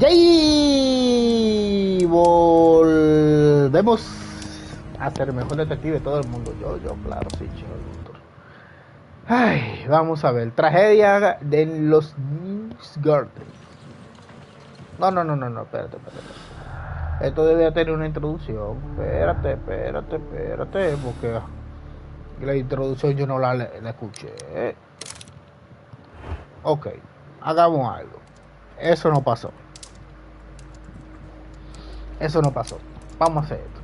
¡Yay! Volvemos a ser el mejor detective de todo el mundo. Yo, claro, sí, Sherlock. Ay, vamos a ver. Tragedia de los Gardens. No, espérate. Esto debía tener una introducción. Espérate, porque la introducción yo no la escuché. Ok, hagamos algo. Eso no pasó. Vamos a hacer esto.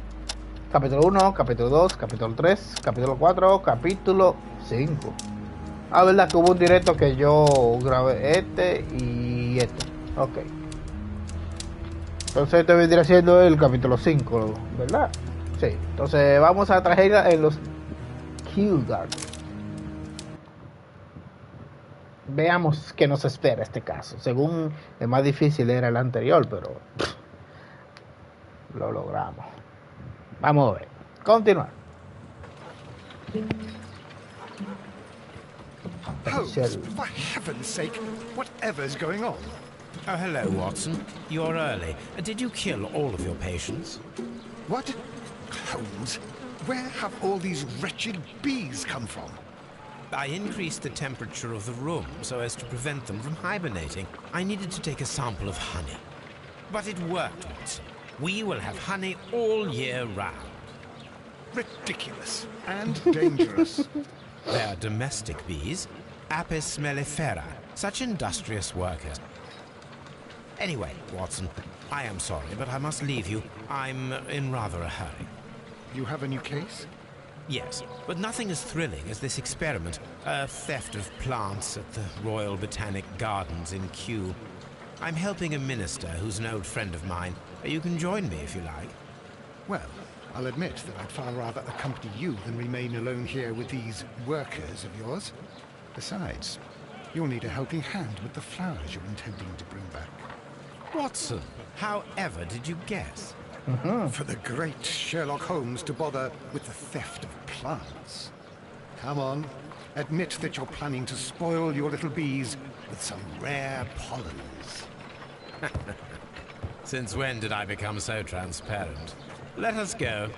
Capítulo 1, capítulo 2, capítulo 3, capítulo 4, capítulo 5. Ah, verdad que hubo un directo que yo grabé este y este. Ok. Entonces este vendría siendo el capítulo 5, ¿verdad? Sí. Entonces vamos a tragedia en los Kew Gardens. Veamos qué nos espera este caso. Según el más difícil era el anterior, pero lo logramos. Vamos a ver. Continuar. Holmes, for heaven's sake, whatever's going on? Oh, hello, Watson. You're early. Did you kill all of your patients? What? Holmes, where have all these wretched bees come from? I increased the temperature of the room so as to prevent them from hibernating. I needed to take a sample of honey. But it worked, Watson. We will have honey all year round. Ridiculous and dangerous. They are domestic bees, Apis mellifera, such industrious workers. Anyway, Watson, I am sorry, but I must leave you. I'm in rather a hurry. You have a new case? Yes, but nothing as thrilling as this experiment. A theft of plants at the Royal Botanic Gardens in Kew. I'm helping a minister who's an old friend of mine. You can join me if you like. Well, I'll admit that I'd far rather accompany you than remain alone here with these workers of yours. Besides, you'll need a helping hand with the flowers you're intending to bring back. Watson, however did you guess? For the great Sherlock Holmes to bother with the theft of plants. Come on, admit that you're planning to spoil your little bees with some rare pollens. Since when did I become so transparent? Let us go.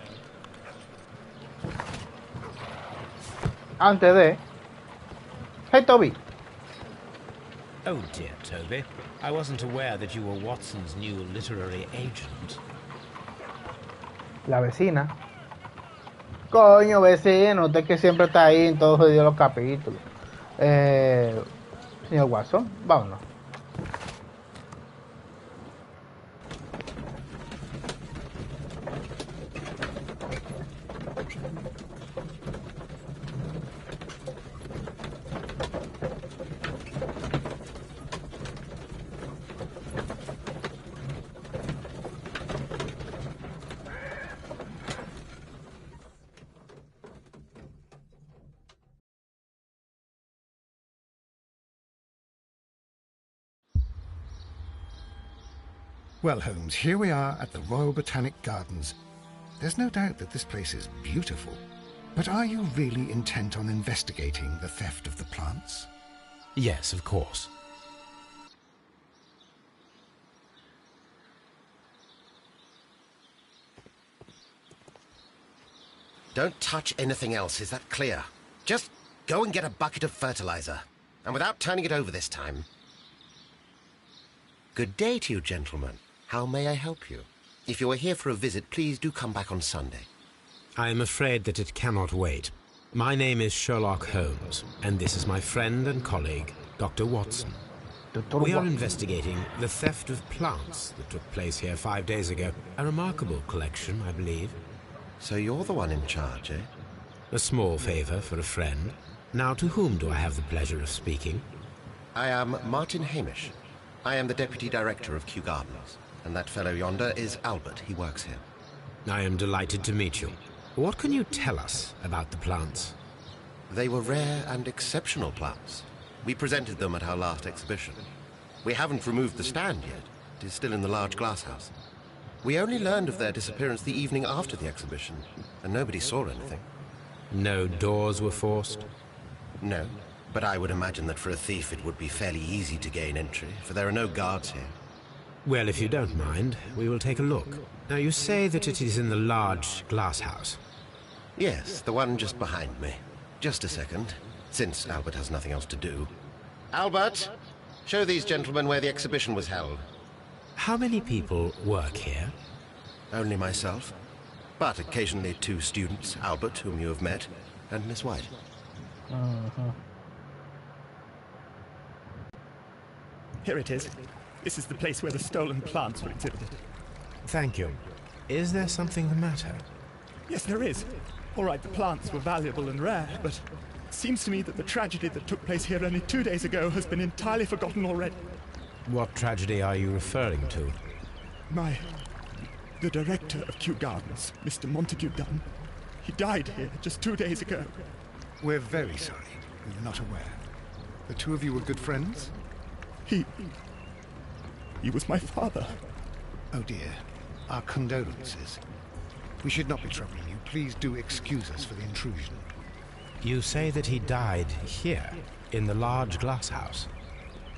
Antes de... Hey, Toby. Oh dear, Toby. I wasn't aware that you were Watson's new literary agent. La vecina. Coño, vecino, usted que siempre está ahí en todos los capítulos. Señor Watson, vámonos. Well, Holmes, here we are at the Royal Botanic Gardens. There's no doubt that this place is beautiful. But are you really intent on investigating the theft of the plants? Yes, of course. Don't touch anything else, is that clear? Just go and get a bucket of fertilizer. And without turning it over this time. Good day to you, gentlemen. How may I help you? If you are here for a visit, please do come back on Sunday. I am afraid that it cannot wait. My name is Sherlock Holmes, and this is my friend and colleague, Dr. Watson. We are investigating the theft of plants that took place here 5 days ago. A remarkable collection, I believe. So you're the one in charge, eh? A small favor for a friend. Now, to whom do I have the pleasure of speaking? I am Martin Hamish. I am the Deputy Director of Kew Gardens. And that fellow yonder is Albert. He works here. I am delighted to meet you. What can you tell us about the plants? They were rare and exceptional plants. We presented them at our last exhibition. We haven't removed the stand yet. It is still in the large glasshouse. We only learned of their disappearance the evening after the exhibition, and nobody saw anything. No doors were forced? No, but I would imagine that for a thief it would be fairly easy to gain entry, for there are no guards here. Well, if you don't mind, we will take a look. Now, you say that it is in the large glass house. Yes, the one just behind me. Just a second, since Albert has nothing else to do. Albert, show these gentlemen where the exhibition was held. How many people work here? Only myself. But occasionally 2 students, Albert, whom you have met, and Miss White. Here it is. This is the place where the stolen plants were exhibited. Thank you. Is there something the matter? Yes, there is. All right, the plants were valuable and rare, but it seems to me that the tragedy that took place here only 2 days ago has been entirely forgotten already. What tragedy are you referring to? The director of Kew Gardens, Mr. Montague Dunn, he died here just 2 days ago. We're very sorry. We were not aware. The 2 of you were good friends? He was my father. Oh dear. Our condolences. We should not be troubling you. Please do excuse us for the intrusion. You say that he died here, in the large glass house.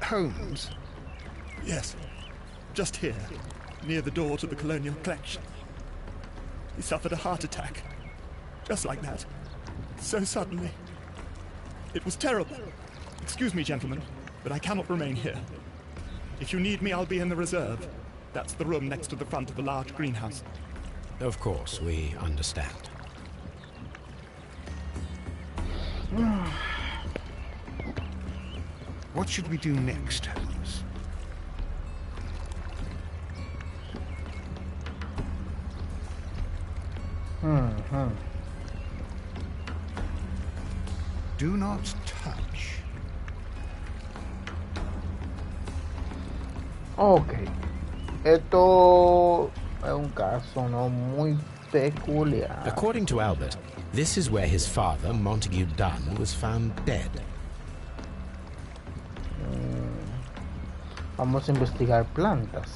Holmes? Yes, just here, near the door to the colonial collection. He suffered a heart attack, just like that, so suddenly. It was terrible. Excuse me, gentlemen, but I cannot remain here. If you need me, I'll be in the reserve. That's the room next to the front of the large greenhouse. Of course, we understand. What should we do next, Holmes? Do not touch. Ok. Esto es un caso no muy peculiar. According to Albert, this is where his father, Montague Dunn, was found dead. Vamos a investigar plantas.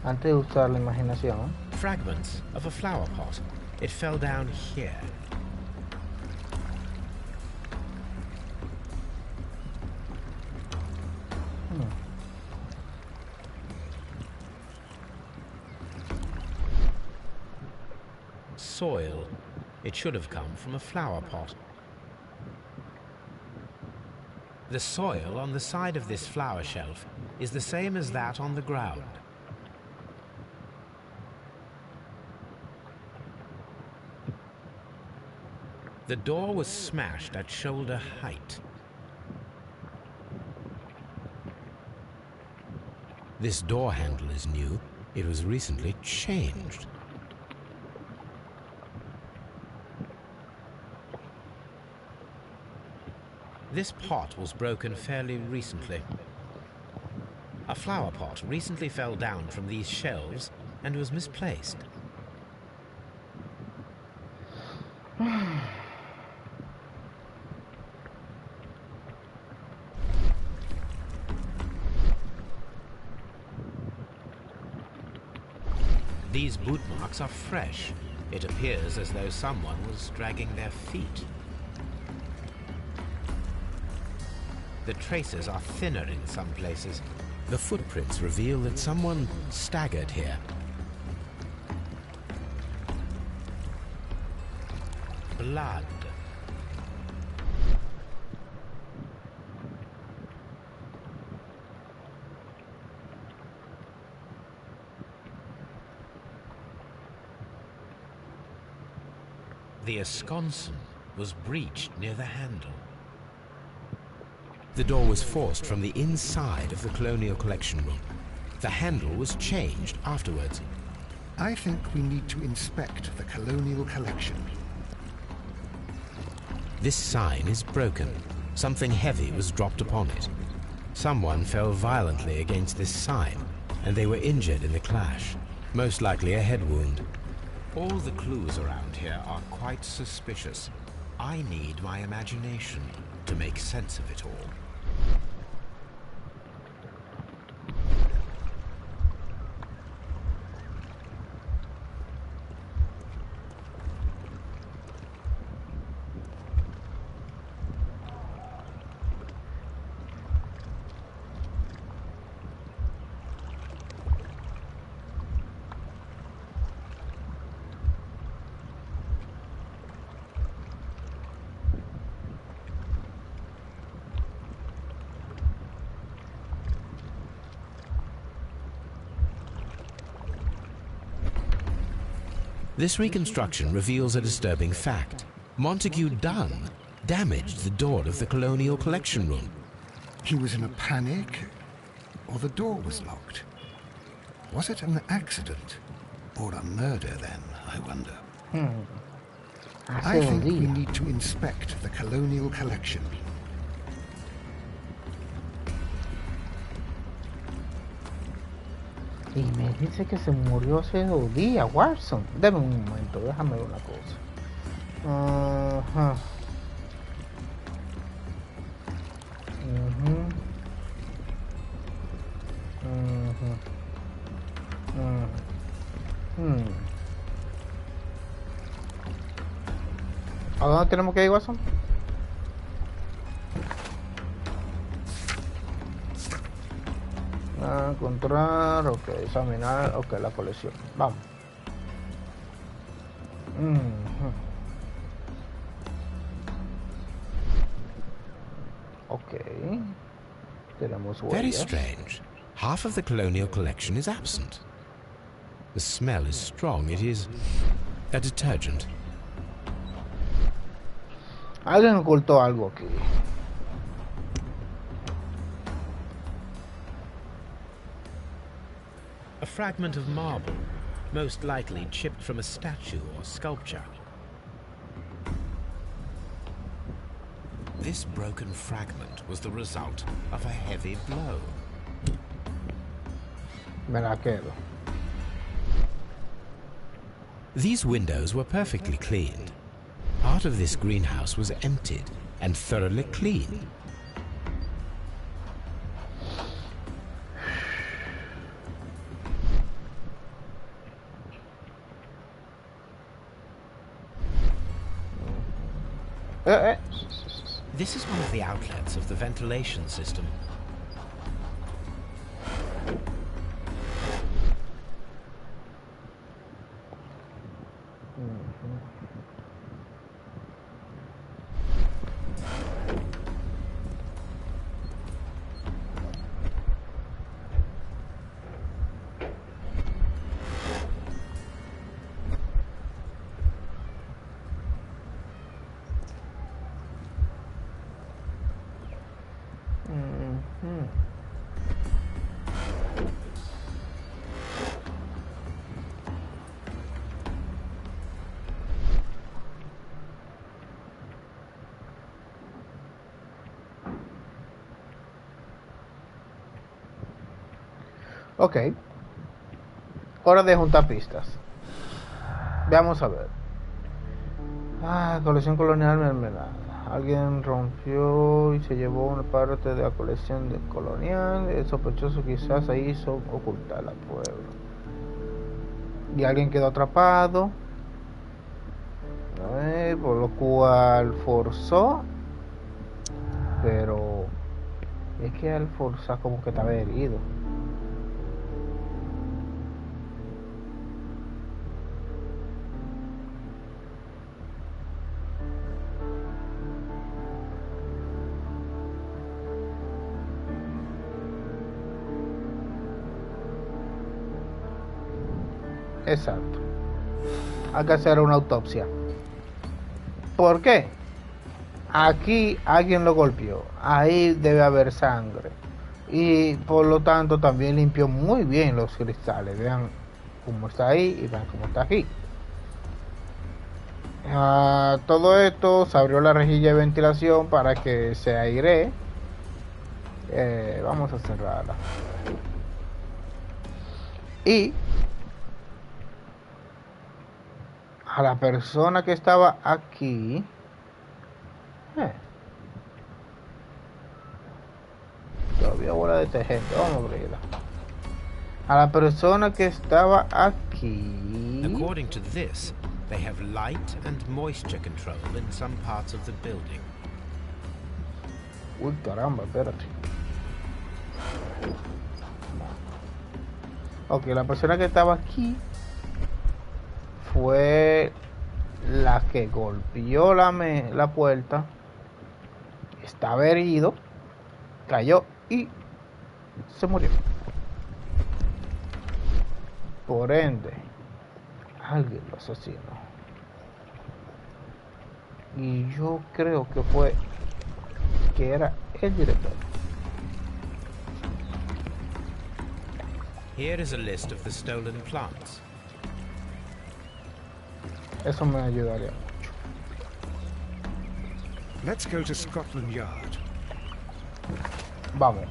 Antes de usar la imaginación. Fragments of a flower pot. It fell down here. Soil. It should have come from a flower pot. The soil on the side of this flower shelf is the same as that on the ground. The door was smashed at shoulder height. This door handle is new. It was recently changed. This pot was broken fairly recently. A flower pot recently fell down from these shelves and was misplaced. These boot marks are fresh. It appears as though someone was dragging their feet. The traces are thinner in some places. The footprints reveal that someone staggered here. Blood. The esconsum was breached near the handle. The door was forced from the inside of the Colonial Collection room. The handle was changed afterwards. I think we need to inspect the Colonial Collection. This sign is broken. Something heavy was dropped upon it. Someone fell violently against this sign, and they were injured in the clash. Most likely a head wound. All the clues around here are quite suspicious. I need my imagination to make sense of it all. This reconstruction reveals a disturbing fact. Montague Dunn damaged the door of the Colonial Collection Room. He was in a panic, or the door was locked? Was it an accident, or a murder then, I wonder? I think we need to inspect the Colonial Collection. Y me dice que se murió hace 2 días, Watson. Dame un momento, déjame ver una cosa. ¿A dónde tenemos que ir, Watson? Encontrar, ok, examinar, ok, la colección. Vamos. Ok. Tenemos huellas. Very strange. Half of the Colonial Collection is absent. The smell is strong. It is a detergent. Alguien ocultó algo aquí. A fragment of marble, most likely chipped from a statue or sculpture. This broken fragment was the result of a heavy blow. Me la quedo. These windows were perfectly cleaned. Part of this greenhouse was emptied and thoroughly cleaned. This is one of the outlets of the ventilation system. Ok. Hora de juntar pistas. Veamos a ver. Colección colonial mermelada. Alguien rompió y se llevó una parte de la colección de colonial. El sospechoso quizás se hizo ocultar la prueba. Y alguien quedó atrapado. Por lo cual forzó. Pero es que al forzar como que estaba herido. Exacto. Hay que hacer una autopsia. ¿Por qué? Aquí alguien lo golpeó. Ahí debe haber sangre. Y por lo tanto también limpió muy bien los cristales. Vean cómo está ahí y vean cómo está aquí. Todo esto se abrió la rejilla de ventilación para que se airee. Vamos a cerrarla. Y a la persona que estaba aquí, todavía huele a detergente. Vamos a abrirla. A la persona que estaba aquí. According to this, they have light and moisture control in some parts of the building. Uy, caramba, espérate. Ok, la persona que estaba aquí fue la que golpeó la puerta. Estaba herido, cayó y se murió. Por ende, Alguien lo asesinó. Y yo creo que era el director. Here is a list of the stolen plants. Eso me ayudaría mucho. Let's go to Scotland Yard. Vamos.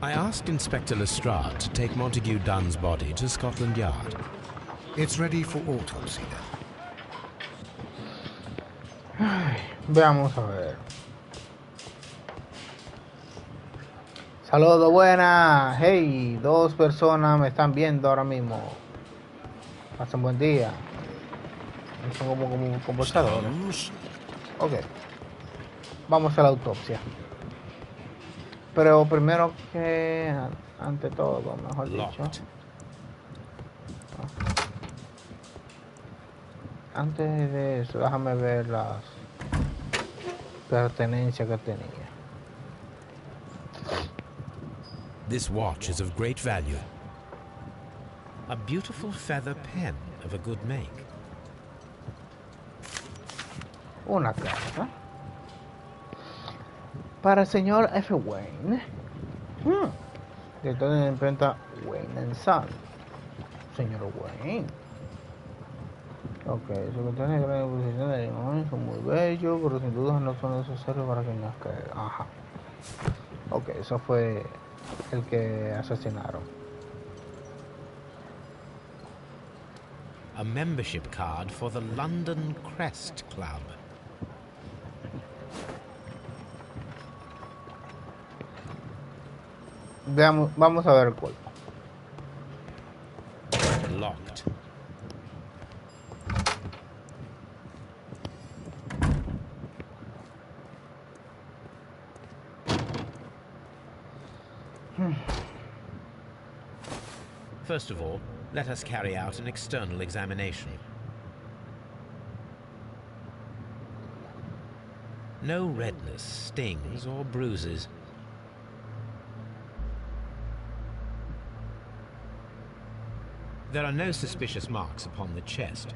I asked Inspector Lestrade to take Montague Dunn's body to Scotland Yard. It's ready for autopsy then. Ay, veamos a ver. Saludos, buenas. Hey, 2 personas me están viendo ahora mismo. Pasen buen día. Son como conversadores. Ok. Vamos a la autopsia. Pero primero que ante todo, mejor dicho. Antes de eso, déjame ver las pertenencias que tenía. This watch is of great value. A beautiful feather pen of a good make. Una carta para el señor F. Wayne, director de la imprenta Wayne & Son. Señor Wayne. Ok, su contiene gran exposición de animales, son muy bellos, pero sin duda no son necesarios para que nazca. Ajá. Ok, eso fue el que asesinaron. A membership card for the London Crest Club. Veamos, vamos a ver el cuerpo. Locked. First of all, let us carry out an external examination. No redness, stings, or bruises. There are no suspicious marks upon the chest.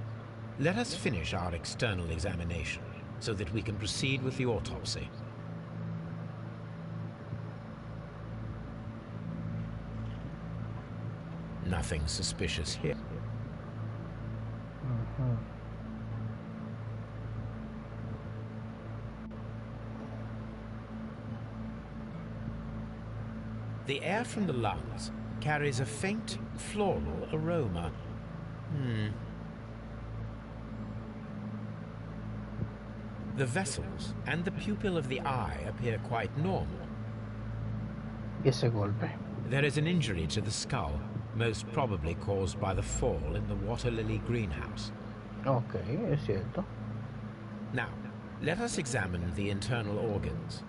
Let us finish our external examination so that we can proceed with the autopsy. Nothing suspicious here. The air from the lungs carries a faint floral aroma. The vessels and the pupil of the eye appear quite normal. Y ese golpe. There is an injury to the skull, most probably caused by the fall in the water lily greenhouse. Ok, es cierto. Now, let us examine the internal organs.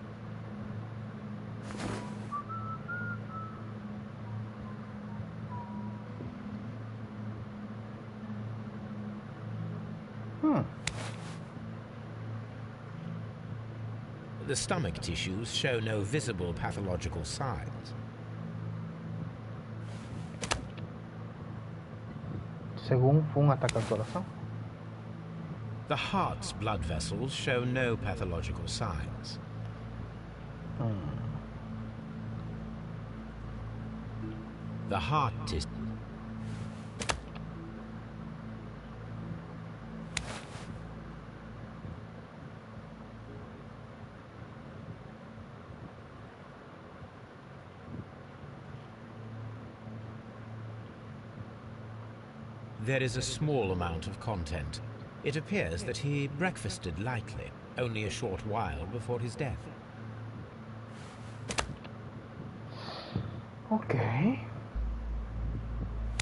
The stomach tissues show no visible pathological signs. Según fue un ataque al corazón. The heart's blood vessels show no pathological signs. The heart tissue. There is a small amount of content. It appears that he breakfasted lightly, only a short while before his death. Ok.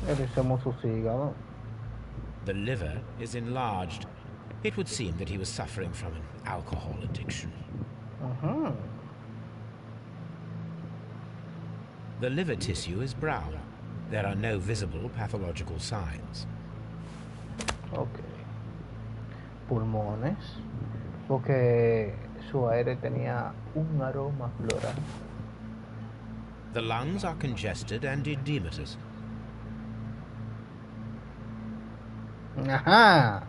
Revisemos su hígado. The liver is enlarged. It would seem that he was suffering from an alcohol addiction. The liver tissue is brown. There are no visible pathological signs. Ok. Pulmones. Porque su aire tenía un aroma floral. The lungs are congested and edematous. Ajá.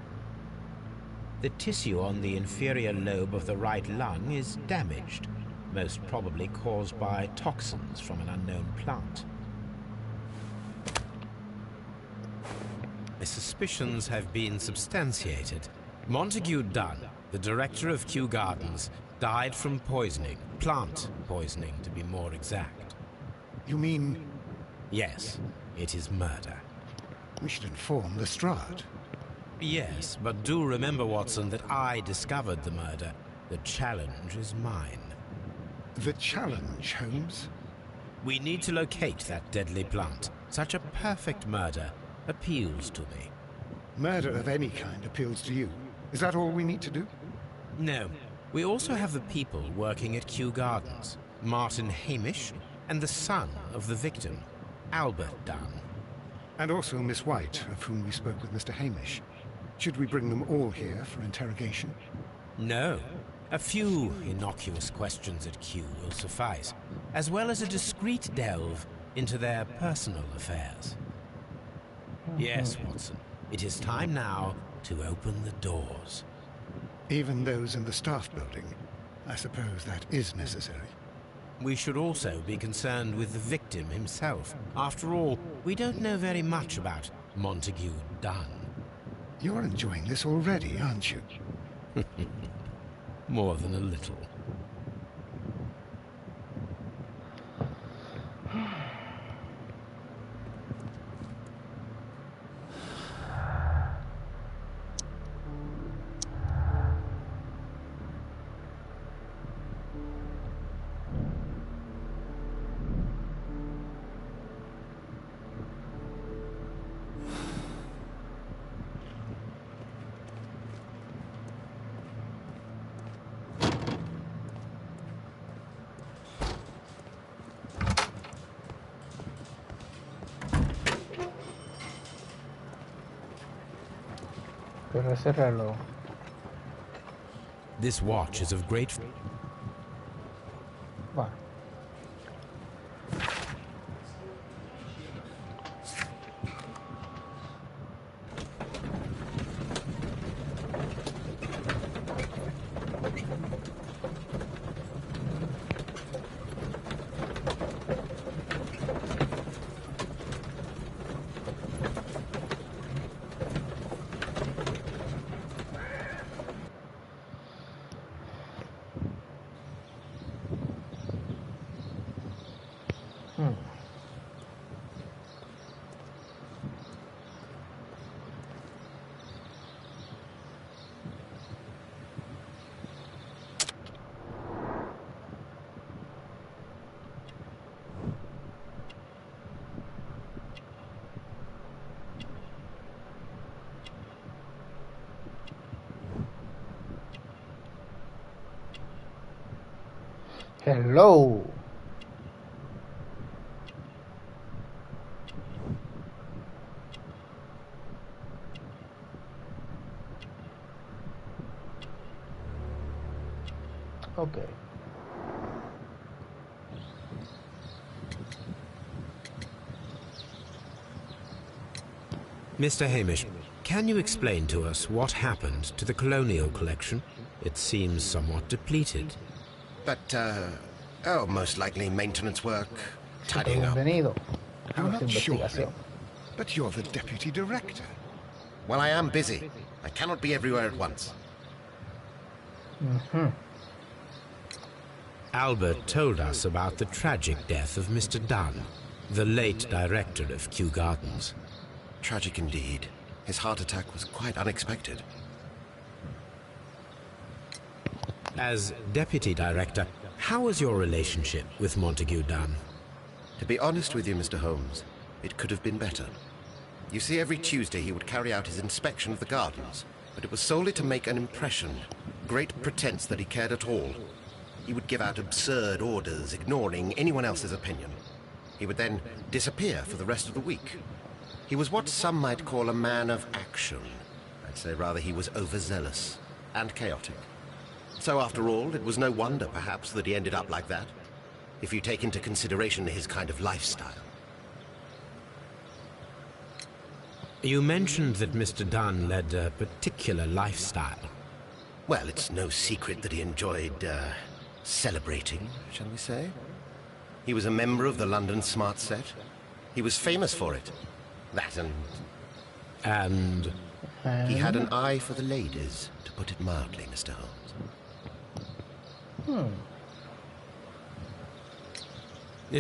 The tissue on the inferior lobe of the right lung is damaged, most probably caused by toxins from an unknown plant. My suspicions have been substantiated. Montague Dunn, the director of Kew Gardens, died from poisoning, plant poisoning to be more exact. You mean... Yes, it is murder. We should inform Lestrade. Yes, but do remember, Watson, that I discovered the murder. The challenge is mine. The challenge, Holmes? We need to locate that deadly plant. Such a perfect murder appeals to me. Murder of any kind appeals to you. Is that all we need to do? No. We also have the people working at Kew Gardens. Martin Hamish and the son of the victim, Albert Dunn. And also Miss White, of whom we spoke with Mr. Hamish. Should we bring them all here for interrogation? No. A few innocuous questions at Kew will suffice, as well as a discreet delve into their personal affairs. Yes, Watson. It is time now to open the doors. Even those in the staff building? I suppose that is necessary. We should also be concerned with the victim himself. After all, we don't know very much about Montague Dunn. You're enjoying this already, aren't you? More than a little. Pero ese reloj. This watch is of great... Va. Hello. Okay. Mr. Hamish, can you explain to us what happened to the colonial collection? It seems somewhat depleted. But, most likely maintenance work, tidying up. Bienvenido a I'm nuestra not sure, investigación. but you're the deputy director. Well, I am busy. I cannot be everywhere at once. Albert told us about the tragic death of Mr. Dunn, the late director of Kew Gardens. Tragic indeed. His heart attack was quite unexpected. As deputy director, how was your relationship with Montague Dunn? To be honest with you, Mr. Holmes, it could have been better. You see, every Tuesday he would carry out his inspection of the gardens, but it was solely to make an impression. Great pretense that he cared at all. He would give out absurd orders, ignoring anyone else's opinion. He would then disappear for the rest of the week. He was what some might call a man of action. I'd say rather he was overzealous and chaotic. So after all, it was no wonder, perhaps, that he ended up like that, if you take into consideration his kind of lifestyle. You mentioned that Mr. Dunn led a particular lifestyle. Well, it's no secret that he enjoyed, celebrating, shall we say? He was a member of the London Smart Set. He was famous for it. That and... He had an eye for the ladies, to put it mildly, Mr. Holmes.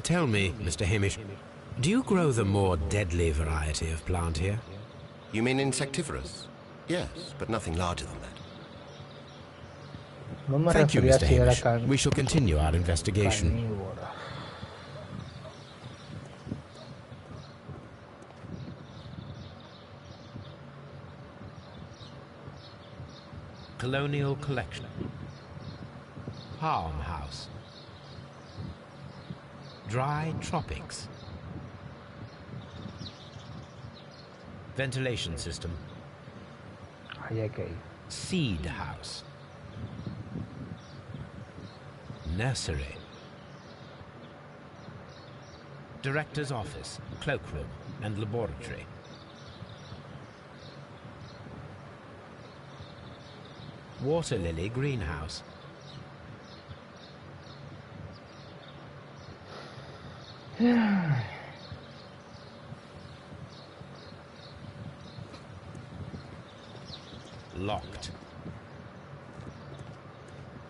Tell me, Mr. Hamish, do you grow the more deadly variety of plant here? You mean insectivorous? Yes, but nothing larger than that. Thank you, Mr. Hamish. We shall continue our investigation. Colonial Collection. Palm House. Dry Tropics. Ventilation system. Seed House. Nursery. Director's Office, Cloakroom and Laboratory. Water Lily Greenhouse. Locked.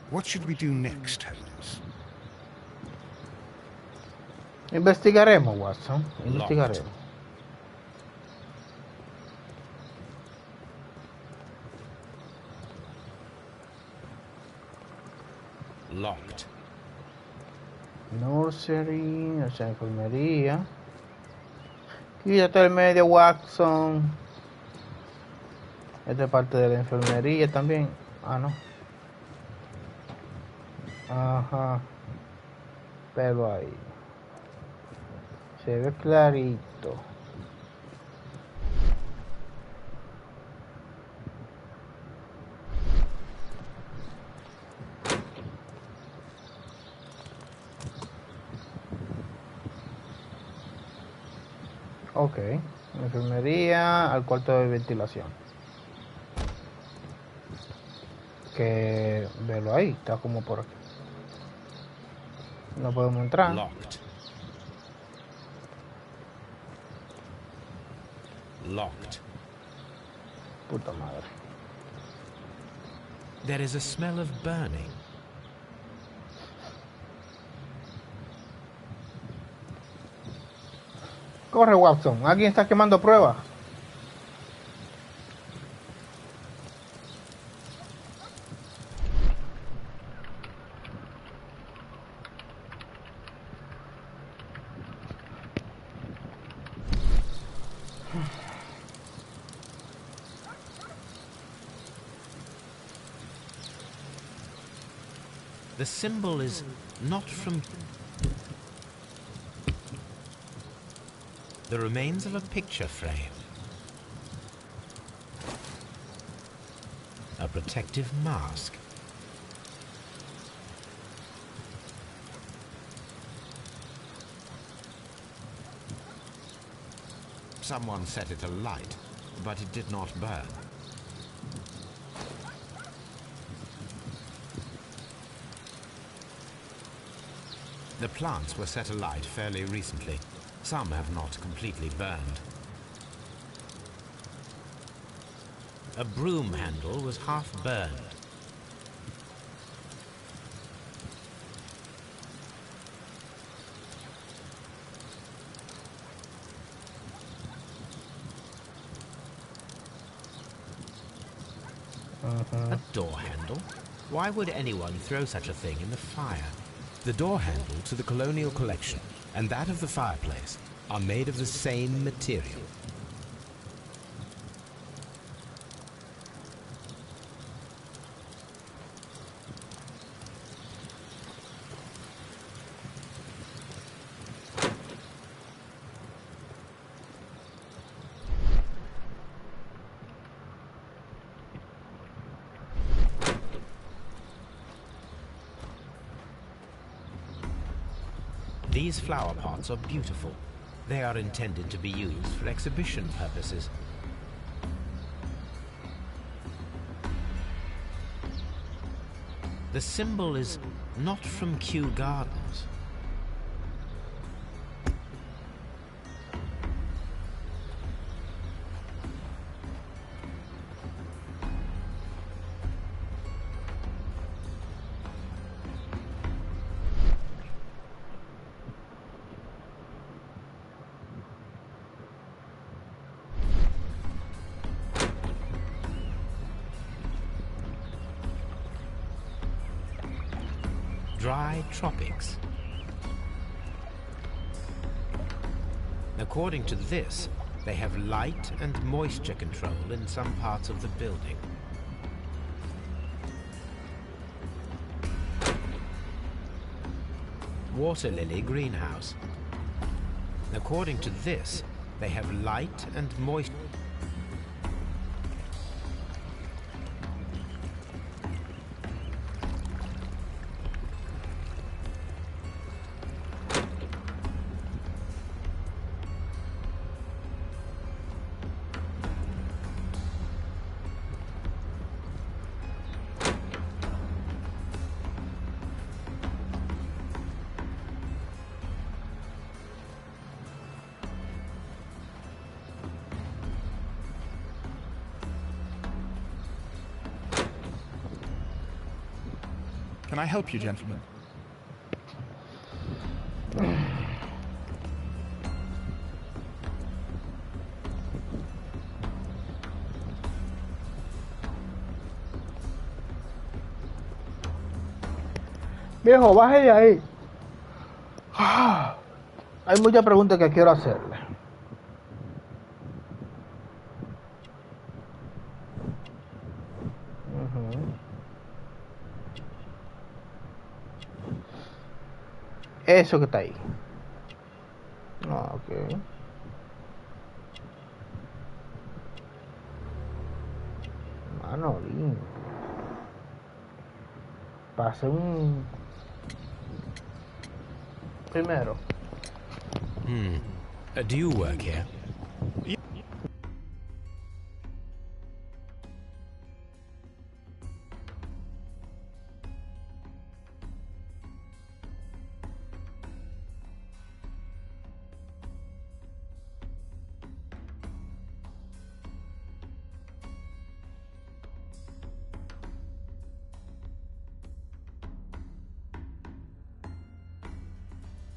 What should we do next, Holmes? Investigaremos, Watson. Investigaremos. Locked. Nursery, o sea, enfermería. Quítate el medio, Watson. Esta es parte de la enfermería también. Ah, no. Ajá. Pero ahí. Se ve clarito. Ok, enfermería al cuarto de ventilación. Que velo ahí, está como por aquí. No podemos entrar. Locked. Locked. Puta madre. There is a smell of burning. Corre, Watson. Alguien está quemando pruebas. The symbol is not from... The remains of a picture frame. A protective mask. Someone set it alight, but it did not burn. The plants were set alight fairly recently. Some have not completely burned. A broom handle was half burned. A door handle? Why would anyone throw such a thing in the fire? The door handle to the Colonial Collection and that of the fireplace are made of the same material. These flower pots are beautiful. They are intended to be used for exhibition purposes. The symbol is not from Kew Gardens. Dry tropics. According to this, they have light and moisture control in some parts of the building. Water lily greenhouse. According to this, they have light and moisture. Can I help you, gentlemen? Viejo, baje de ahí. Hay muchas preguntas que quiero hacerle. Eso que está ahí. Ok. Manolín. Pase un... Primero. Do you work here?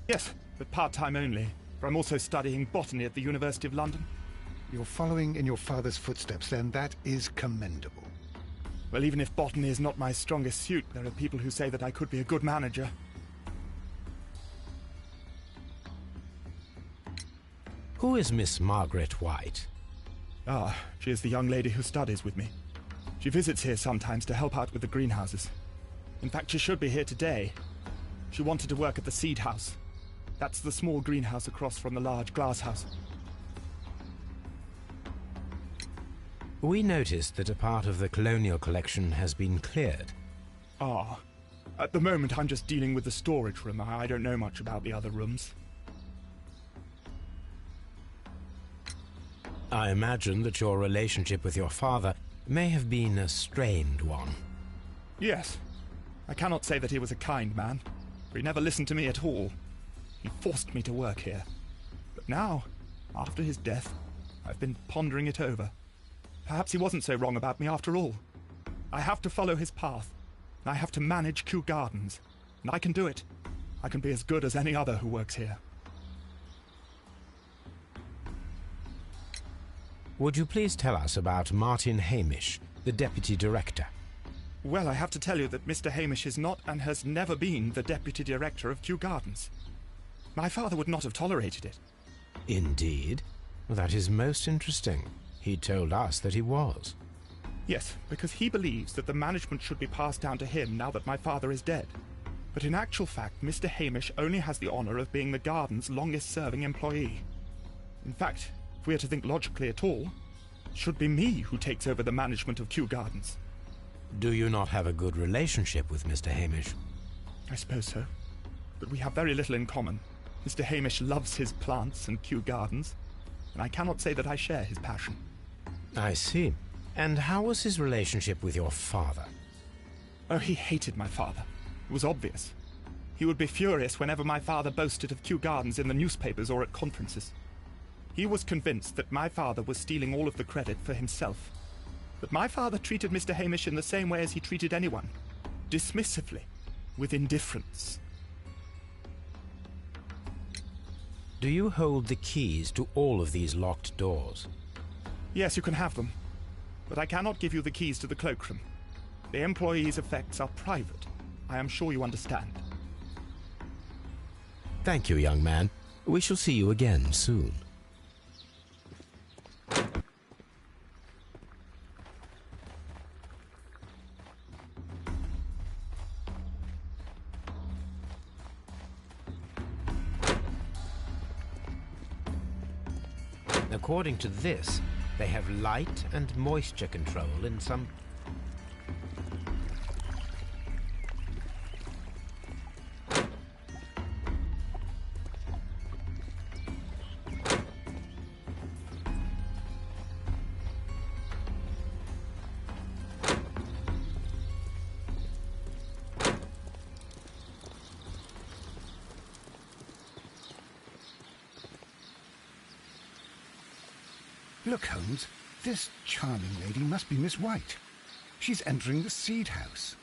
Yes, but part-time only. For I'm also studying botany at the University of London. You're following in your father's footsteps, then. That is commendable. Well, even if botany is not my strongest suit, there are people who say that I could be a good manager. Who is Miss Margaret White? Ah, she is the young lady who studies with me. She visits here sometimes to help out with the greenhouses. In fact, she should be here today. She wanted to work at the seed house. That's the small greenhouse across from the large glass house. We noticed that a part of the colonial collection has been cleared. Ah, at the moment I'm just dealing with the storage room. I don't know much about the other rooms. I imagine that your relationship with your father may have been a strained one. Yes. I cannot say that he was a kind man, for he never listened to me at all. He forced me to work here. But now, after his death, I've been pondering it over. Perhaps he wasn't so wrong about me after all. I have to follow his path, and I have to manage Kew Gardens. And I can do it. I can be as good as any other who works here. Would you please tell us about Martin Hamish, the Deputy Director? Well, I have to tell you that Mr. Hamish is not and has never been the Deputy Director of Kew Gardens. My father would not have tolerated it. Indeed? That is most interesting. He told us that he was. Yes, because he believes that the management should be passed down to him now that my father is dead. But in actual fact, Mr. Hamish only has the honor of being the garden's longest-serving employee. In fact, if we are to think logically at all, it should be me who takes over the management of Kew Gardens. Do you not have a good relationship with Mr. Hamish? I suppose so. But we have very little in common. Mr. Hamish loves his plants and Kew Gardens, and I cannot say that I share his passion. I see. And how was his relationship with your father? Oh, he hated my father. It was obvious. He would be furious whenever my father boasted of Kew Gardens in the newspapers or at conferences. He was convinced that my father was stealing all of the credit for himself. But my father treated Mr. Hamish in the same way as he treated anyone. Dismissively. With indifference. Do you hold the keys to all of these locked doors? Yes, you can have them. But I cannot give you the keys to the cloakroom. The employees' effects are private. I am sure you understand. Thank you, young man. We shall see you again soon. According to this, they have light and moisture control in some... Look, Holmes, this charming lady must be Miss White. She's entering the seed house.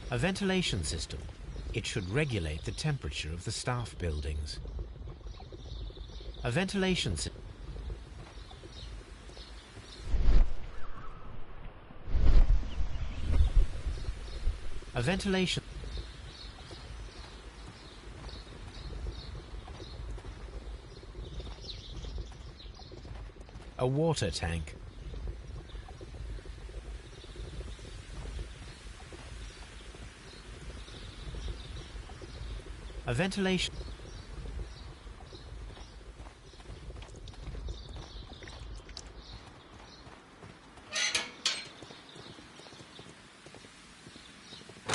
A ventilation system. It should regulate the temperature of the staff buildings. A ventilation system. A ventilation. A water tank. A ventilation.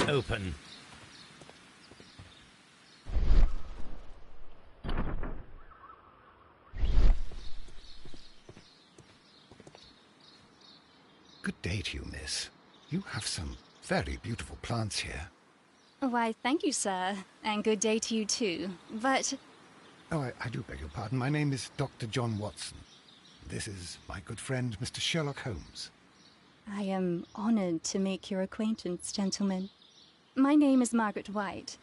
Open. Good day to you, miss. You have some very beautiful plants here. Why, thank you, sir. And good day to you, too. But... Oh, I do beg your pardon. My name is Dr. John Watson. This is my good friend, Mr. Sherlock Holmes. I am honored to make your acquaintance, gentlemen. My name is Margaret White.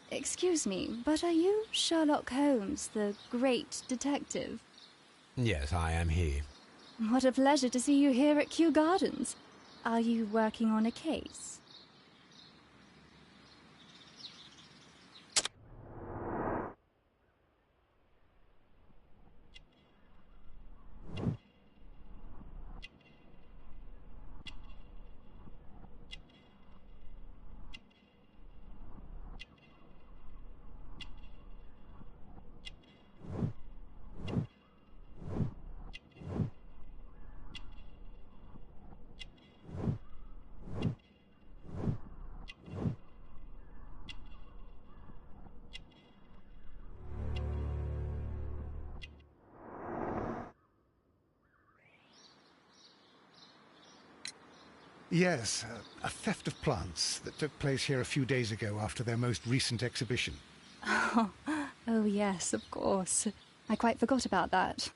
Excuse me, but are you Sherlock Holmes, the great detective? Yes, I am he. What a pleasure to see you here at Kew Gardens. Are you working on a case? Yes, a theft of plants that took place here a few days ago after their most recent exhibition. Oh, yes, of course. I quite forgot about that.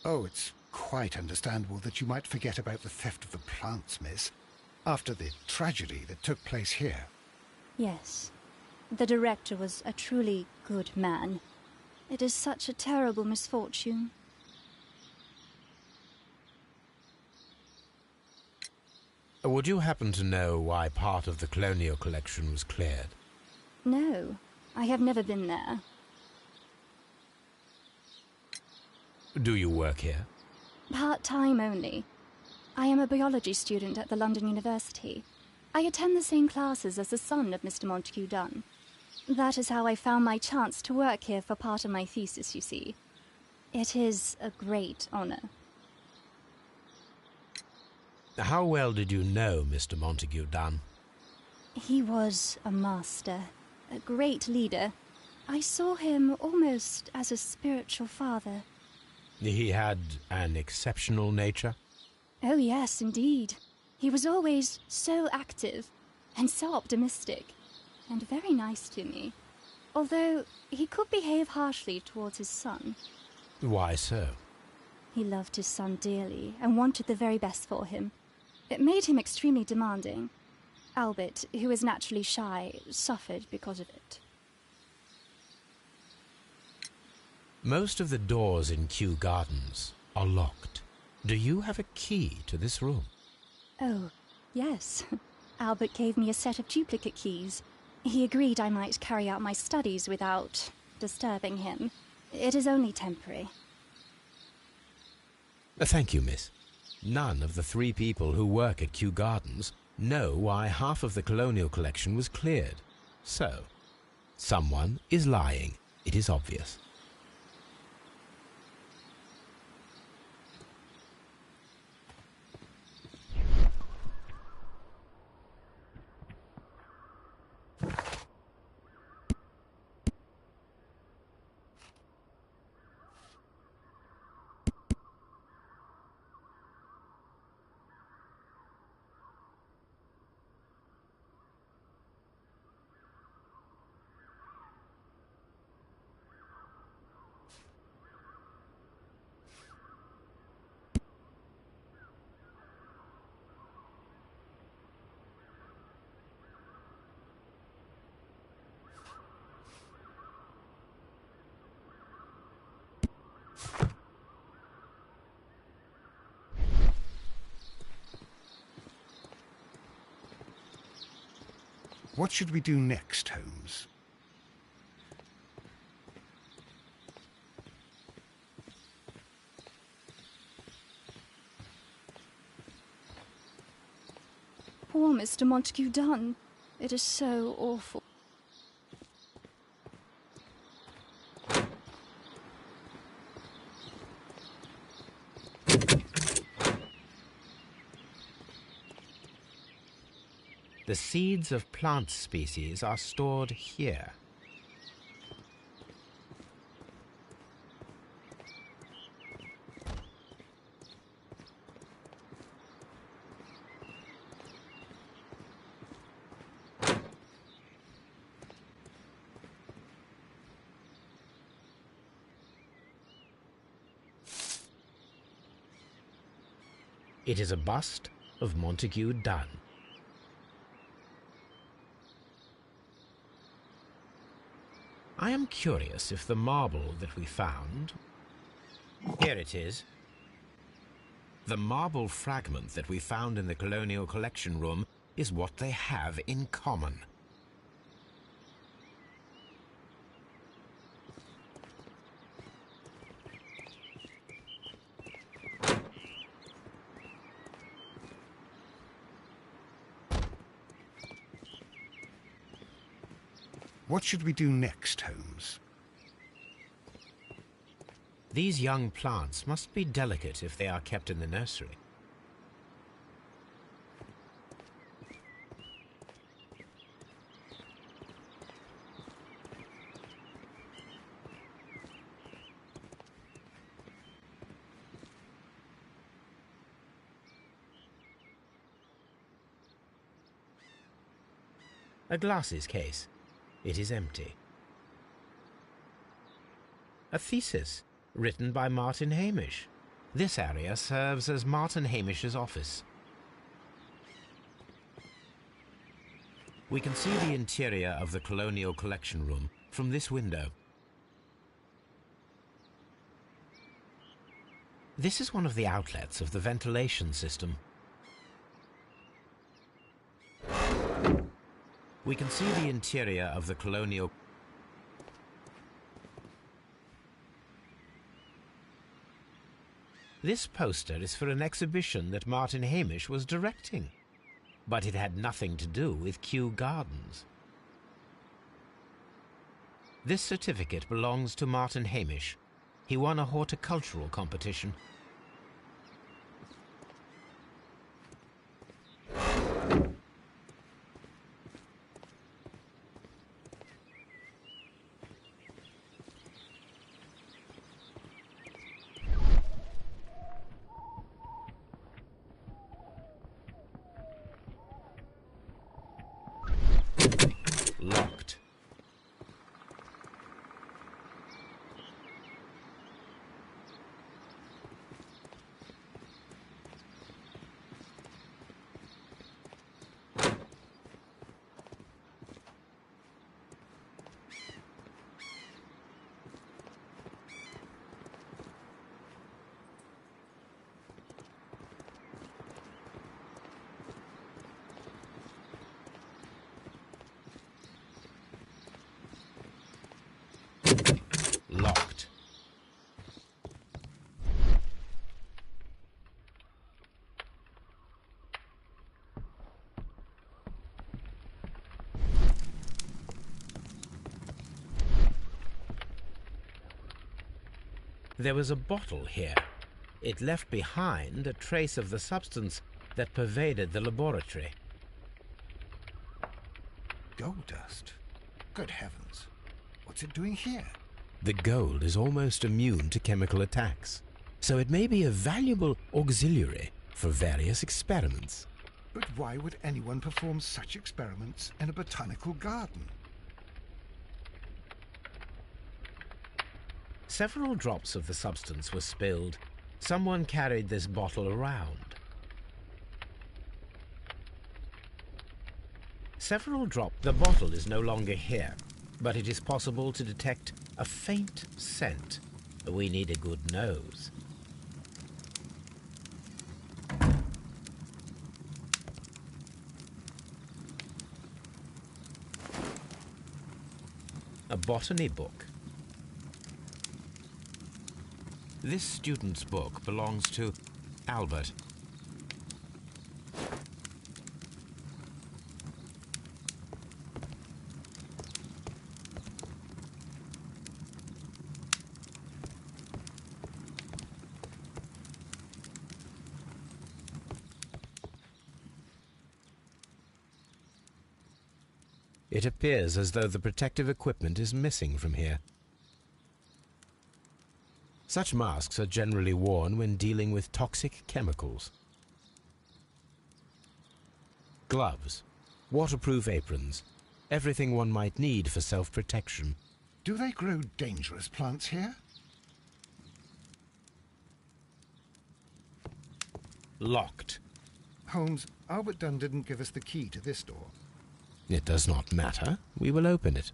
Oh, it's quite understandable that you might forget about the theft of the plants, miss. After the tragedy that took place here. Yes. The director was a truly good man. It is such a terrible misfortune. Would you happen to know why part of the colonial collection was cleared? No, I have never been there. Do you work here? Part-time only. I am a biology student at the London University. I attend the same classes as the son of Mr. Montague Dunn. That is how I found my chance to work here for part of my thesis, you see. It is a great honor. How well did you know Mr. Montague Dunn? He was a master, a great leader. I saw him almost as a spiritual father. He had an exceptional nature? Oh yes, indeed. He was always so active and so optimistic and very nice to me. Although he could behave harshly towards his son. Why so? He loved his son dearly and wanted the very best for him. It made him extremely demanding. Albert, who is naturally shy, suffered because of it. Most of the doors in Kew Gardens are locked. Do you have a key to this room? Oh, yes. Albert gave me a set of duplicate keys. He agreed I might carry out my studies without disturbing him. It is only temporary. Thank you, miss. None of the 3 people who work at Kew Gardens know why half of the colonial collection was cleared. So, someone is lying. It is obvious. What should we do next, Holmes? Poor Mr. Montague Dunn. It is so awful. The seeds of plant species are stored here. It is a bust of Montague Dunn. I am curious if the marble that we found... Here it is. The marble fragment that we found in the Colonial Collection Room is what they have in common. What should we do next, Holmes? These young plants must be delicate if they are kept in the nursery. A glasses case. It is empty. A thesis, written by Martin Hamish. This area serves as Martin Hamish's office. We can see the interior of the Colonial Collection Room from this window. This is one of the outlets of the ventilation system. We can see the interior of the Colonial... This poster is for an exhibition that Martin Hamish was directing, but it had nothing to do with Kew Gardens. This certificate belongs to Martin Hamish. He won a horticultural competition. Locked. Locked. There was a bottle here. It left behind a trace of the substance that pervaded the laboratory. Gold dust? Good heavens. What's it doing here? The gold is almost immune to chemical attacks, so it may be a valuable auxiliary for various experiments. But why would anyone perform such experiments in a botanical garden? Several drops of the substance were spilled. Someone carried this bottle around. The bottle is no longer here, but it is possible to detect a faint scent. We need a good nose. A botany book. This student's book belongs to Albert. It appears as though the protective equipment is missing from here. Such masks are generally worn when dealing with toxic chemicals. Gloves, waterproof aprons, everything one might need for self-protection. Do they grow dangerous plants here? Locked. Holmes, Albert Dunn didn't give us the key to this door. It does not matter. We will open it.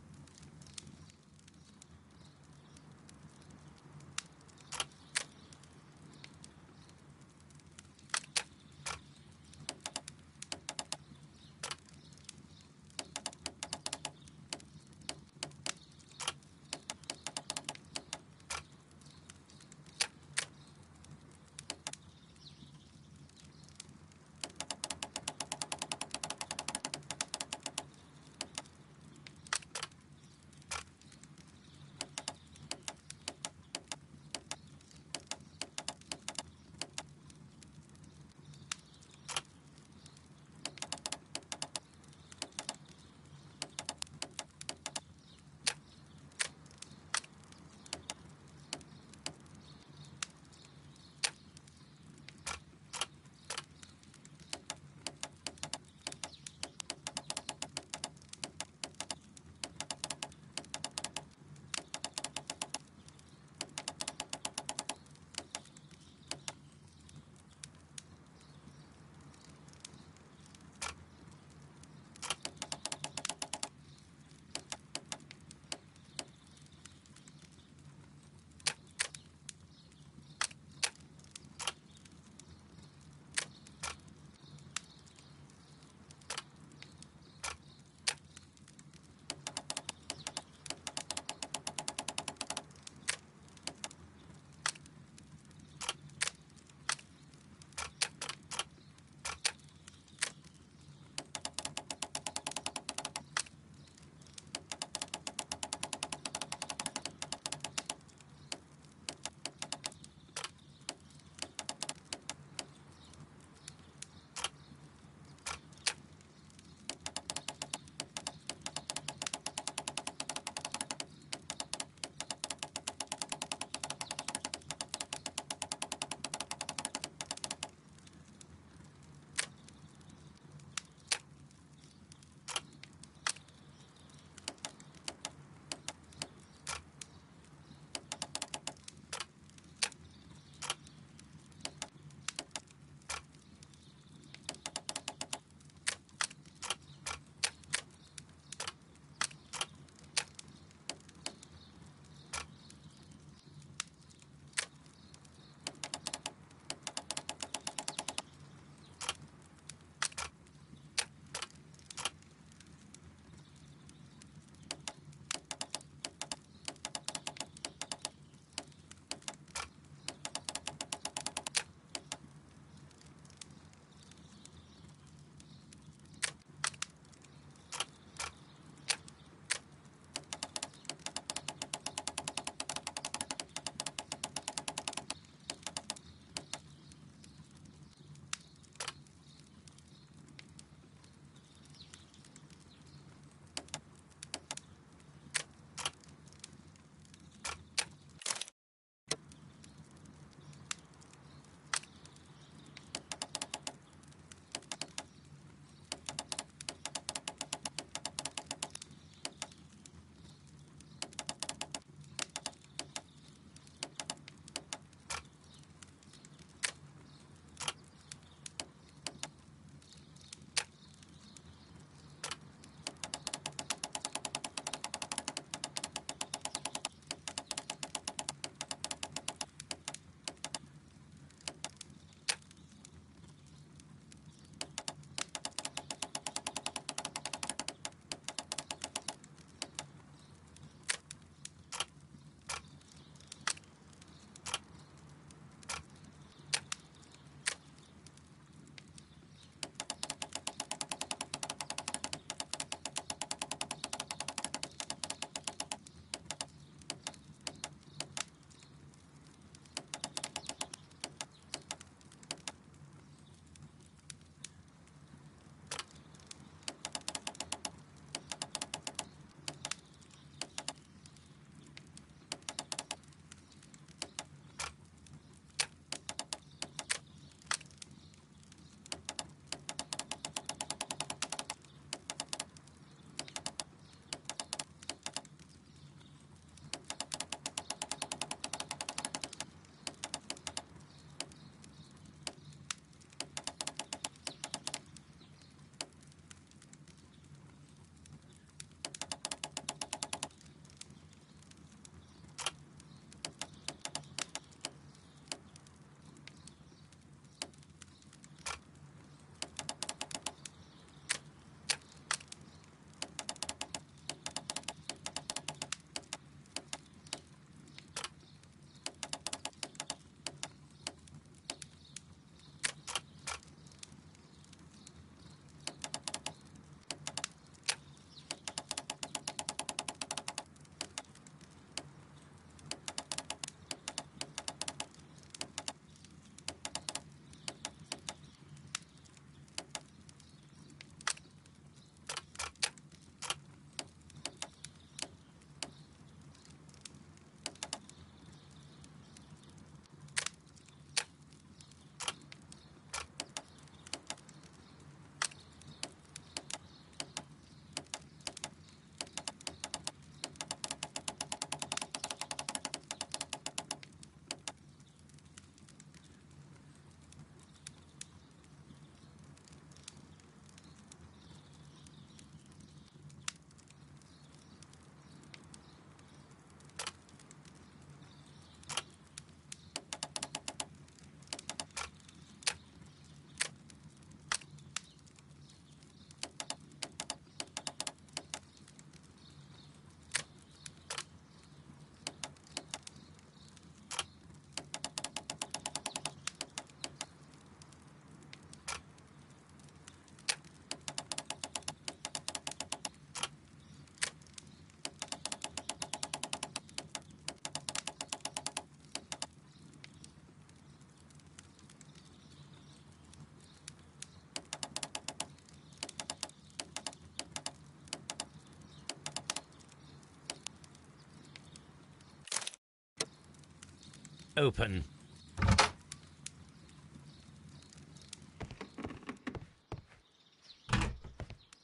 open.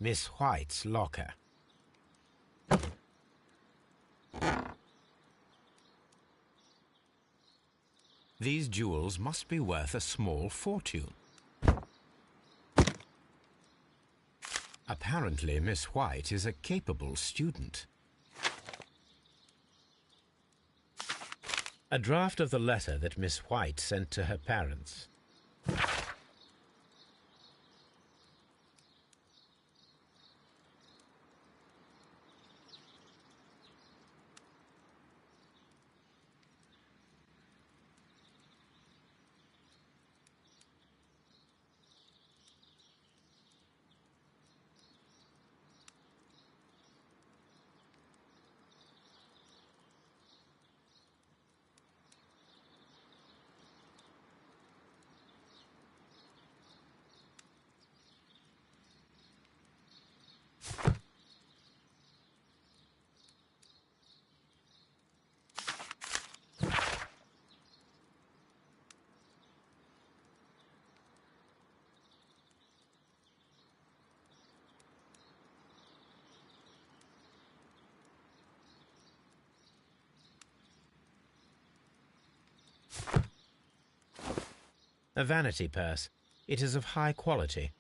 Miss White's locker. These jewels must be worth a small fortune. Apparently, Miss White is a capable student. A draft of the letter that Miss White sent to her parents. A vanity purse. It is of high quality.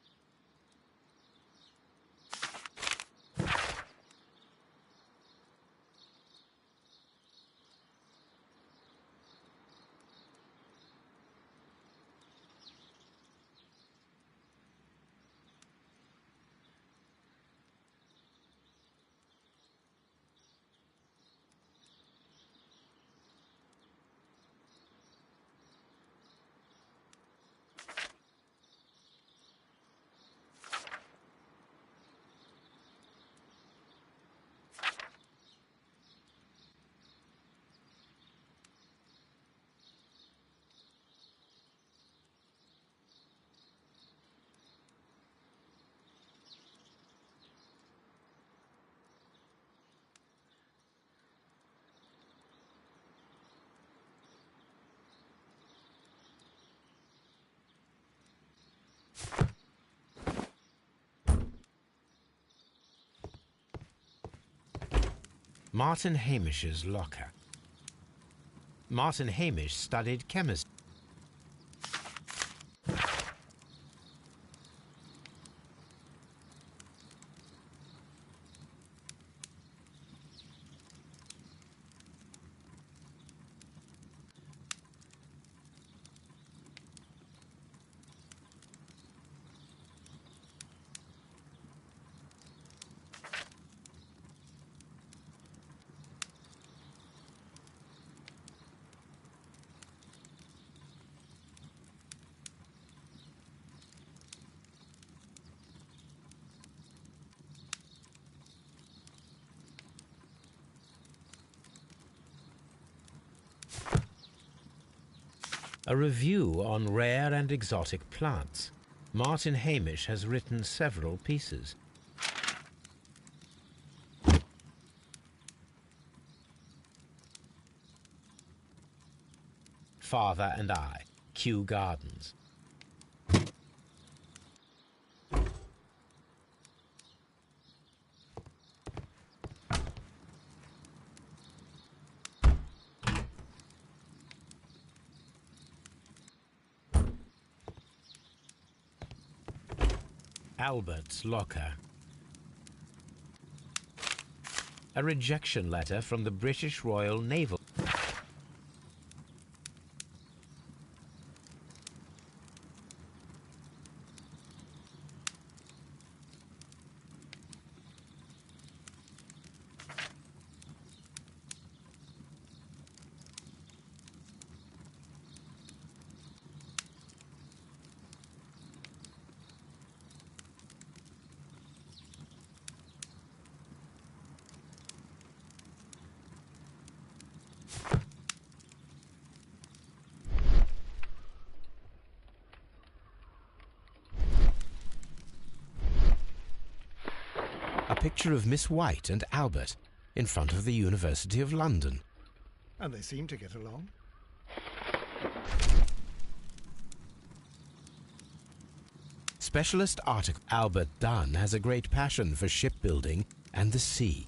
Martin Hamish's locker. Martin Hamish studied chemistry. A review on rare and exotic plants. Martin Hamish has written several pieces. Father and I, Kew Gardens. Albert's locker. A rejection letter from the British Royal Naval. A picture of Miss White and Albert in front of the University of London. And they seem to get along. Specialist article. Albert Dunn has a great passion for shipbuilding and the sea.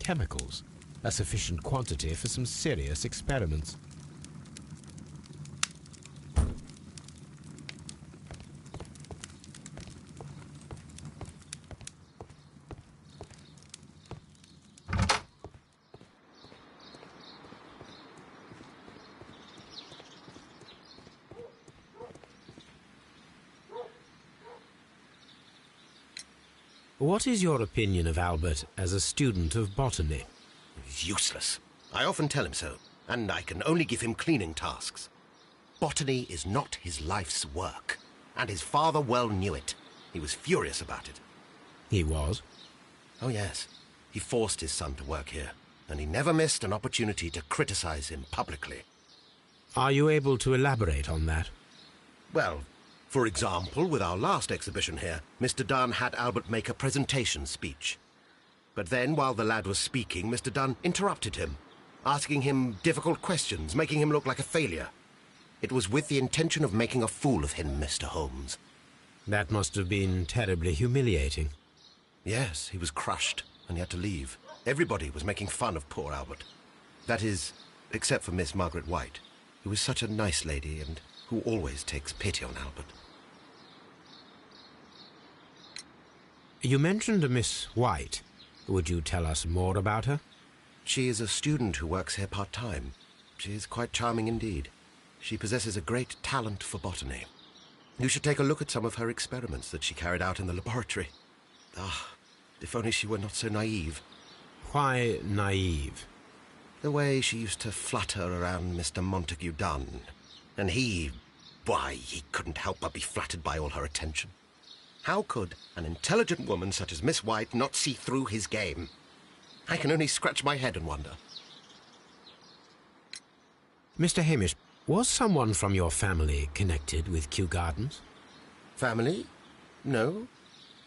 Chemicals, a sufficient quantity for some serious experiments. What is your opinion of Albert as a student of botany? He's useless. I often tell him so, and I can only give him cleaning tasks. Botany is not his life's work, and his father well knew it. He was furious about it. He was? Oh yes. He forced his son to work here, and he never missed an opportunity to criticize him publicly. Are you able to elaborate on that? Well, for example, with our last exhibition here, Mr. Dunn had Albert make a presentation speech. But then, while the lad was speaking, Mr. Dunn interrupted him, asking him difficult questions, making him look like a failure. It was with the intention of making a fool of him, Mr. Holmes. That must have been terribly humiliating. Yes, he was crushed, and he had to leave. Everybody was making fun of poor Albert. That is, except for Miss Margaret White, who is such a nice lady and who always takes pity on Albert. You mentioned a Miss White. Would you tell us more about her? She is a student who works here part-time. She is quite charming indeed. She possesses a great talent for botany. You should take a look at some of her experiments that she carried out in the laboratory. Ah, if only she were not so naive. Why naive? The way she used to flutter around Mr. Montague Dunn. And why, he couldn't help but be flattered by all her attention. How could an intelligent woman such as Miss White not see through his game? I can only scratch my head and wonder. Mr. Hamish, was someone from your family connected with Kew Gardens? Family? No.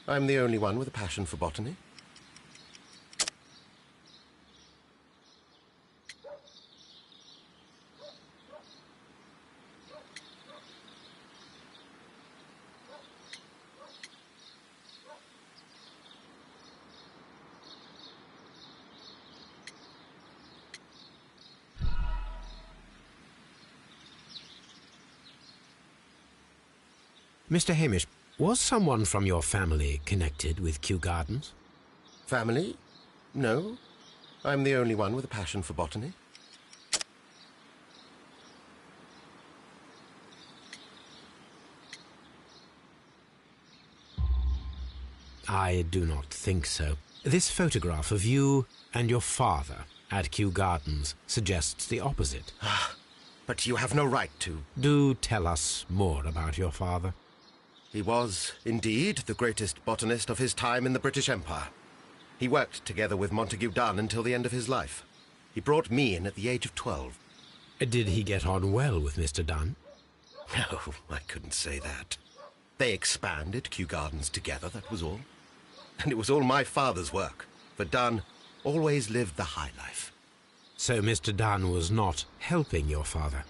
I'm the only one with a passion for botany. Mr. Hamish, was someone from your family connected with Kew Gardens? Family? No. I'm the only one with a passion for botany. I do not think so. This photograph of you and your father at Kew Gardens suggests the opposite. But you have no right to... Do tell us more about your father. He was, indeed, the greatest botanist of his time in the British Empire. He worked together with Montague Dunn until the end of his life. He brought me in at the age of 12. Did he get on well with Mr. Dunn? No, I couldn't say that. They expanded Kew Gardens together, that was all. And it was all my father's work, for Dunn always lived the high life. So Mr. Dunn was not helping your father?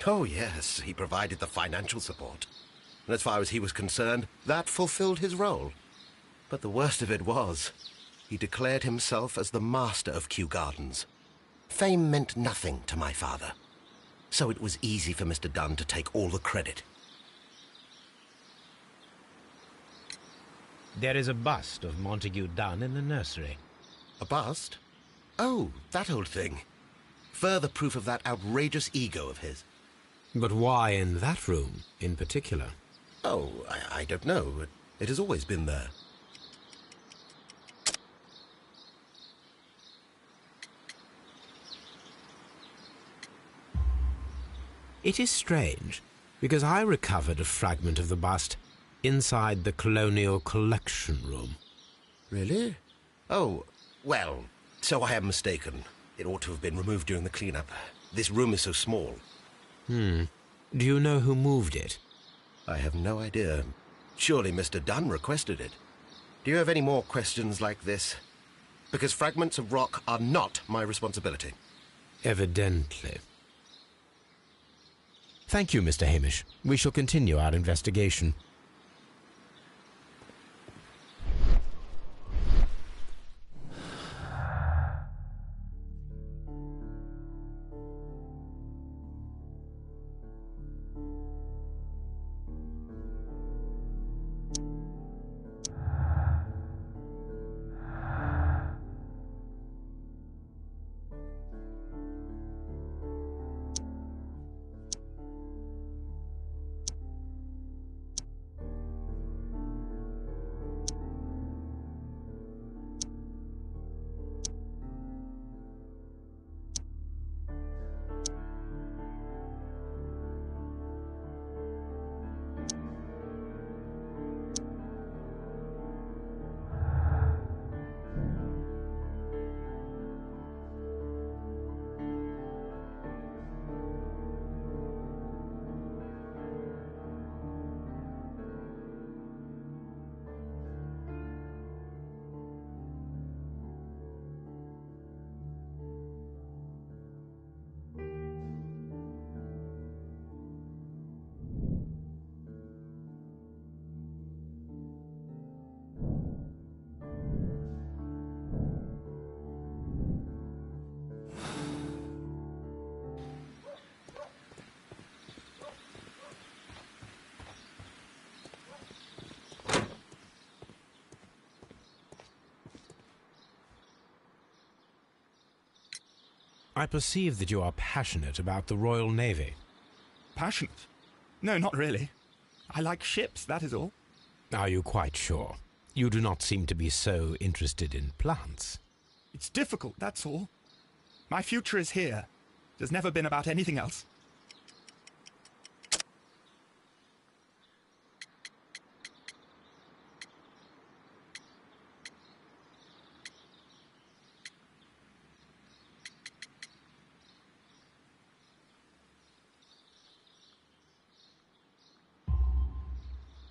Oh, yes, he provided the financial support. And as far as he was concerned, that fulfilled his role. But the worst of it was, he declared himself as the master of Kew Gardens. Fame meant nothing to my father, so it was easy for Mr. Dunn to take all the credit. There is a bust of Montague Dunn in the nursery. A bust? Oh, that old thing. Further proof of that outrageous ego of his. But why in that room, in particular? Oh, I don't know. It has always been there. It is strange, because I recovered a fragment of the bust inside the Colonial Collection Room. Really? Oh, well, so I am mistaken. It ought to have been removed during the cleanup. This room is so small. Do you know who moved it? I have no idea. Surely Mr. Dunn requested it. Do you have any more questions like this? Because fragments of rock are not my responsibility. Evidently. Thank you, Mr. Hamish. We shall continue our investigation. I perceive that you are passionate about the Royal Navy. Passionate? No, not really. I like ships, that is all. Are you quite sure? You do not seem to be so interested in plants. It's difficult, that's all. My future is here. It has never been about anything else.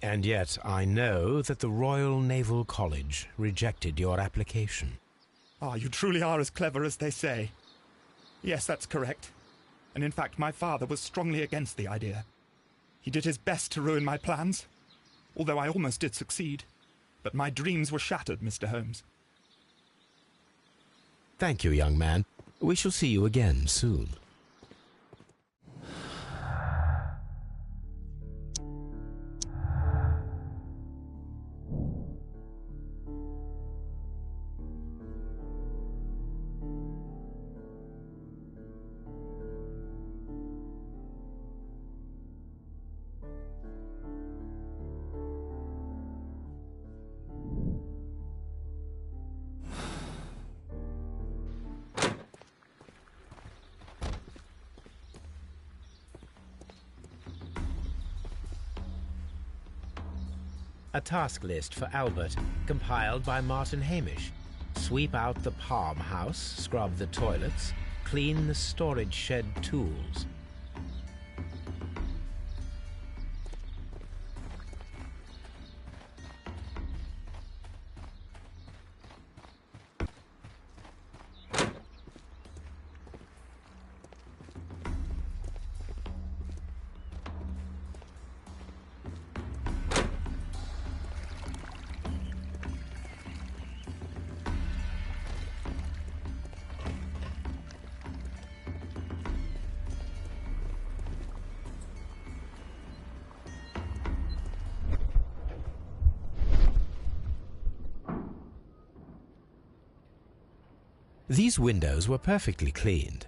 And yet I know that the Royal Naval College rejected your application. Ah, you truly are as clever as they say. Yes, that's correct. And in fact, my father was strongly against the idea. He did his best to ruin my plans, although I almost did succeed. But my dreams were shattered, Mr. Holmes. Thank you, young man. We shall see you again soon. A task list for Albert, compiled by Martin Hamish. Sweep out the palm house, scrub the toilets, clean the storage shed tools. These windows were perfectly cleaned.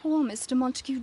Poor Mr. Montague.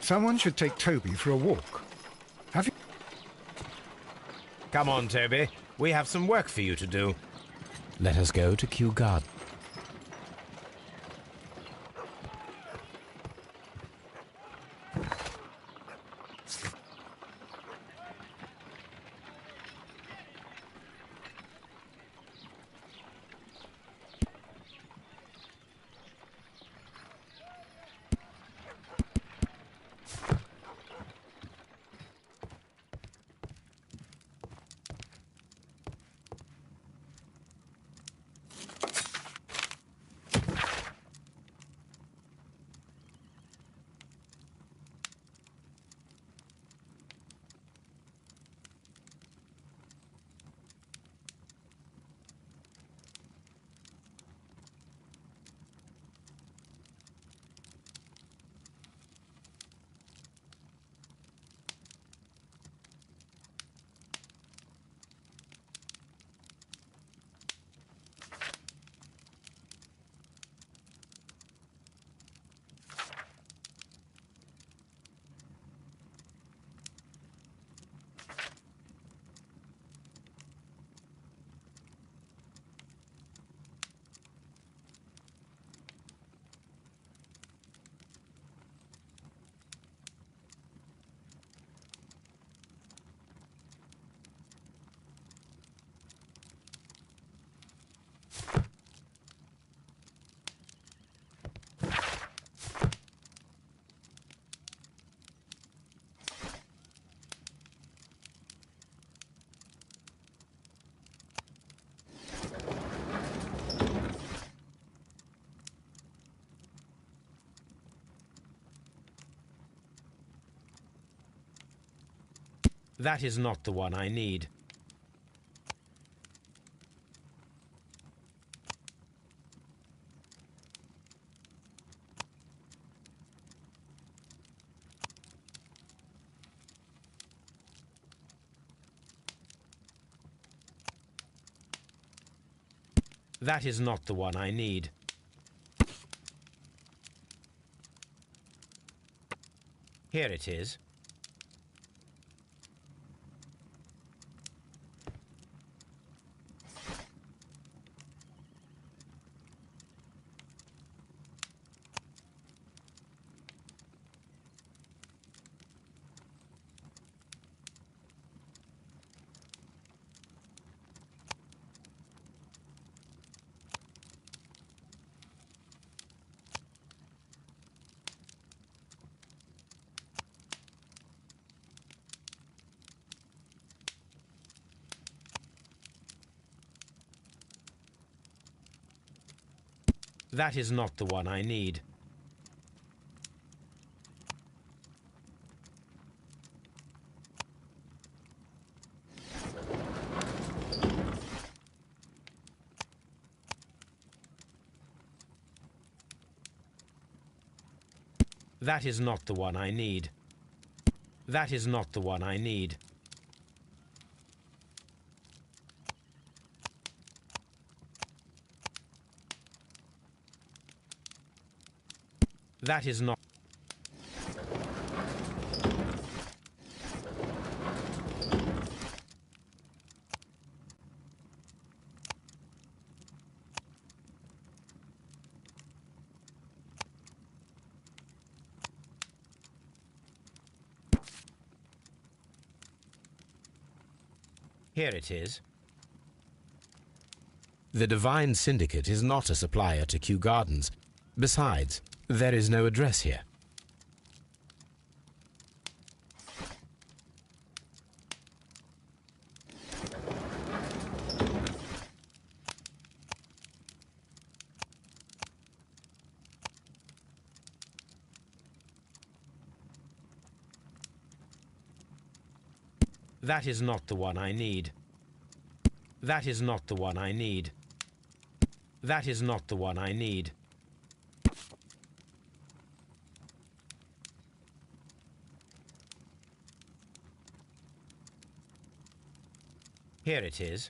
Someone should take Toby for a walk. Have you? Come on, Toby. We have some work for you to do. Let us go to Kew Garden. That is not the one I need. That is not the one I need. Here it is. That is not the one I need. That is not the one I need. That is not the one I need. That is not. Here it is. The Divine Syndicate is not a supplier to Kew Gardens. Besides, there is no address here. That is not the one I need. That is not the one I need. That is not the one I need. Here it is.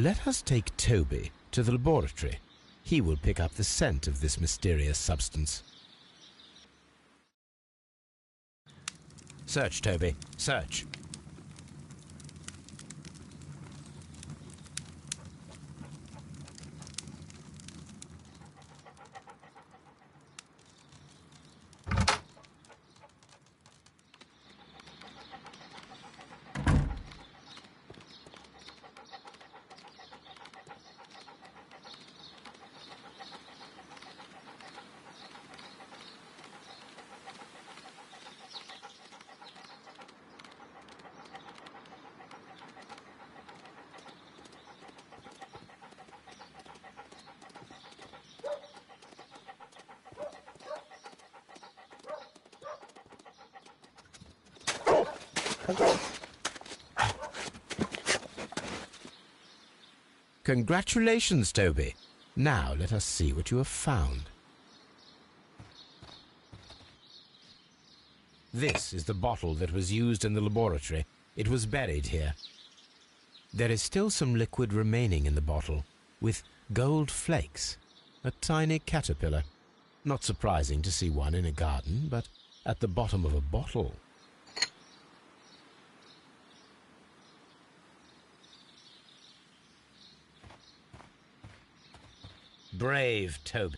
Let us take Toby to the laboratory. He will pick up the scent of this mysterious substance. Search, Toby. Search. Congratulations, Toby. Now let us see what you have found. This is the bottle that was used in the laboratory. It was buried here. There is still some liquid remaining in the bottle, with gold flakes, a tiny caterpillar. Not surprising to see one in a garden, but at the bottom of a bottle. Brave Toby.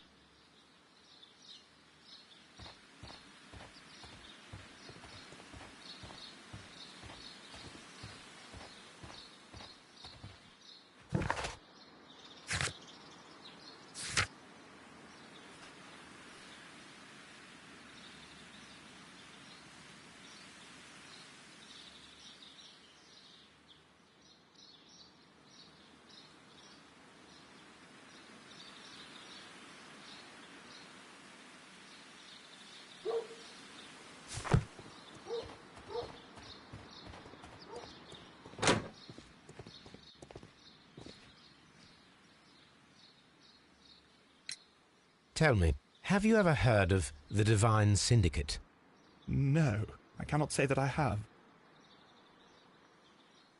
Tell me, have you ever heard of the Divine Syndicate? No, I cannot say that I have.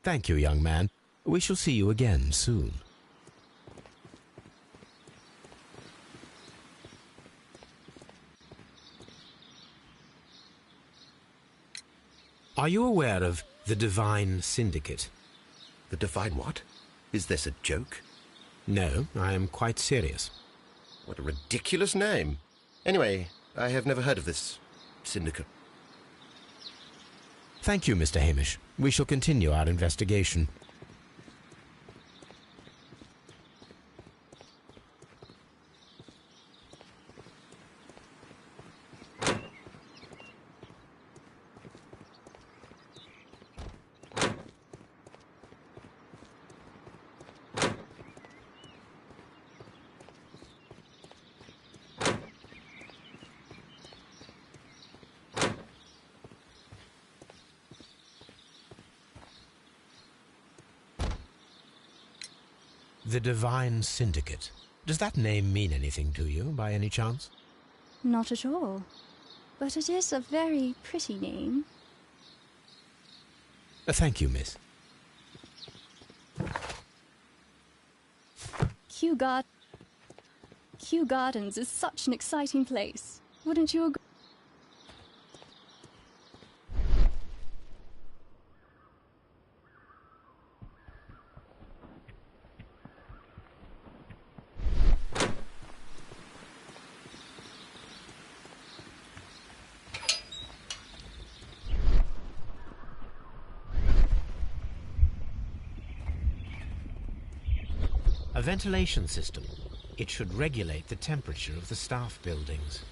Thank you, young man. We shall see you again soon. Are you aware of the Divine Syndicate? The Divine what? Is this a joke? No, I am quite serious. What a ridiculous name. Anyway, I have never heard of this syndicate. Thank you, Mr. Hamish. We shall continue our investigation. The Divine Syndicate. Does that name mean anything to you, by any chance? Not at all. But it is a very pretty name. Thank you, miss. Kew Gardens is such an exciting place. Wouldn't you agree? A ventilation system. It should regulate the temperature of the staff buildings.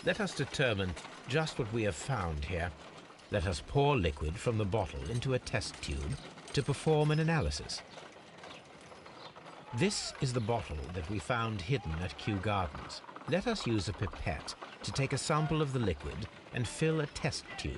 Let us determine just what we have found here. Let us pour liquid from the bottle into a test tube to perform an analysis. This is the bottle that we found hidden at Kew Gardens. Let us use a pipette to take a sample of the liquid and fill a test tube.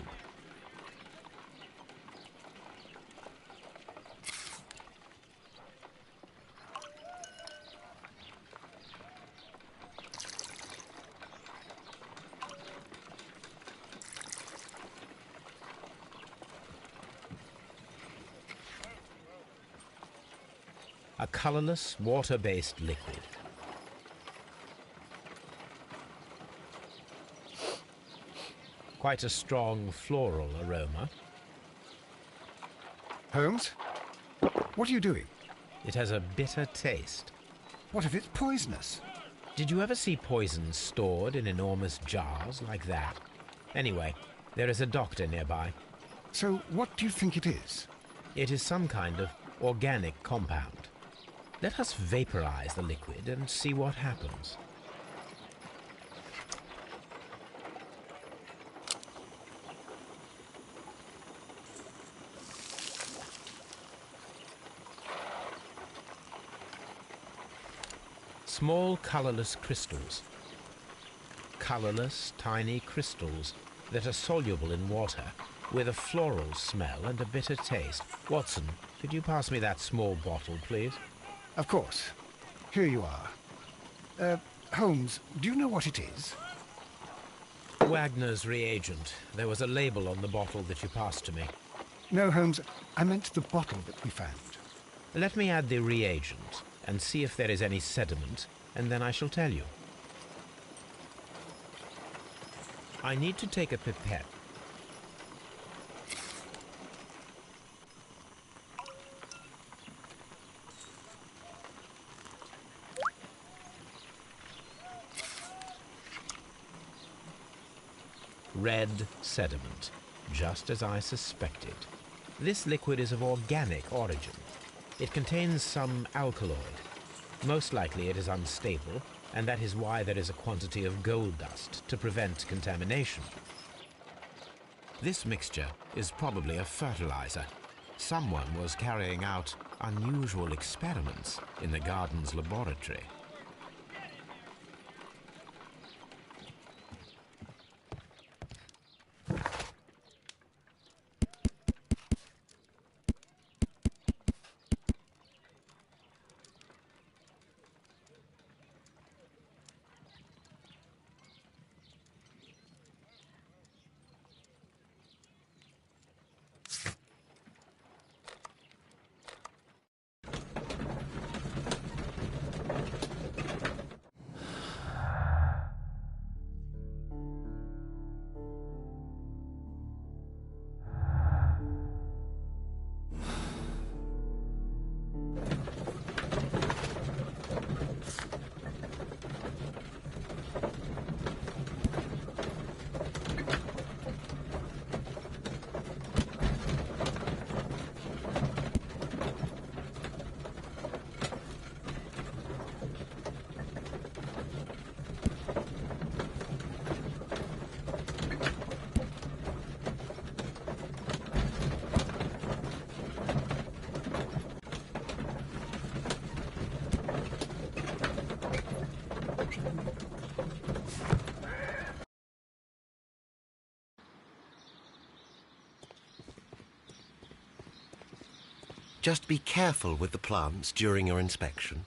A colorless, water-based liquid. Quite a strong floral aroma. Holmes? What are you doing? It has a bitter taste. What if it's poisonous? Did you ever see poison stored in enormous jars like that? Anyway, there is a doctor nearby. So what do you think it is? It is some kind of organic compound. Let us vaporize the liquid and see what happens. Small colorless crystals. Colorless, tiny crystals that are soluble in water, with a floral smell and a bitter taste. Watson, could you pass me that small bottle, please? Of course. Here you are. Holmes, do you know what it is? Wagner's reagent. There was a label on the bottle that you passed to me. No, Holmes, I meant the bottle that we found. Let me add the reagent and see if there is any sediment, and then I shall tell you. I need to take a pipette. Red sediment, just as I suspected. This liquid is of organic origin. It contains some alkaloid. Most likely it is unstable, and that is why there is a quantity of gold dust to prevent contamination. This mixture is probably a fertilizer. Someone was carrying out unusual experiments in the garden's laboratory. Just be careful with the plants during your inspection.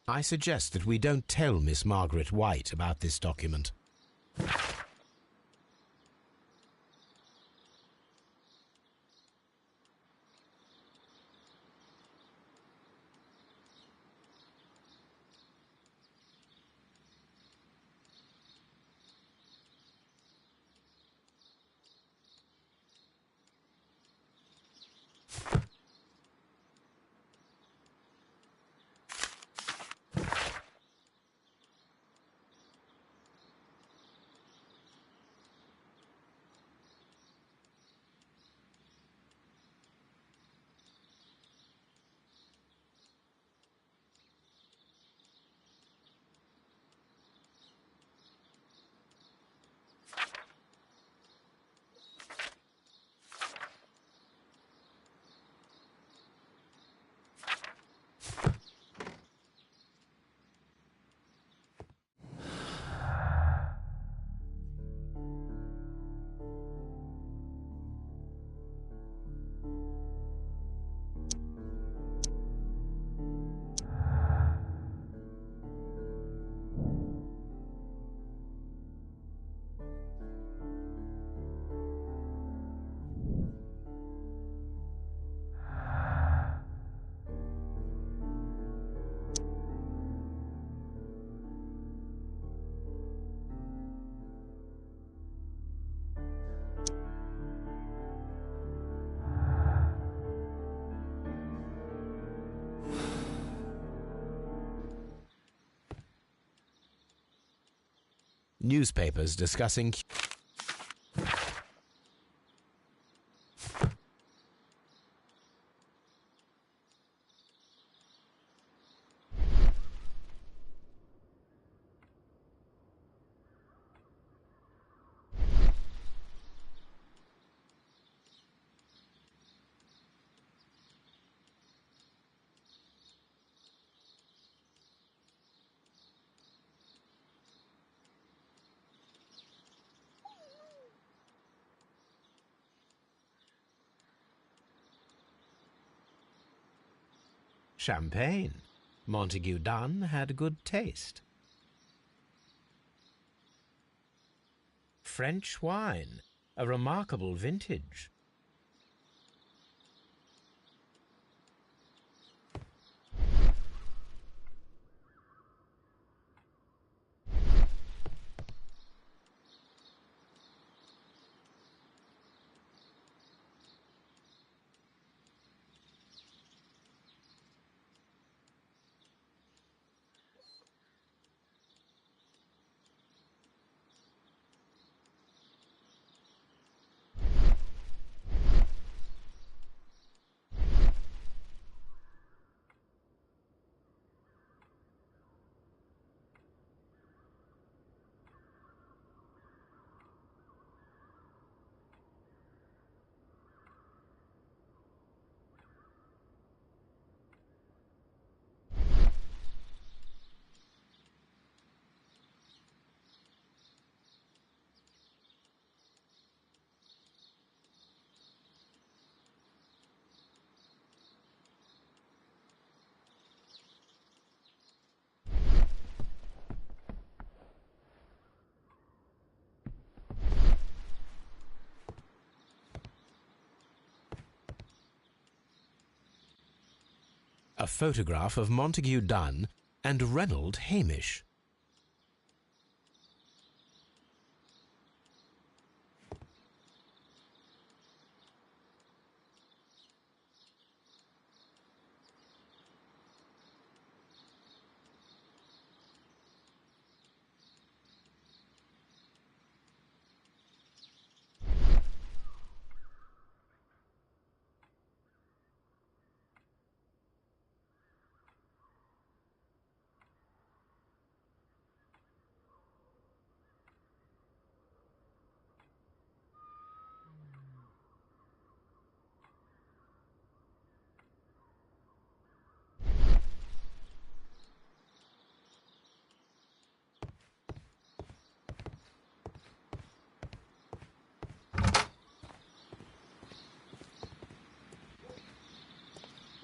I suggest that we don't tell Miss Margaret White about this document. Newspapers discussing... champagne. Montague Dunn had good taste. French wine, a remarkable vintage. A photograph of Montague Dunn and Reynold Hamish.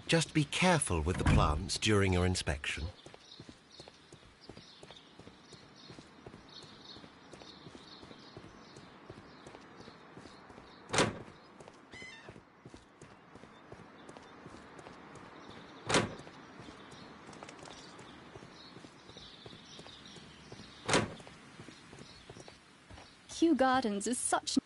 Just be careful with the plants during your inspection. Kew Gardens is such...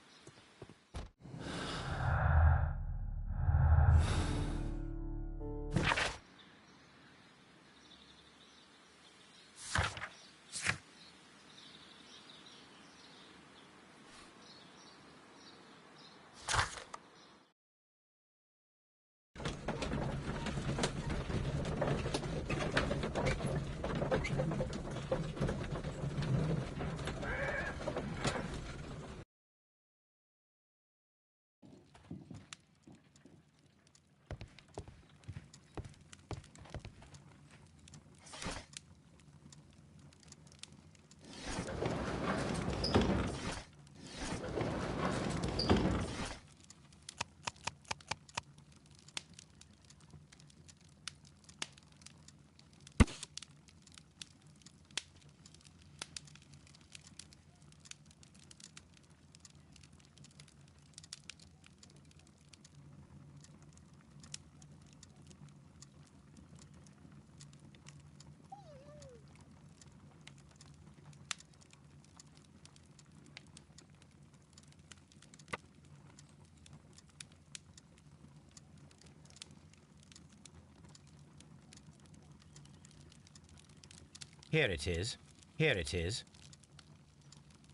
Here it is. Here it is.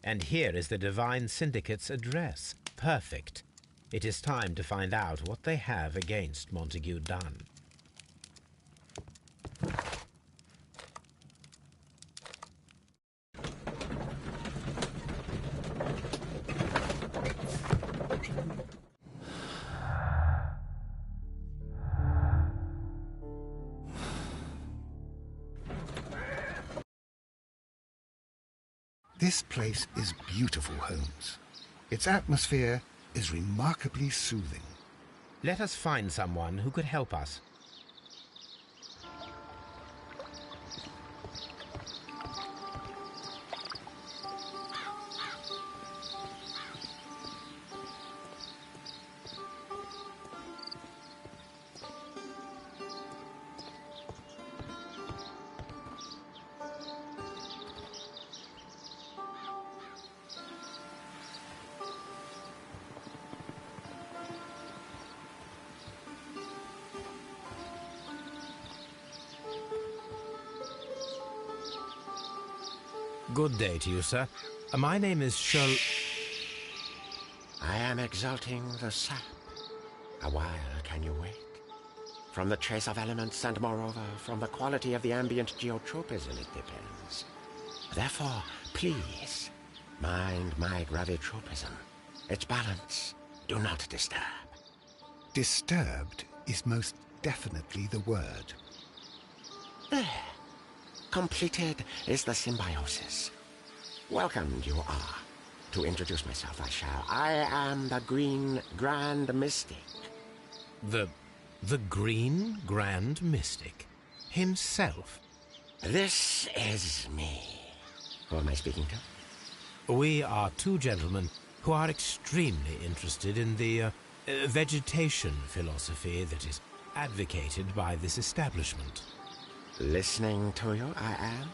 And here is the Divine Syndicate's address. Perfect. It is time to find out what they have against Montague Dunn. This place is beautiful, Holmes. Its atmosphere is remarkably soothing. Let us find someone who could help us. Good day to you, sir. My name is Sherlock... I am exalting the sap. A while can you wait? From the trace of elements and moreover from the quality of the ambient geotropism it depends. Therefore, please, mind my gravitropism. Its balance, do not disturb. Disturbed is most definitely the word. There. Completed is the symbiosis. Welcomed you are. To introduce myself I shall. I am the Green Grand Mystic. The Green Grand Mystic? Himself? This is me. Who am I speaking to? We are two gentlemen who are extremely interested in the vegetation philosophy that is advocated by this establishment. Listening to you, I am.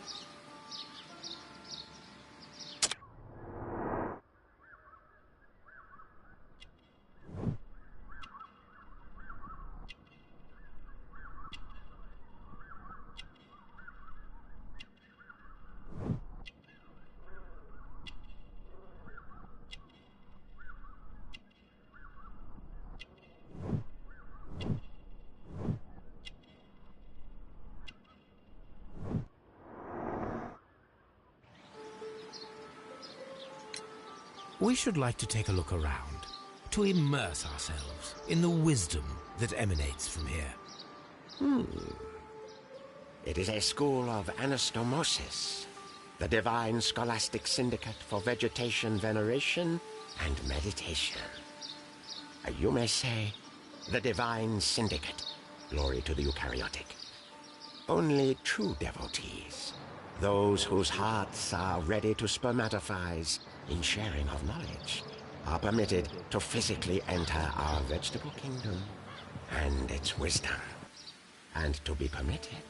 We should like to take a look around, to immerse ourselves in the wisdom that emanates from here. It is a school of anastomosis, the divine scholastic syndicate for vegetation veneration and meditation. You may say, the divine syndicate, glory to the eukaryotic. Only true devotees, those whose hearts are ready to spermatophize in sharing of knowledge, are permitted to physically enter our vegetable kingdom and its wisdom. And to be permitted,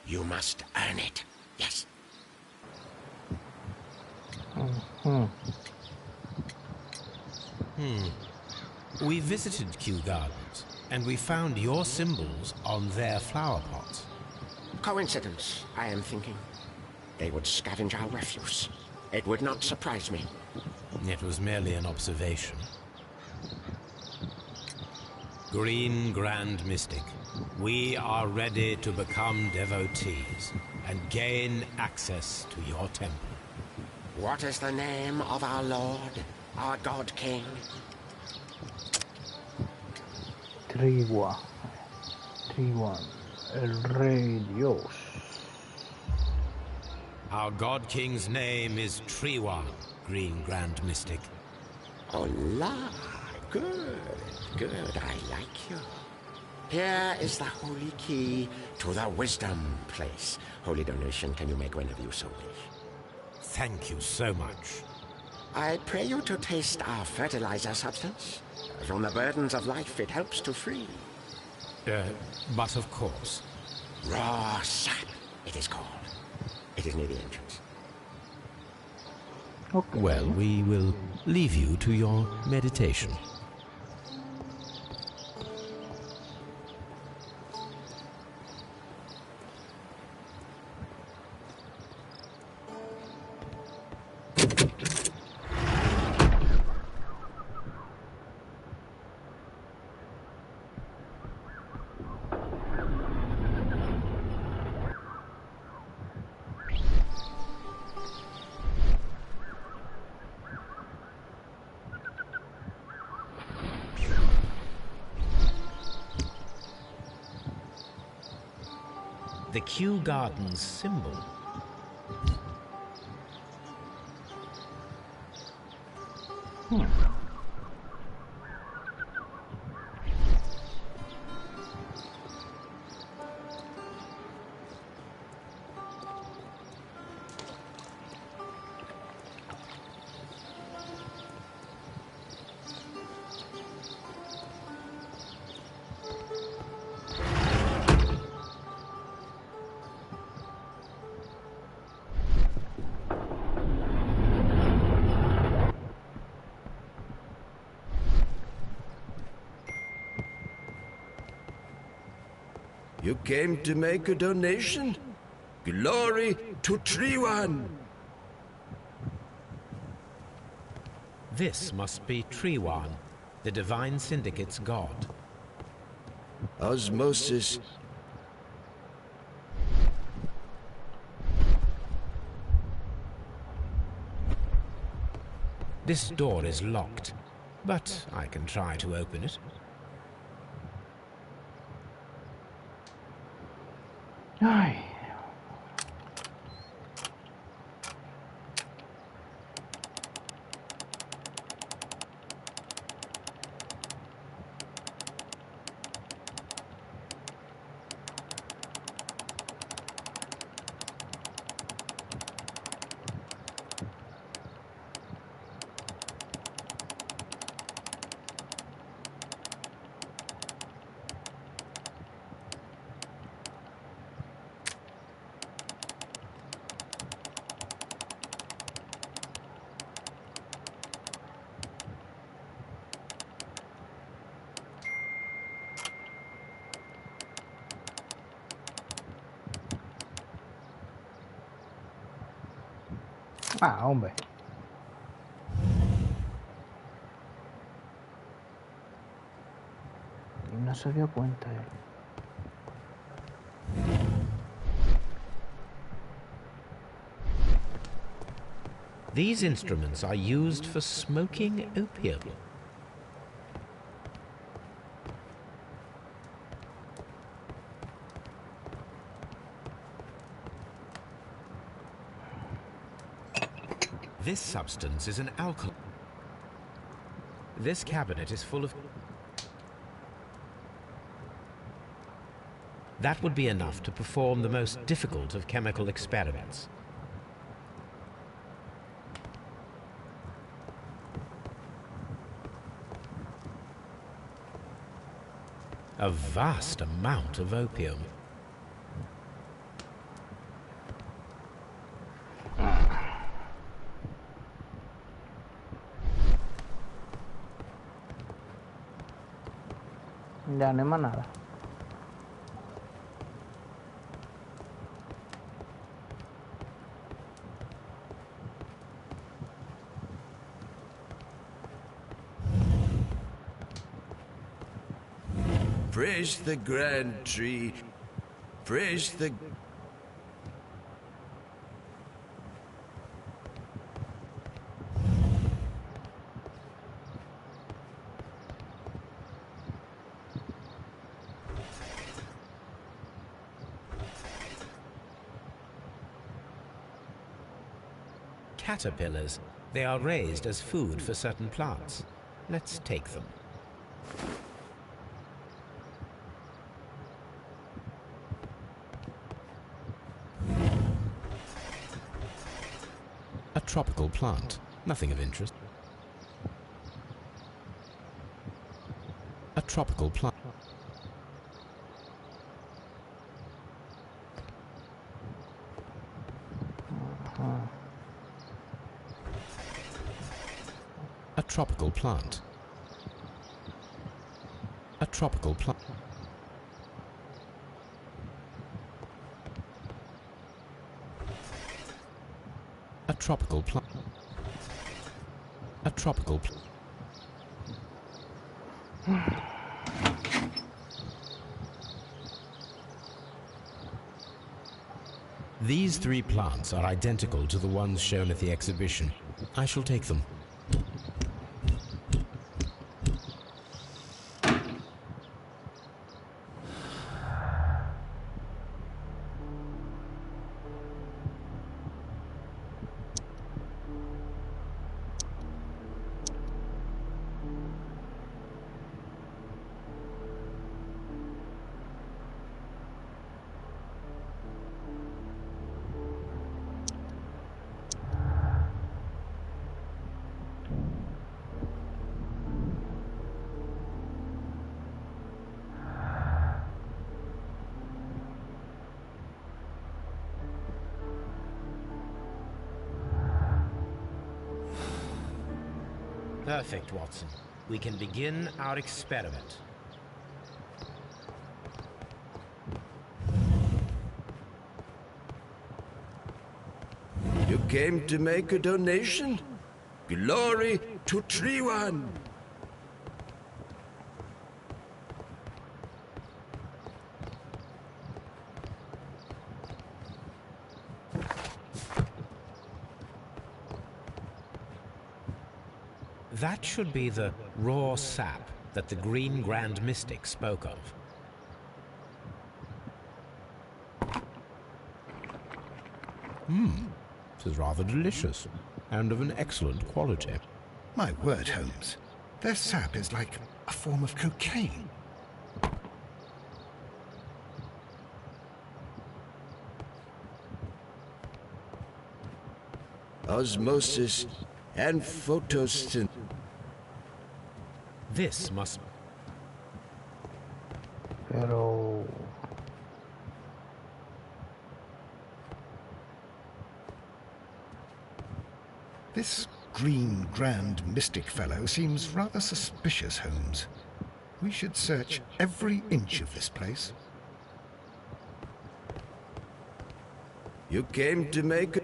you must earn it. Yes. We visited Kew Gardens, and we found your symbols on their flower pots. Coincidence, I am thinking. They would scavenge our refuse. It would not surprise me. It was merely an observation. Green Grand Mystic, we are ready to become devotees and gain access to your temple. What is the name of our Lord, our God King? Triwa, el Rey Dios. Our God King's name is Triwan, Green Grand Mystic. Hola, good, I like you. Here is the holy key to the wisdom place. Holy donation can you make whenever you so wish. Thank you so much. I pray you to taste our fertilizer substance. From the burdens of life it helps to free. But of course. Raw sap, it is called. It is near the entrance. Okay. Well, we will leave you to your meditation. The Kew Gardens symbol. You came to make a donation? Glory to Triwan! This must be Triwan, the Divine Syndicate's god. Osmosis. This door is locked, but I can try to open it. Ay. Ah, hombre. No se dio cuenta él. These instruments are used for smoking opium. This substance is an alcohol. This cabinet is full of... That would be enough to perform the most difficult of chemical experiments. A vast amount of opium. Ya no hay más nada. Praise the grand tree. Praise the... Caterpillars. They are raised as food for certain plants. Let's take them. A tropical plant. Nothing of interest. A tropical plant. A tropical plant. A tropical plant. A tropical plant. A tropical plant. These 3 plants are identical to the ones shown at the exhibition. I shall take them. Perfect, Watson. We can begin our experiment. You came to make a donation? Glory to Triwan! That should be the raw sap that the Green Grand Mystic spoke of. This is rather delicious, and of an excellent quality. My word, Holmes. Their sap is like a form of cocaine. Osmosis and photosynthesis. This must... Pero... This Green Grand Mystic fellow seems rather suspicious, Holmes. We should search every inch of this place. You came to make a...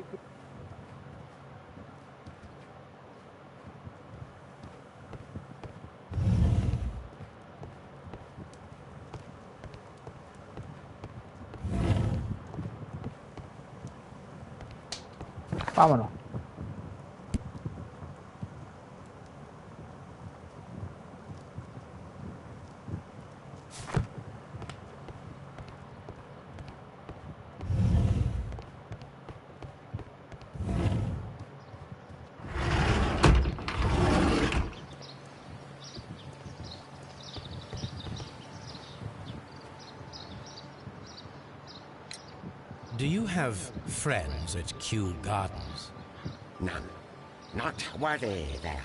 Vámonos. Do you have friends at Kew Gardens? None. Not worthy there.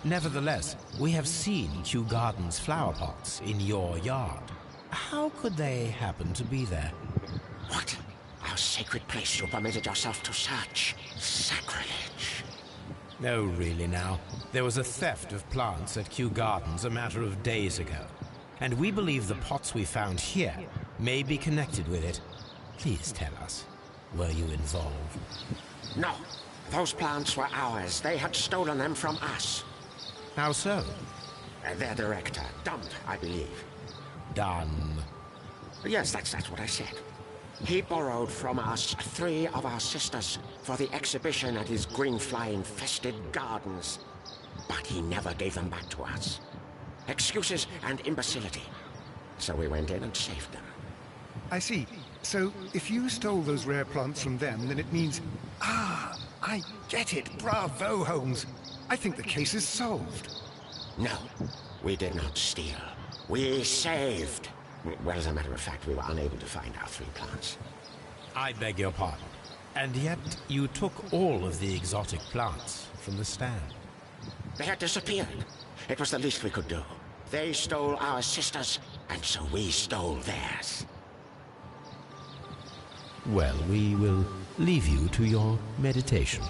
Nevertheless, we have seen Kew Gardens flower pots in your yard. How could they happen to be there? What? I'll say sacred place you permitted yourself to search. Sacrilege. No, really now. There was a theft of plants at Kew Gardens a matter of days ago. And we believe the pots we found here may be connected with it. Please tell us, were you involved? No. Those plants were ours. They had stolen them from us. How so? Their director, dumped, I believe. Done. Yes, that's what I said. He borrowed from us 3 of our sisters for the exhibition at his green fly-infested gardens. But he never gave them back to us. Excuses and imbecility. So we went in and saved them. I see. So, if you stole those rare plants from them, then it means... Ah, I get it. Bravo, Holmes. I think the case is solved. No, we did not steal. We saved. Well, as a matter of fact, we were unable to find our 3 plants. I beg your pardon. And yet you took all of the exotic plants from the stand. They had disappeared. It was the least we could do. They stole our sisters, and so we stole theirs. Well, we will leave you to your meditation.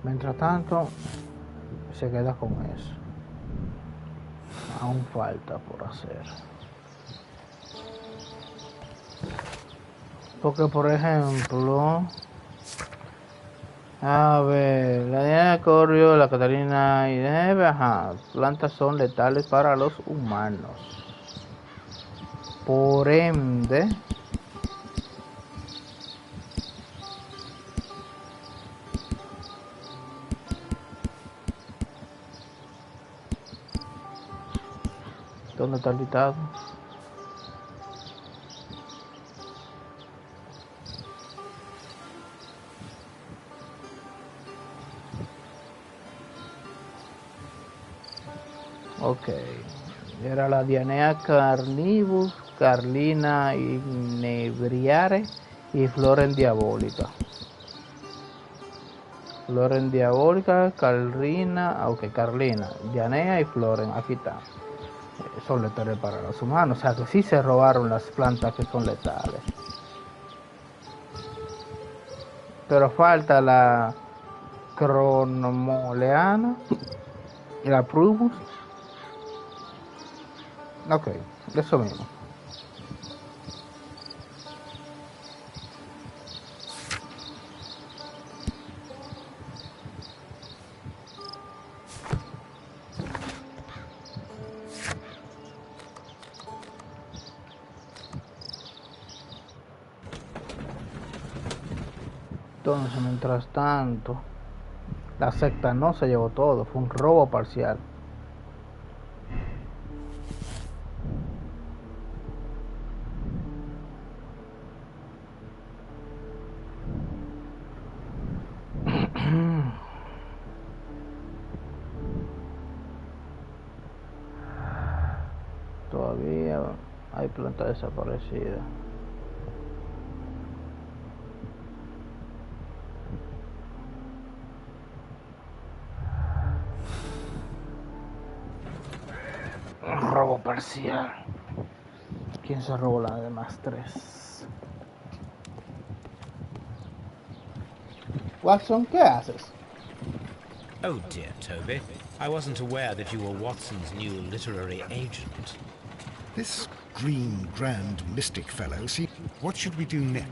Mientras tanto, se queda con eso. Aún falta por hacer. Porque, por ejemplo, a ver, la Diana de Corio, la Catarina y Neve, plantas son letales para los humanos. Por ende, ¿dónde está el dictado? Ok, era la Dianea carnivus, Carlina inebriare y Floren diabólica. Floren diabólica, Carlina, ok, Carlina, Dianea y Floren, aquí está. Son letales para los humanos, o sea que sí se robaron las plantas que son letales. Pero falta la cronomoleana y la Prumus. Ok, eso mismo. Entonces, mientras tanto, la secta no se llevó todo, fue un robo parcial. Todavía hay planta desaparecida. Robo parcial. ¿Quién se robó la demás 3? Watson, ¿qué haces? Oh dear, Toby. I wasn't aware that you were Watson's new literary agent. This green grand mystic fellow, see, what should we do next?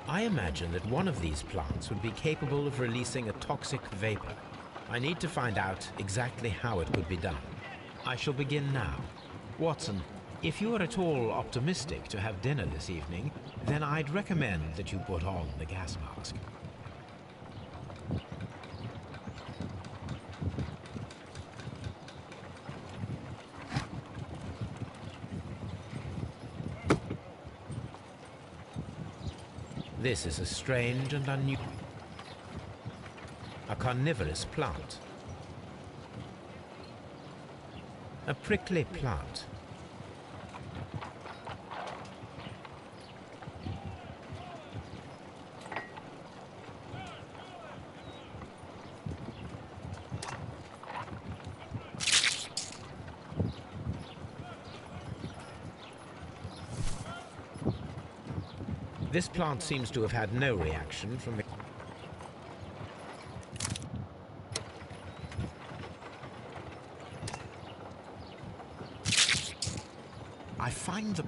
I imagine that one of these plants would be capable of releasing a toxic vapor. I need to find out exactly how it could be done. I shall begin now. Watson, if you are at all optimistic to have dinner this evening, then I'd recommend that you put on the gas mask. This is a strange and unusual, a carnivorous plant. A prickly plant. This plant seems to have had no reaction from the... I find the...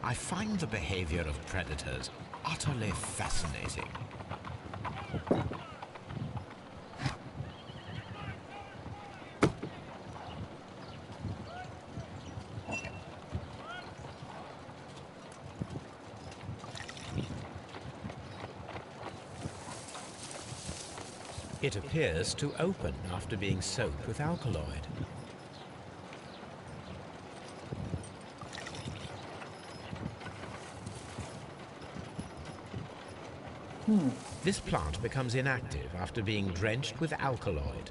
I find the behavior of predators utterly fascinating. It appears to open after being soaked with alkaloid. This plant becomes inactive after being drenched with alkaloid.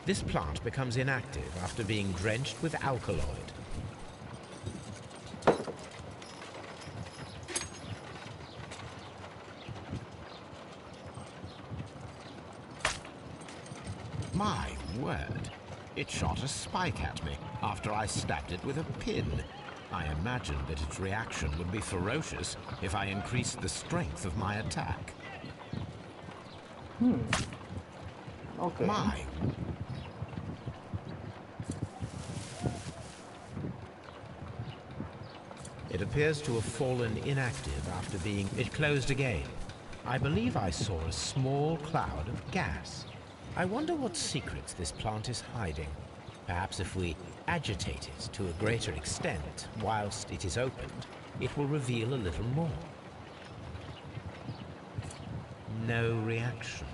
This plant becomes inactive after being drenched with alkaloid. My word, it shot a spike at me after I stabbed it with a pin. I imagined that its reaction would be ferocious if I increased the strength of my attack. Okay. My... It appears to have fallen inactive after being... It closed again. I believe I saw a small cloud of gas. I wonder what secrets this plant is hiding. Perhaps if we agitate it to a greater extent whilst it is opened, it will reveal a little more. No reaction.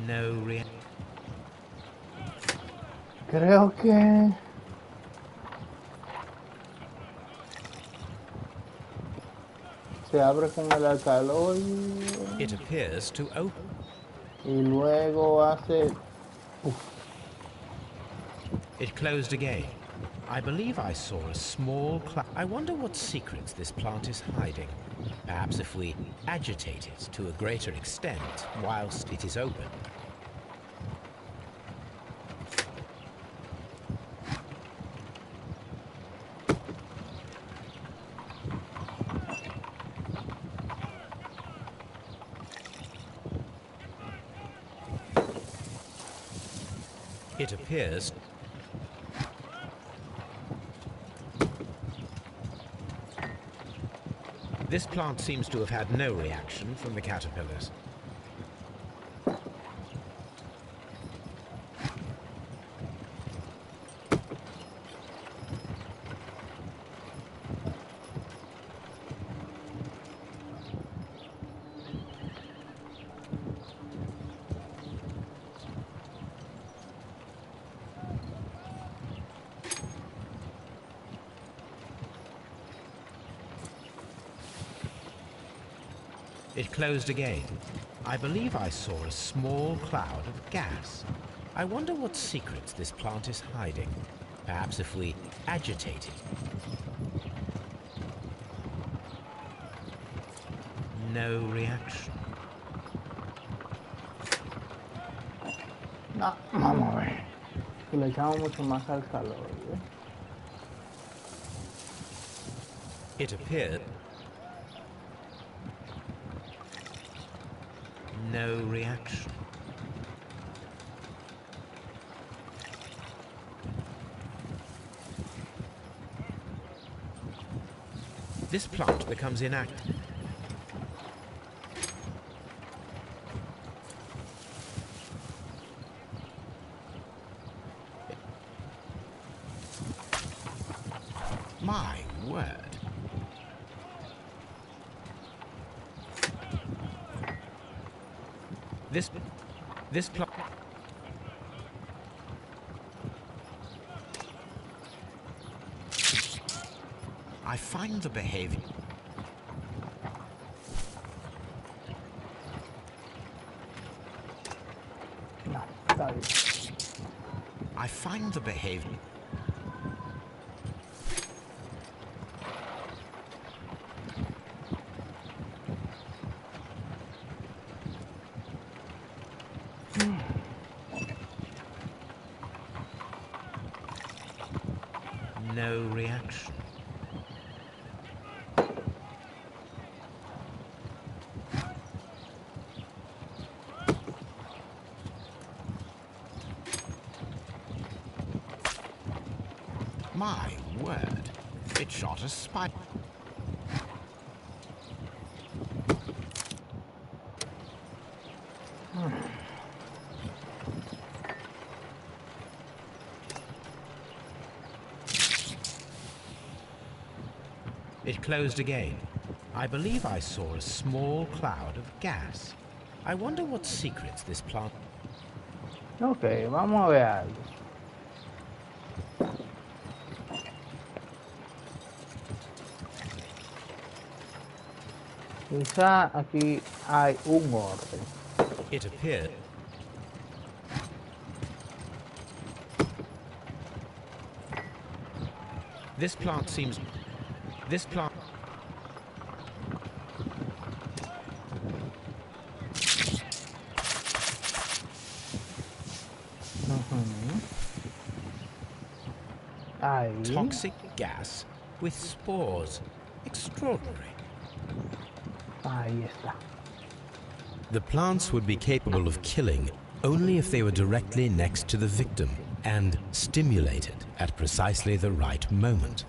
No reaction. Creo que... se abre con el alcaloide. It appears to open. Y luego hace... It closed again. I believe I saw a small cloud. I wonder what secrets this plant is hiding. Perhaps if we agitate it to a greater extent whilst it is open. It appears... This plant seems to have had no reaction from the caterpillars. It closed again. I believe I saw a small cloud of gas. I wonder what secrets this plant is hiding. Perhaps if we agitate it. No reaction. No, vamos a ver. Si le echamos mucho más al calor, ¿eh? It appeared. No reaction. This plant becomes inactive. My word. This plant. I find the behavior. No, está bien. I find the behavior. No reaction. My word, it shot a spider. It closed again. I believe I saw a small cloud of gas. I wonder what secrets this plant... Ok, vamos a ver algo. Quizá aquí hay un orden. It appeared... This plant seems... This plant... Ahí. Toxic gas with spores. Extraordinary. Ahí está. The plants would be capable of killing only if they were directly next to the victim and stimulated at precisely the right moment.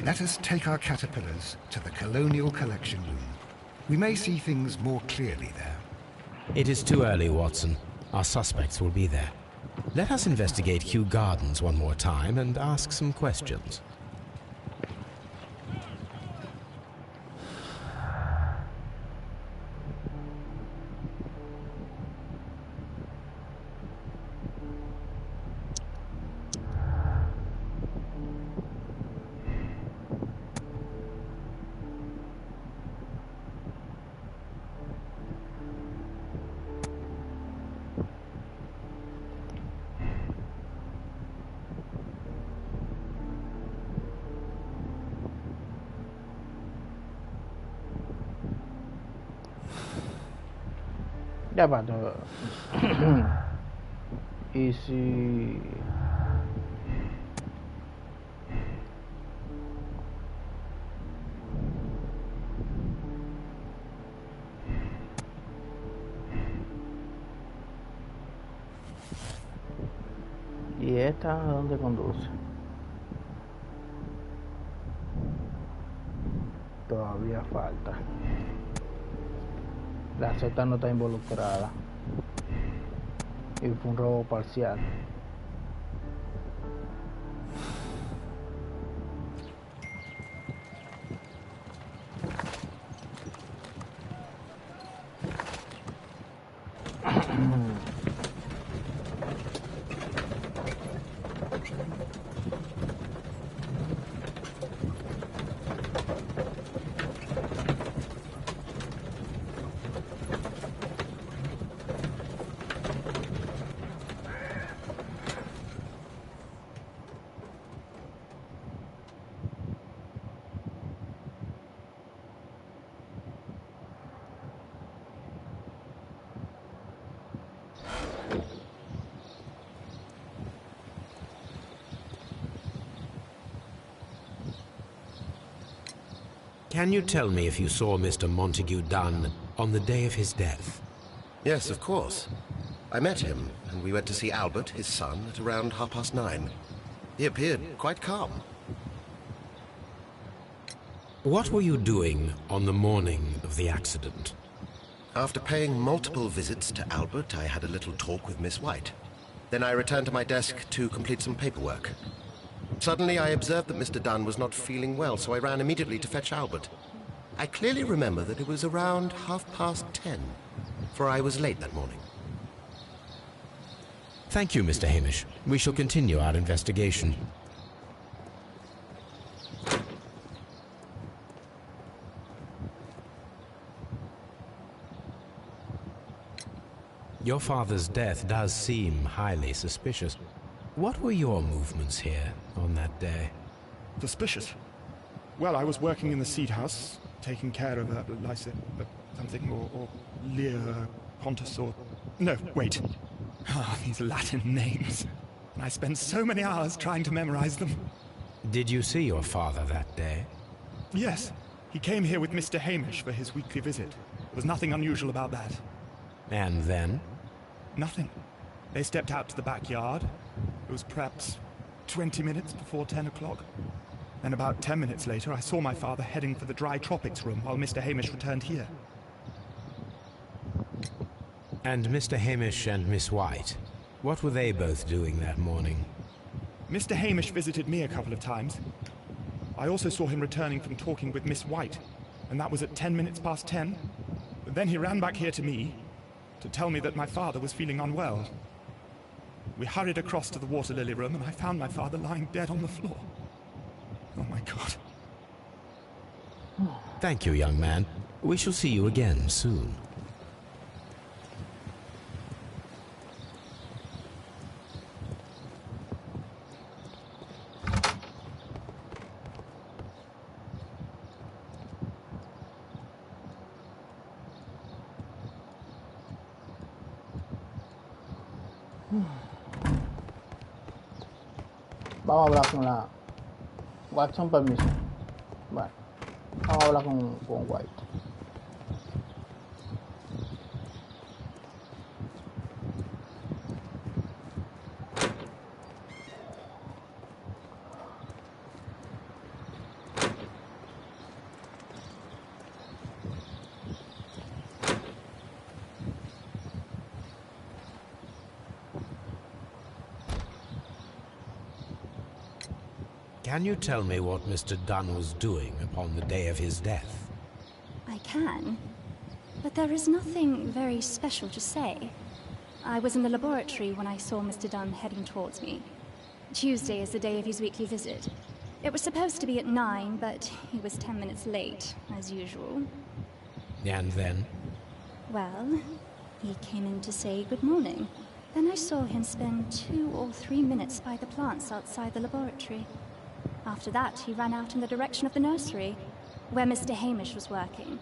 Let us take our caterpillars to the Colonial Collection Room. We may see things more clearly there. It is too early, Watson. Our suspects will be there. Let us investigate Kew Gardens one more time and ask some questions. Ya va. Y si... ¿Y esta a dónde conduce? Todavía falta. La Z no está involucrada. Y fue un robo parcial. Can you tell me if you saw Mr. Montague Dunn on the day of his death? Yes, of course. I met him, and we went to see Albert, his son, at around 9:30. He appeared quite calm. What were you doing on the morning of the accident? After paying multiple visits to Albert, I had a little talk with Miss White. Then I returned to my desk to complete some paperwork. Suddenly, I observed that Mr. Dunn was not feeling well, so I ran immediately to fetch Albert. I clearly remember that it was around 10:30, for I was late that morning. Thank you, Mr. Hamish. We shall continue our investigation. Your father's death does seem highly suspicious. What were your movements here on that day? Suspicious? Well, I was working in the seed house, taking care of something, or Lear, Pontus, or... No, wait. Ah, these Latin names. And I spent so many hours trying to memorize them. Did you see your father that day? Yes. He came here with Mr. Hamish for his weekly visit. There was nothing unusual about that. And then? Nothing. They stepped out to the backyard. It was perhaps 20 minutes before 10 o'clock. Then about 10 minutes later, I saw my father heading for the dry tropics room while Mr. Hamish returned here. And Mr. Hamish and Miss White, what were they both doing that morning? Mr. Hamish visited me a couple of times. I also saw him returning from talking with Miss White, and that was at 10 minutes past 10. But then he ran back here to me to tell me that my father was feeling unwell. We hurried across to the water lily room, and I found my father lying dead on the floor. Oh my God. Thank you, young man. We shall see you again soon. Vamos a hablar con la Watson, permiso. Bueno, vamos a hablar con White. Can you tell me what Mr. Dunn was doing upon the day of his death? I can, but there is nothing very special to say. I was in the laboratory when I saw Mr. Dunn heading towards me. Tuesday is the day of his weekly visit. It was supposed to be at 9, but he was 10 minutes late, as usual. And then? Well, he came in to say good morning. Then I saw him spend 2 or 3 minutes by the plants outside the laboratory. After that, he ran out in the direction of the nursery, where Mr. Hamish was working.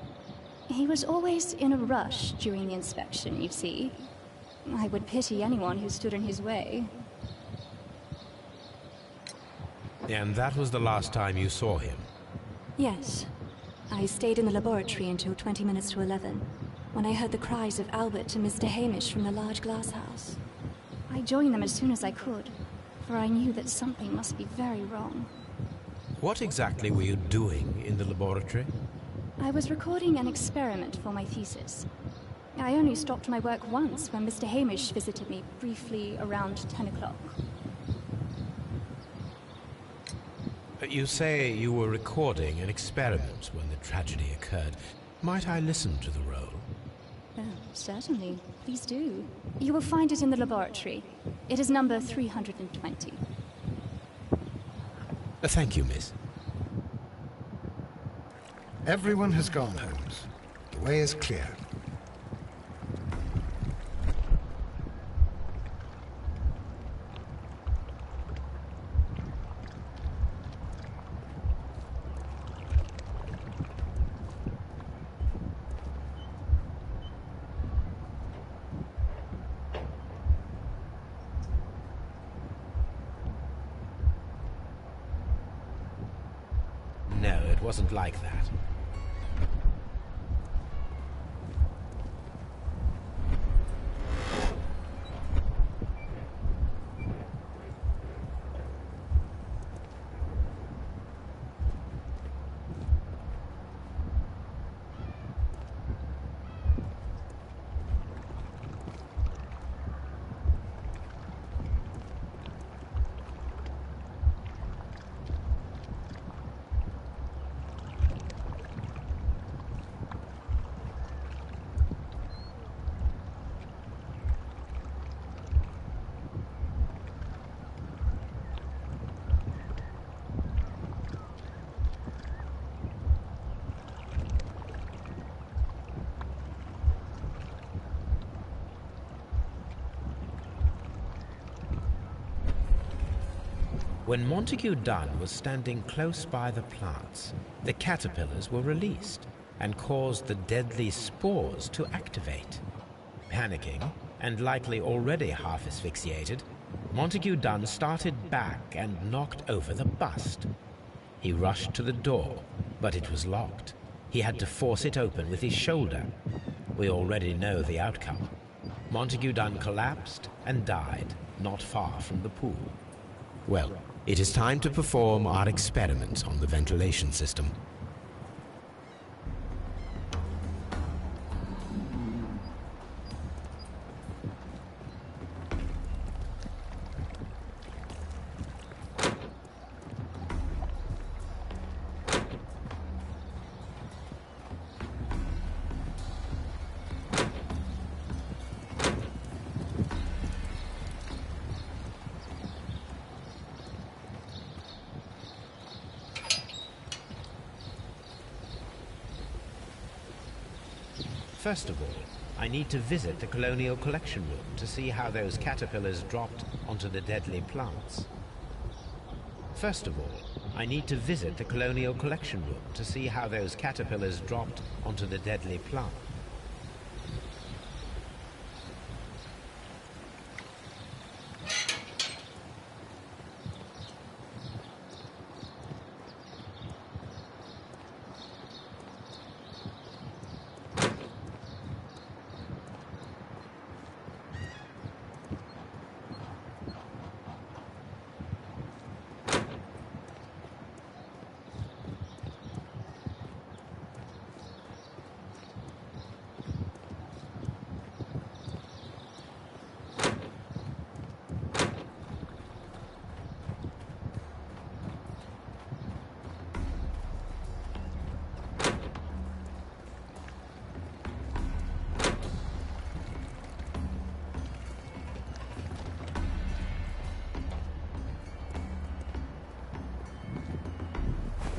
He was always in a rush during the inspection, you see. I would pity anyone who stood in his way. And that was the last time you saw him? Yes. I stayed in the laboratory until 20 minutes to 11, when I heard the cries of Albert and Mr. Hamish from the large glass house. I joined them as soon as I could, for I knew that something must be very wrong. What exactly were you doing in the laboratory? I was recording an experiment for my thesis. I only stopped my work once when Mr. Hamish visited me briefly around 10 o'clock. You say you were recording an experiment when the tragedy occurred. Might I listen to the roll? Oh, certainly. Please do. You will find it in the laboratory. It is number 320. Thank you, miss. Everyone has gone, Holmes. The way is clear. No, it wasn't like that. When Montague Dunn was standing close by the plants, the caterpillars were released and caused the deadly spores to activate. Panicking, and likely already half asphyxiated, Montague Dunn started back and knocked over the bust. He rushed to the door, but it was locked. He had to force it open with his shoulder. We already know the outcome. Montague Dunn collapsed and died not far from the pool. Well, it is time to perform our experiment on the ventilation system. First of all, I need to visit the Colonial Collection Room to see how those caterpillars dropped onto the deadly plants. First of all, I need to visit the Colonial Collection Room to see how those caterpillars dropped onto the deadly plant.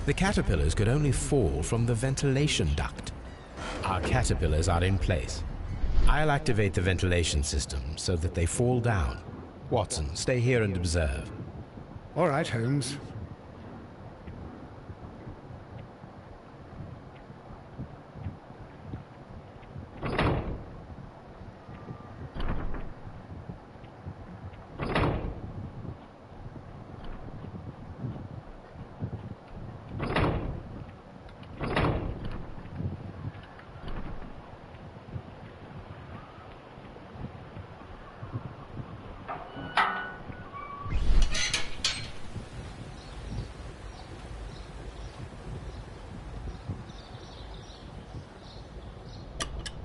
The caterpillars could only fall from the ventilation duct. Our caterpillars are in place. I'll activate the ventilation system so that they fall down. Watson, stay here and observe. All right, Holmes.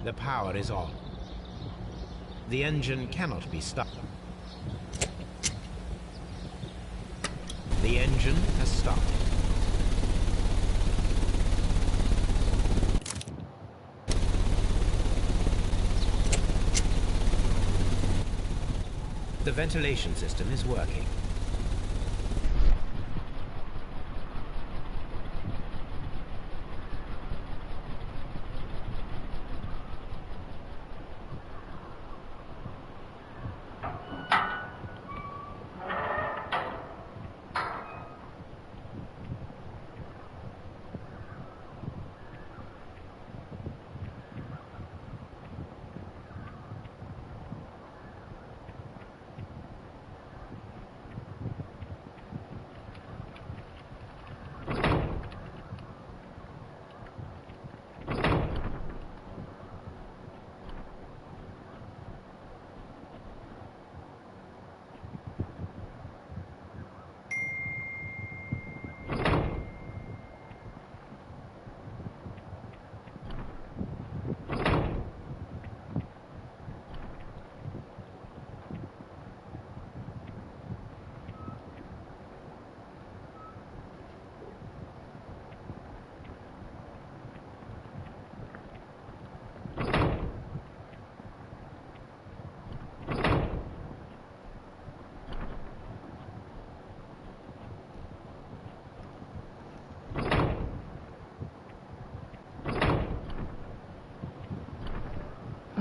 The power is on. The engine cannot be stopped. The engine has stopped. The ventilation system is working.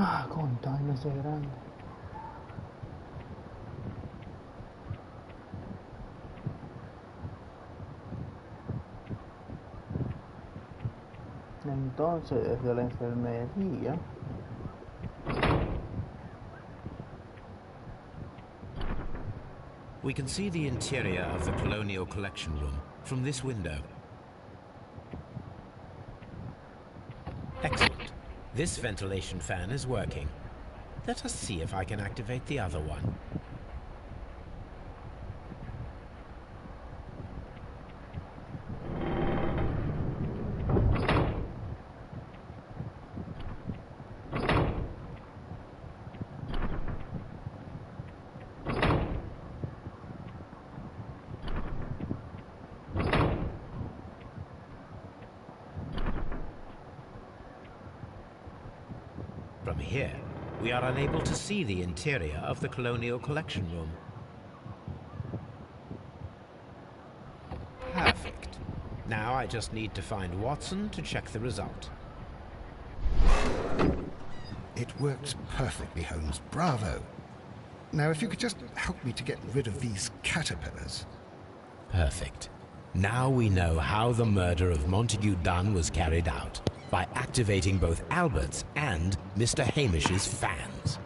Ah, container ese grande. entonces desde la enfermería. We can see the interior of the Colonial Collection Room from this window. Excellent. This ventilation fan is working. Let us see if I can activate the other one. From here, we are unable to see the interior of the Colonial Collection Room. Perfect. Now I just need to find Watson to check the result. It works perfectly, Holmes. Bravo. Now, if you could just help me to get rid of these caterpillars. Perfect. Now we know how the murder of Montague Dunn was carried out, by activating both Albert's and Mr. Hamish's fans.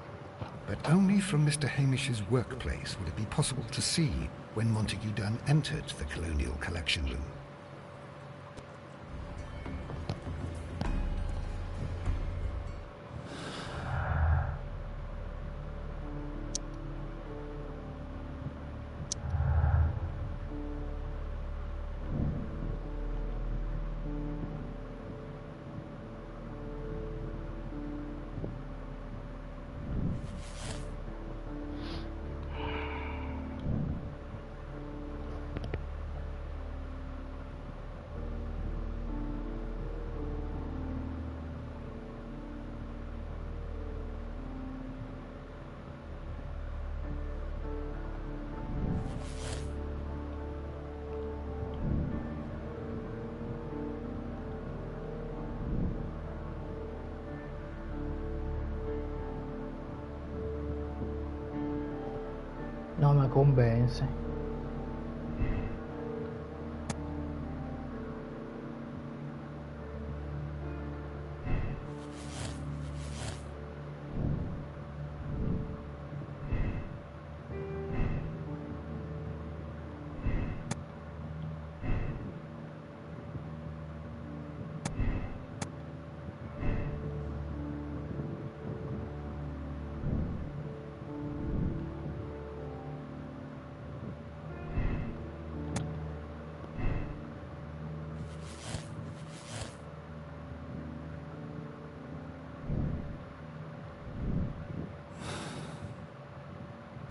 But only from Mr. Hamish's workplace would it be possible to see when Montague Dunn entered the Colonial Collection Room. No me convence.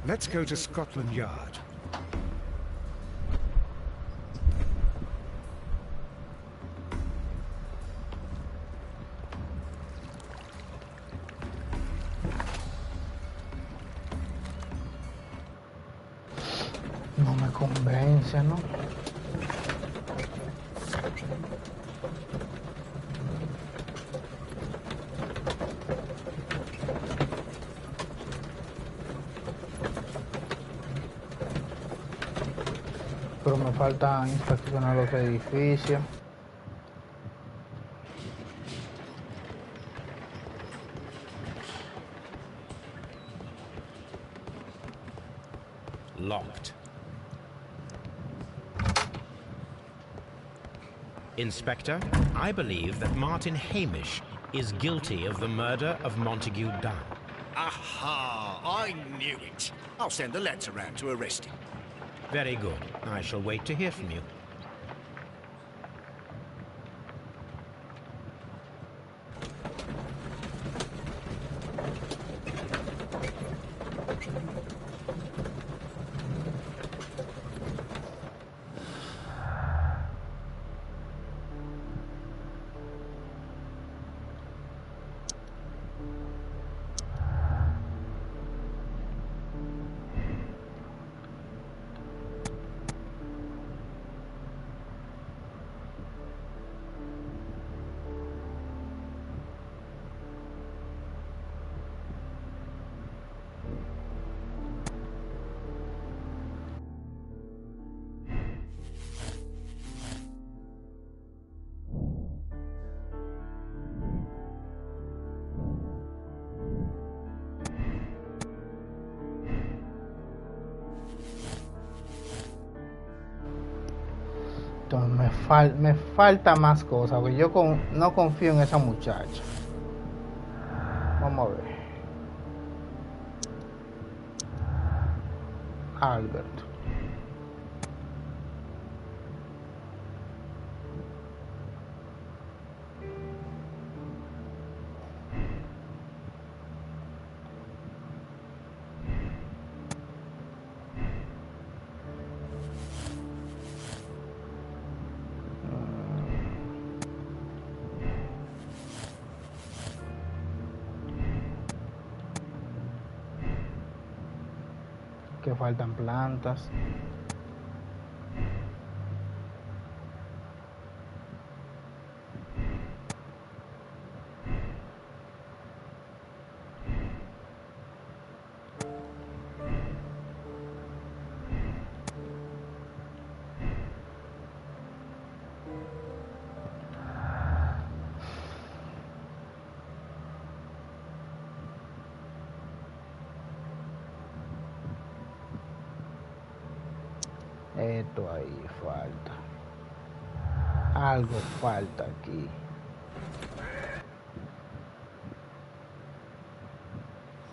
Let's go to Scotland Yard. No me convence, ¿no? Pero me falta inspeccionar los edificios. Locked. Inspector, I believe that Martin Hamish is guilty of the murder of Montague Dunn. Aha! I knew it. I'll send the lads around to arrest him. Very good. I shall wait to hear from you. me falta más cosas, porque yo no confío en esa muchacha. Vamos a ver. Albert. Que faltan plantas. Esto ahí falta. Algo falta aquí.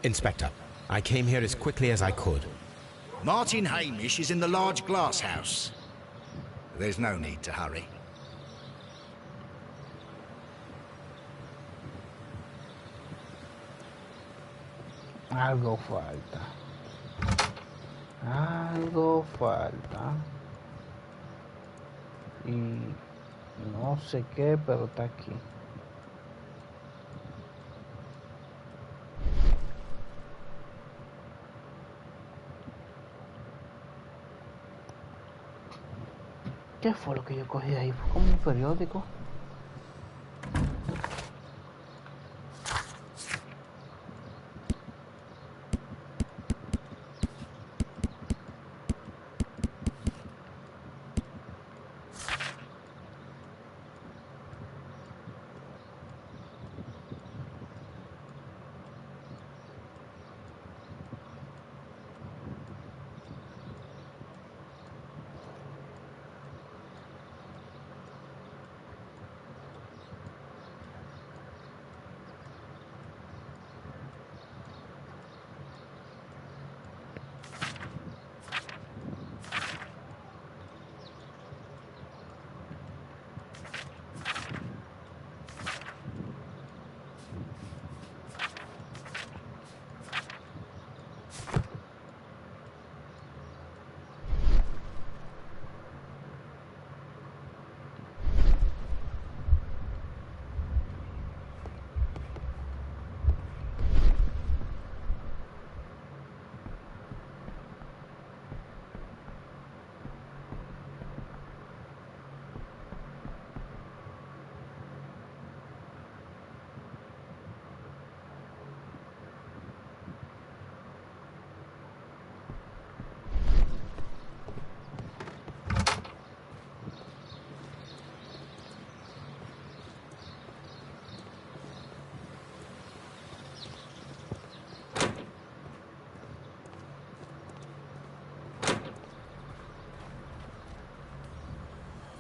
Inspector, I came here as quickly as I could. Martin Hamish is in the large glass house. There's no need to hurry. Algo falta. Algo falta. Y no sé qué, pero está aquí. ¿Qué fue lo que yo cogí ahí? Fue como un periódico.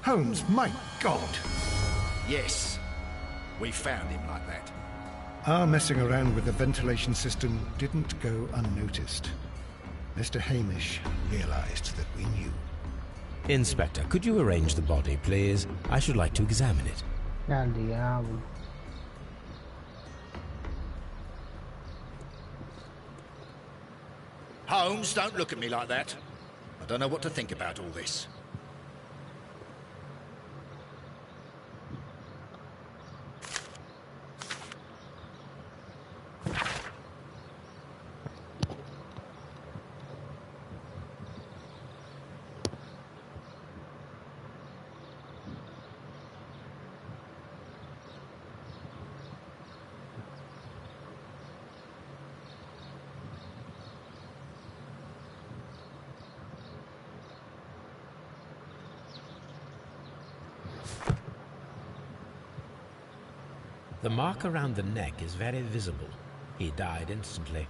Holmes, my God! Yes, we found him like that. Our messing around with the ventilation system didn't go unnoticed. Mr. Hamish realized that we knew. Inspector, could you arrange the body, please? I should like to examine it. Al diablo. Holmes, don't look at me like that. I don't know what to think about all this. The mark around the neck is very visible. He died instantly.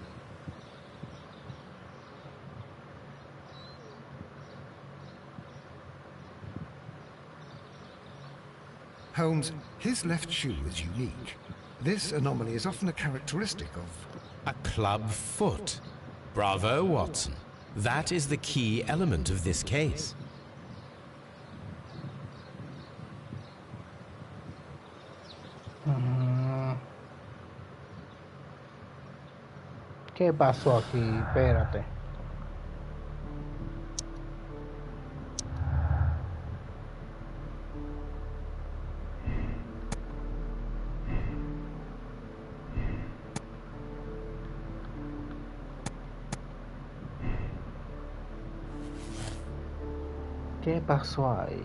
Holmes, his left shoe is unique. This anomaly is often a characteristic of... A club foot. Bravo, Watson. That is the key element of this case. ¿Qué pasó aquí? Espérate. ¿Qué pasó ahí?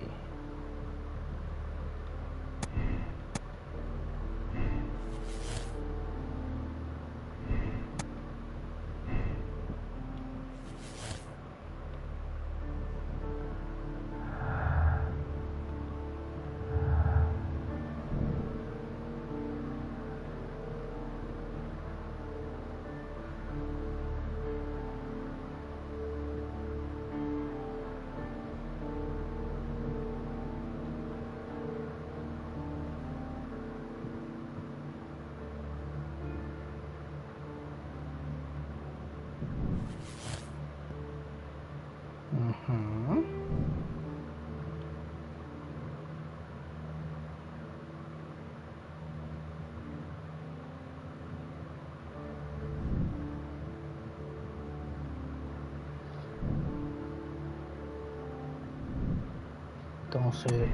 Entonces,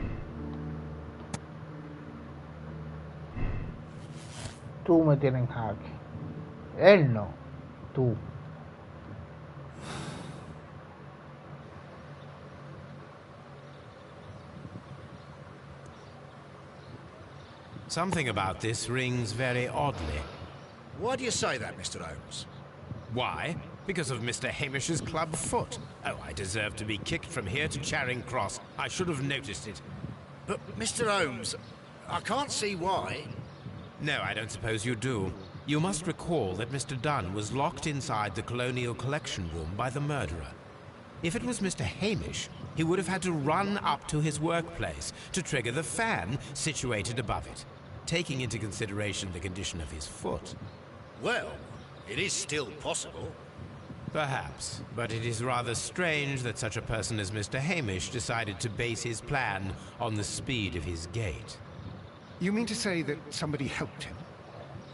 tú me tienes en jaque. Él no, tú. Something about this rings very oddly. Why do you say that, Mr. Holmes? Why? Because of Mr. Hamish's club foot. Oh, I deserve to be kicked from here to Charing Cross. I should have noticed it. But, Mr. Holmes, I can't see why. No, I don't suppose you do. You must recall that Mr. Dunn was locked inside the Colonial Collection Room by the murderer. If it was Mr. Hamish, he would have had to run up to his workplace to trigger the fan situated above it, taking into consideration the condition of his foot. Well, it is still possible. Perhaps, but it is rather strange that such a person as Mr. Hamish decided to base his plan on the speed of his gait. You mean to say that somebody helped him?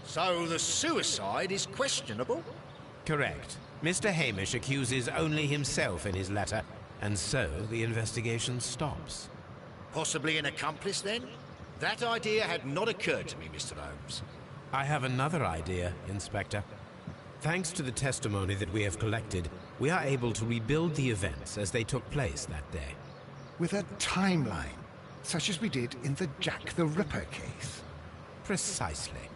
So the suicide is questionable? Correct. Mr. Hamish accuses only himself in his letter, and so the investigation stops. Possibly an accomplice, then? That idea had not occurred to me, Mr. Holmes. I have another idea, Inspector. Thanks to the testimony that we have collected, we are able to rebuild the events as they took place that day. With a timeline, such as we did in the Jack the Ripper case. Precisely.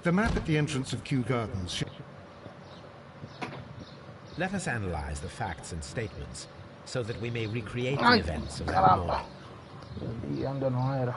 The map at the entrance of Kew Gardens... Let us analyze the facts and statements, so that we may recreate the events of that morning. El día donde no era.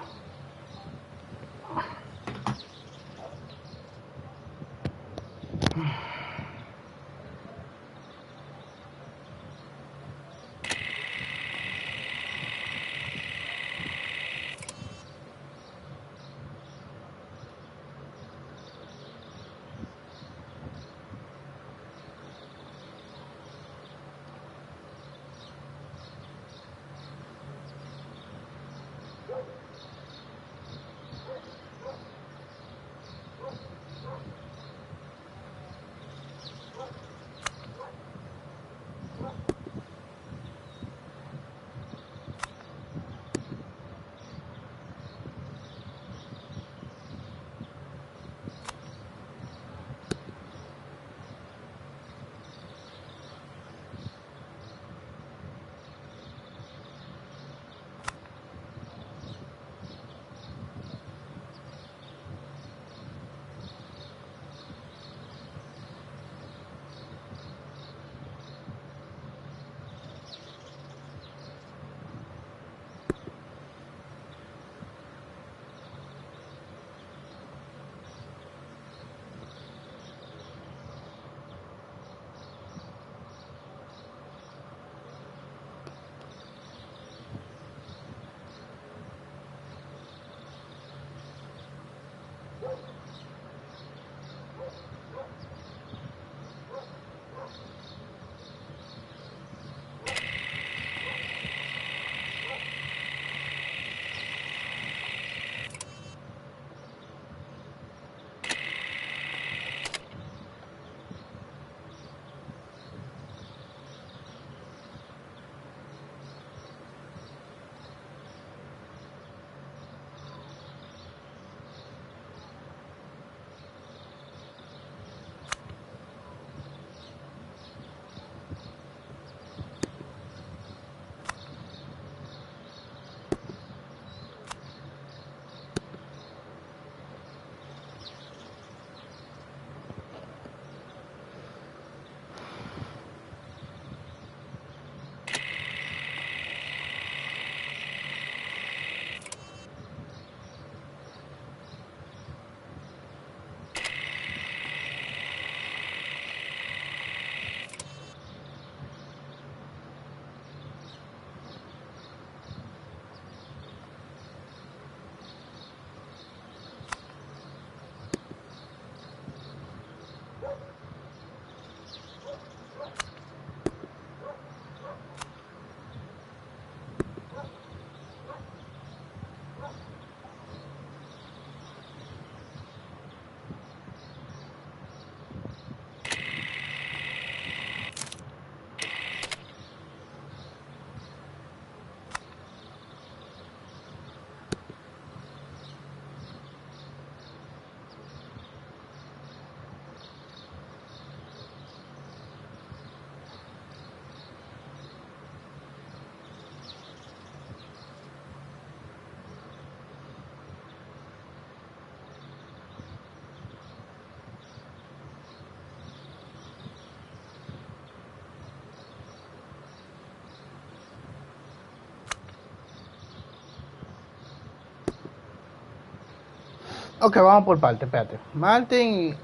Ok, vamos por parte, espérate. Martin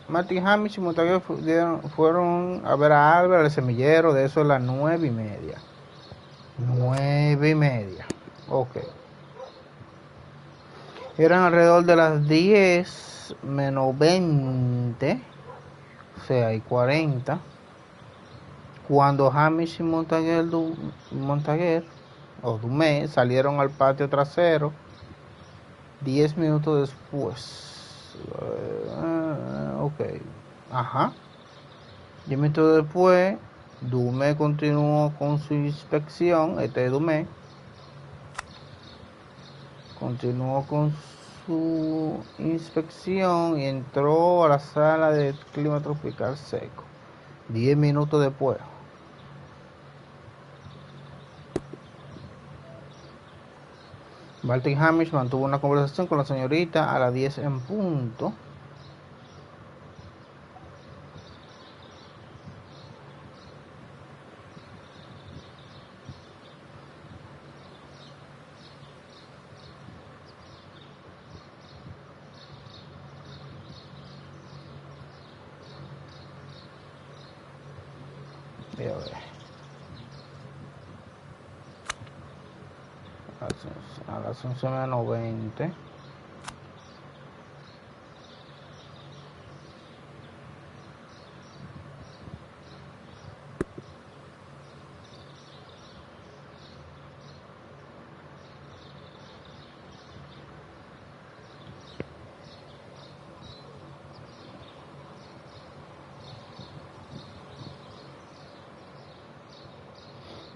Hamish y Montague fueron a ver a Albert al semillero, de eso a las 9:30. 9:30. Ok. Eran alrededor de las 10 menos 20, o sea, y 40, cuando Hamish y Montague o Dumé salieron al patio trasero. 10 minutos después. Ok. Ajá. 10 minutos después, Dumé continuó con su inspección. Este es Dumé. Continuó con su inspección y entró a la sala de clima tropical seco. 10 minutos después. Martin Hamish mantuvo una conversación con la señorita a las 10 en punto. Voy a ver. A las 11 menos 20.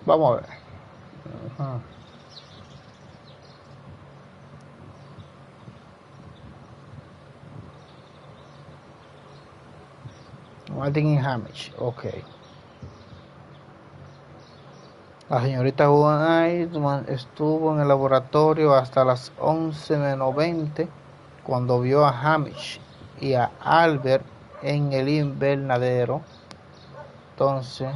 Vamos a ver. Martin Hamish, ok. La señorita White estuvo en el laboratorio hasta las 11 menos 20 cuando vio a Hamish y a Albert en el invernadero. Entonces,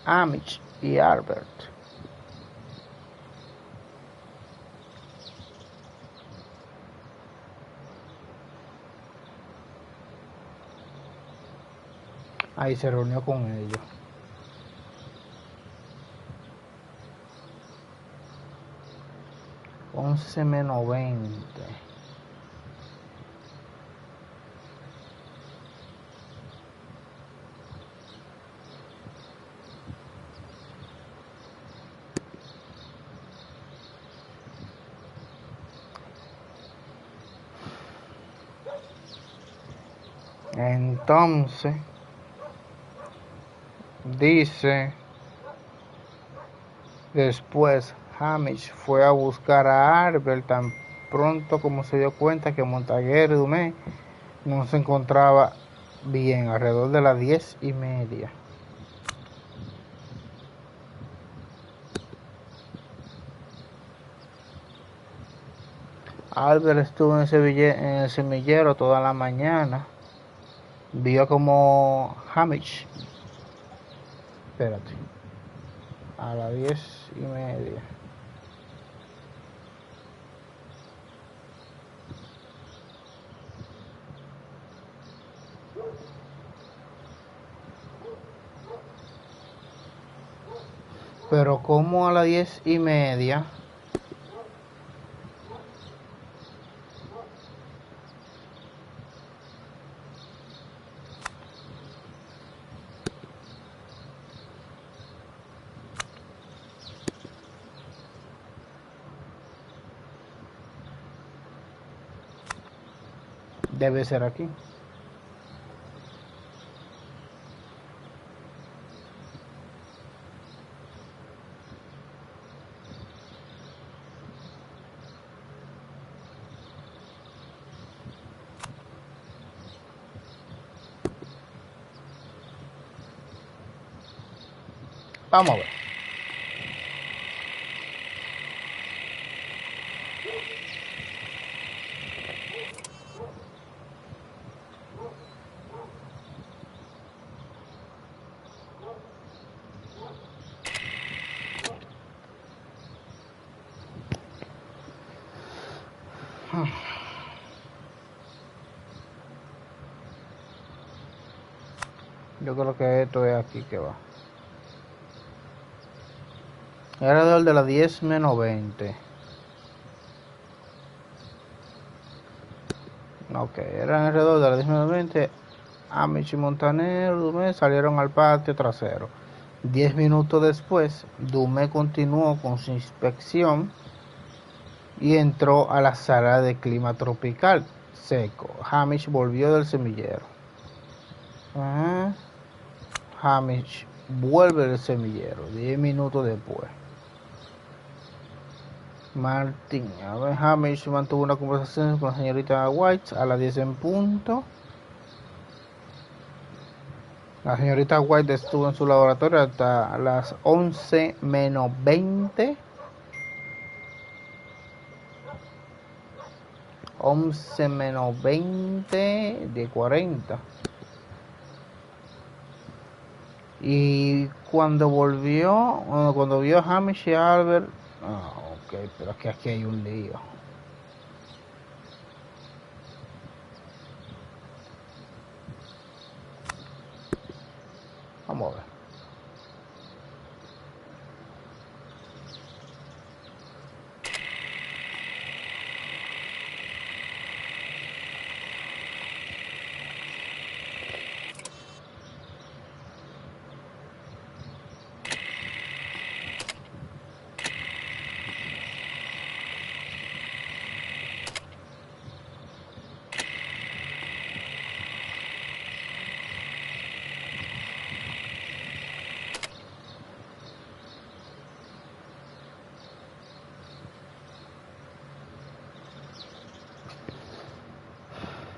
Hamish y Albert. Ahí se reunió con ellos. Once menos 20. Entonces, dice, después Hamish fue a buscar a Albert tan pronto como se dio cuenta que Montague y Dumé no se encontraba bien, alrededor de las 10:30. Albert estuvo en el semillero toda la mañana. Vio como Hamish, espérate, a las 10:30. Pero como a las 10:30. Debe ser aquí. Vamos a ver. Yo creo que esto es aquí que va. Era alrededor de las 10 menos 20. Ok, eran alrededor de las 10 menos 20. Amish y Montaner Dumé salieron al patio trasero. 10 minutos después, Dumé continuó con su inspección y entró a la sala de clima tropical seco. Hamish volvió del semillero. Hamish vuelve del semillero 10 minutos después. Martin, a ver, Hamish mantuvo una conversación con la señorita White a las 10 en punto. La señorita White estuvo en su laboratorio hasta las 11 menos 20. 11 menos 20 de 40. Y cuando vio a Hamish y a Albert, ok, pero es que aquí hay un lío. Vamos a ver.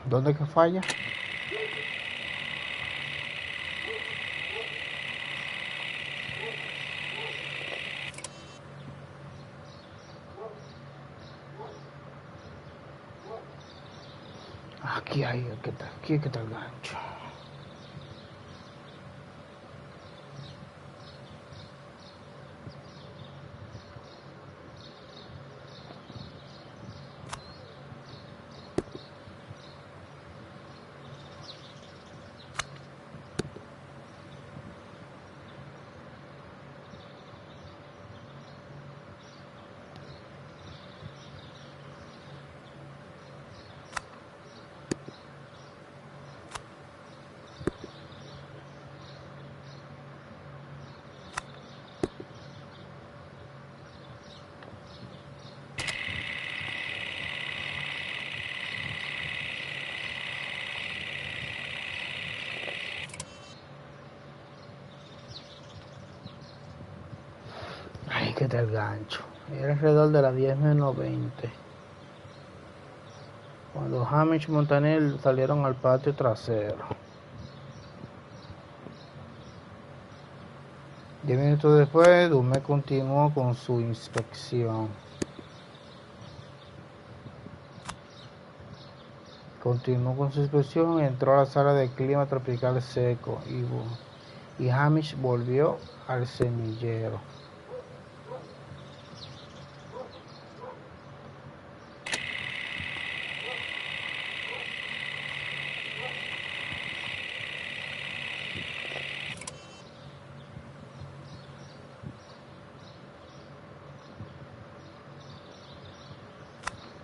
¿Dónde que falla? Aquí hay, aquí que está el gancho. Ay, que está el gancho. Era alrededor de las 10 menos 20. Cuando Hamish y Montaner salieron al patio trasero. 10 minutos después, Dumé continuó con su inspección. Entró a la sala de clima tropical seco y Hamish volvió al semillero.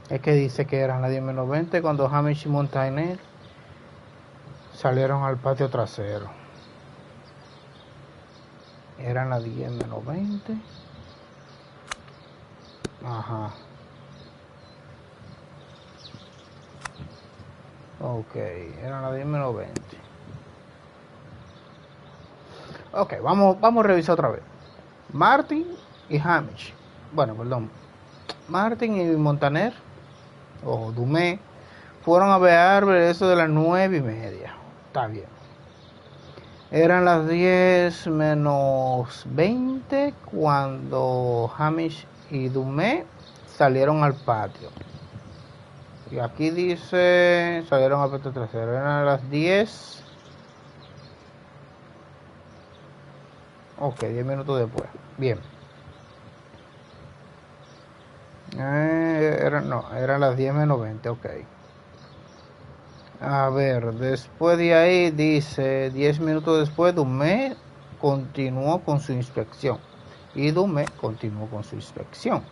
Es que dice que eran las 10 menos 20 cuando Hamish y Montaner salieron al patio trasero. Eran las 10 menos 20. Ajá. Ok, eran las 10 menos 20. Ok, vamos a revisar otra vez. Martin y Hamish. Bueno, perdón. Martin y Montaner o Dumé fueron a ver eso de las 9:30. Está bien. Eran las 10 menos 20 cuando Hamish y Dumé salieron al patio. Y aquí dice salieron al patio trasero. Eran las 10. Ok, 10 minutos después. Bien. Eran las 10 menos 20, ok. A ver, después de ahí dice 10 minutos después, Dumé continuó con su inspección. Y Dumé continuó con su inspección.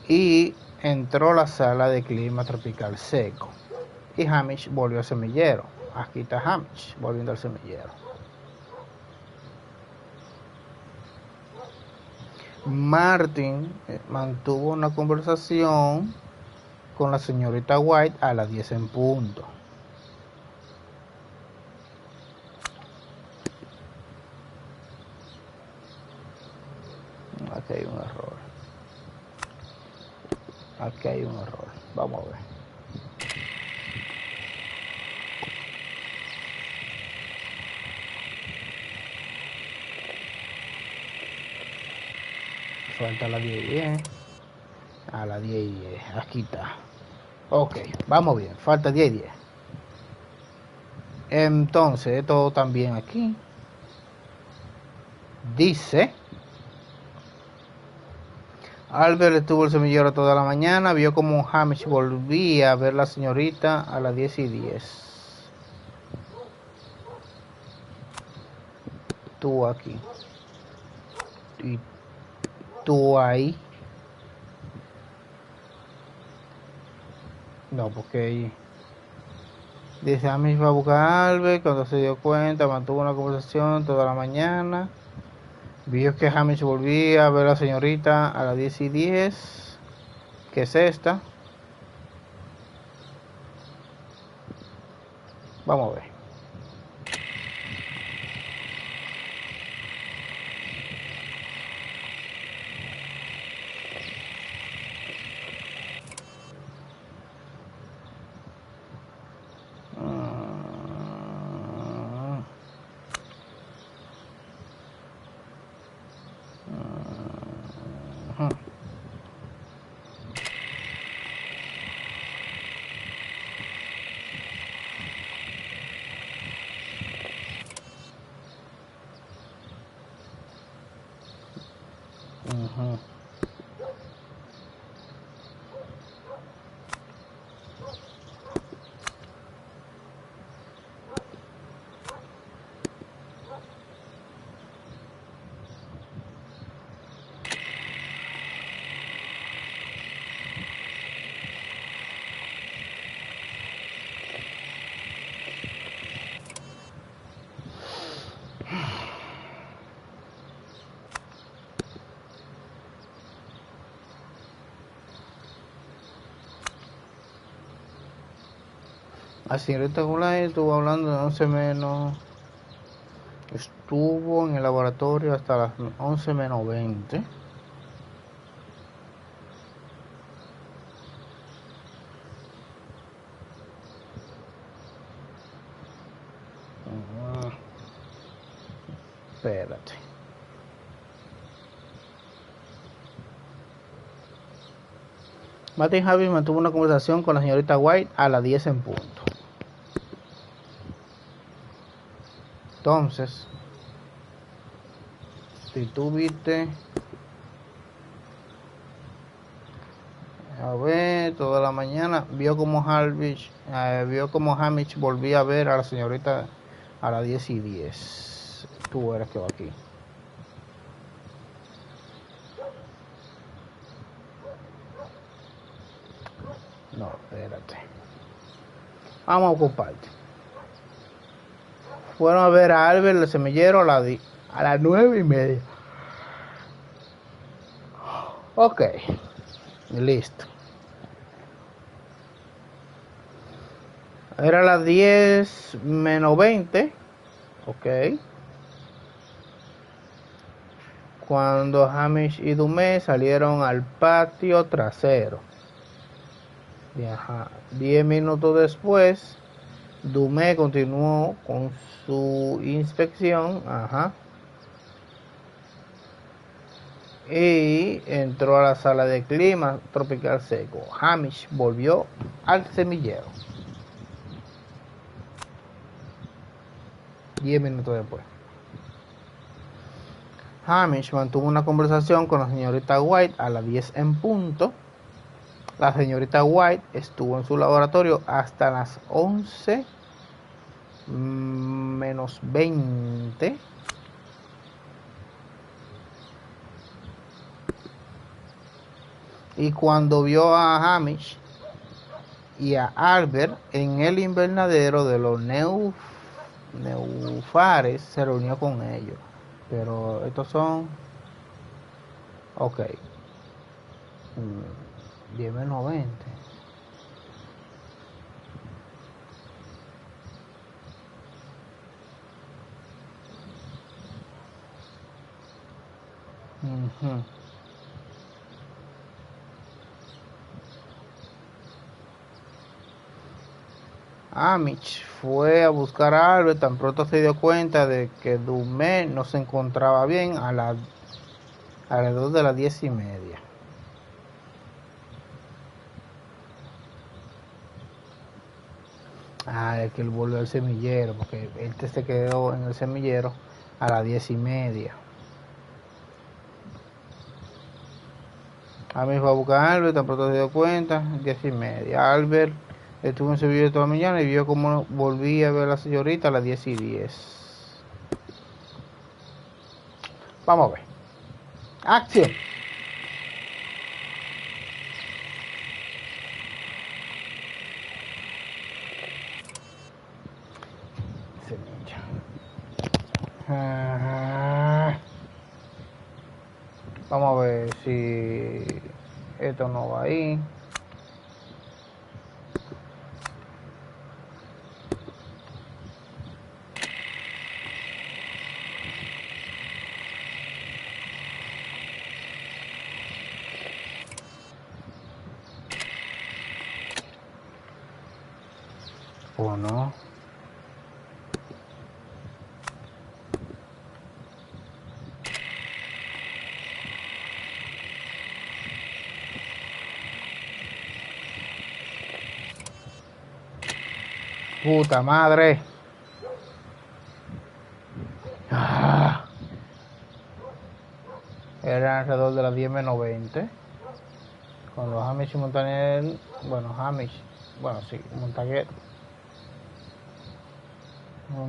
Y entró a la sala de clima tropical seco. Y Hamish volvió al semillero. Aquí está Hamish volviendo al semillero. Martin mantuvo una conversación con la señorita White a las 10 en punto. Aquí hay un error. Aquí hay un error. Vamos a ver. Falta a las 10 y 10. A las 10 y 10. Aquí está. Ok, vamos bien. Falta 10 y 10. Entonces, esto también aquí. Dice: Albert estuvo el semillero toda la mañana. Vio como Hamish volvía a ver a la señorita a las 10 y 10. Tú aquí. Y tú ahí. No, porque dice Hamish va a buscar a Albert. Cuando se dio cuenta, mantuvo una conversación toda la mañana. Vio que Hamish volvía a ver a la señorita a las 10 y 10. ¿Qué es esta? Vamos a ver. La señorita Gulay estuvo hablando de 11 menos. Estuvo en el laboratorio hasta las 11 menos 20. Espérate. Martin Harvey mantuvo una conversación con la señorita White a las 10 en punto. Entonces, si tú viste, a ver, toda la mañana, vio como Hamish volvía a ver a la señorita a las 10 y 10. Tú eres que va aquí. No, espérate. Vamos a ocuparte. Fueron a ver a Albert el semillero a las 9 y media. Ok. Listo. Era las 10 menos 20. Ok. Cuando Hamish y Dumé salieron al patio trasero. 10 minutos después, Dumé continuó con su inspección. Y entró a la sala de clima tropical seco. Hamish volvió al semillero. 10 minutos después. Hamish mantuvo una conversación con la señorita White a las 10 en punto. La señorita White estuvo en su laboratorio hasta las 11 menos 20. Y cuando vio a Hamish y a Albert en el invernadero de los Neufares, se reunió con ellos. Pero estos son... Ok. 10 menos 20. Hamish fue a buscar a Albert tan pronto se dio cuenta de que Dume no se encontraba bien alrededor de las 10:30. Es que él volvió al semillero, porque él se quedó en el semillero a las 10:30. Hamish fue a buscar a Albert tan pronto se dio cuenta, 10:30. Albert estuvo en semillero toda la mañana y vio cómo volvía a ver a la señorita a las 10:10. Vamos a ver. ¡Acción! Semilla. Vamos a ver si esto no va ahí. ¿O no? Puta madre. Era alrededor de las 10 menos 20. Cuando Hamish y Montaner, Montaguer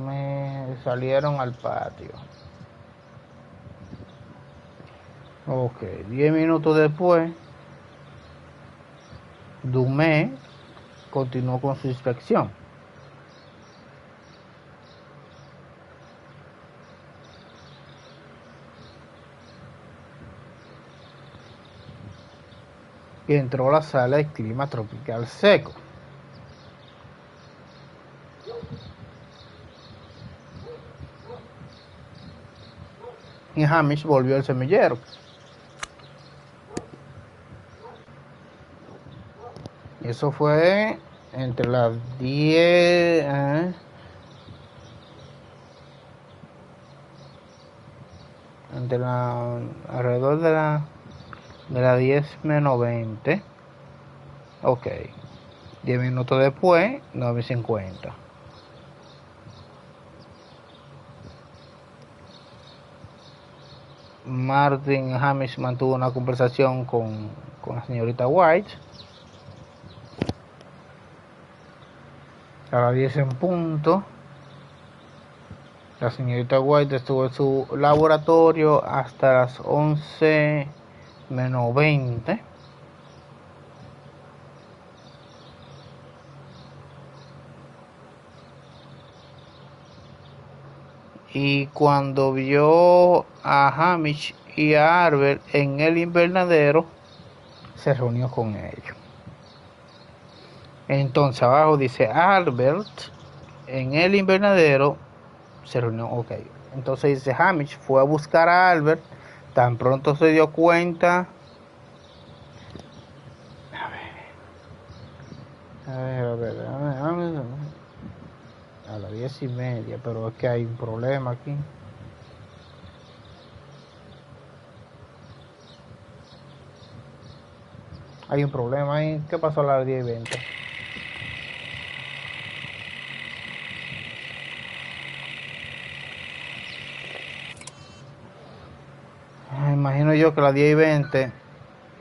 me salieron al patio. Ok, 10 minutos después, Dume continuó con su inspección. Y entró a la sala de clima tropical seco. Y Hamish volvió al semillero. Eso fue entre las 10... alrededor de las 10 menos 20. Ok. 10 minutos después, 9:50. Martin Hamish mantuvo una conversación con la señorita White a las 10 en punto. La señorita White estuvo en su laboratorio hasta las 11 menos 20. Y cuando vio a Hamish y a Albert en el invernadero, se reunió con ellos. Entonces abajo dice Albert en el invernadero se reunió. Ok. Entonces dice Hamish fue a buscar a Albert tan pronto se dio cuenta. A ver. A las 10:30, pero es que hay un problema aquí. Hay un problema ahí. ¿Qué pasó a las 10:20? Imagino yo que a las 10:20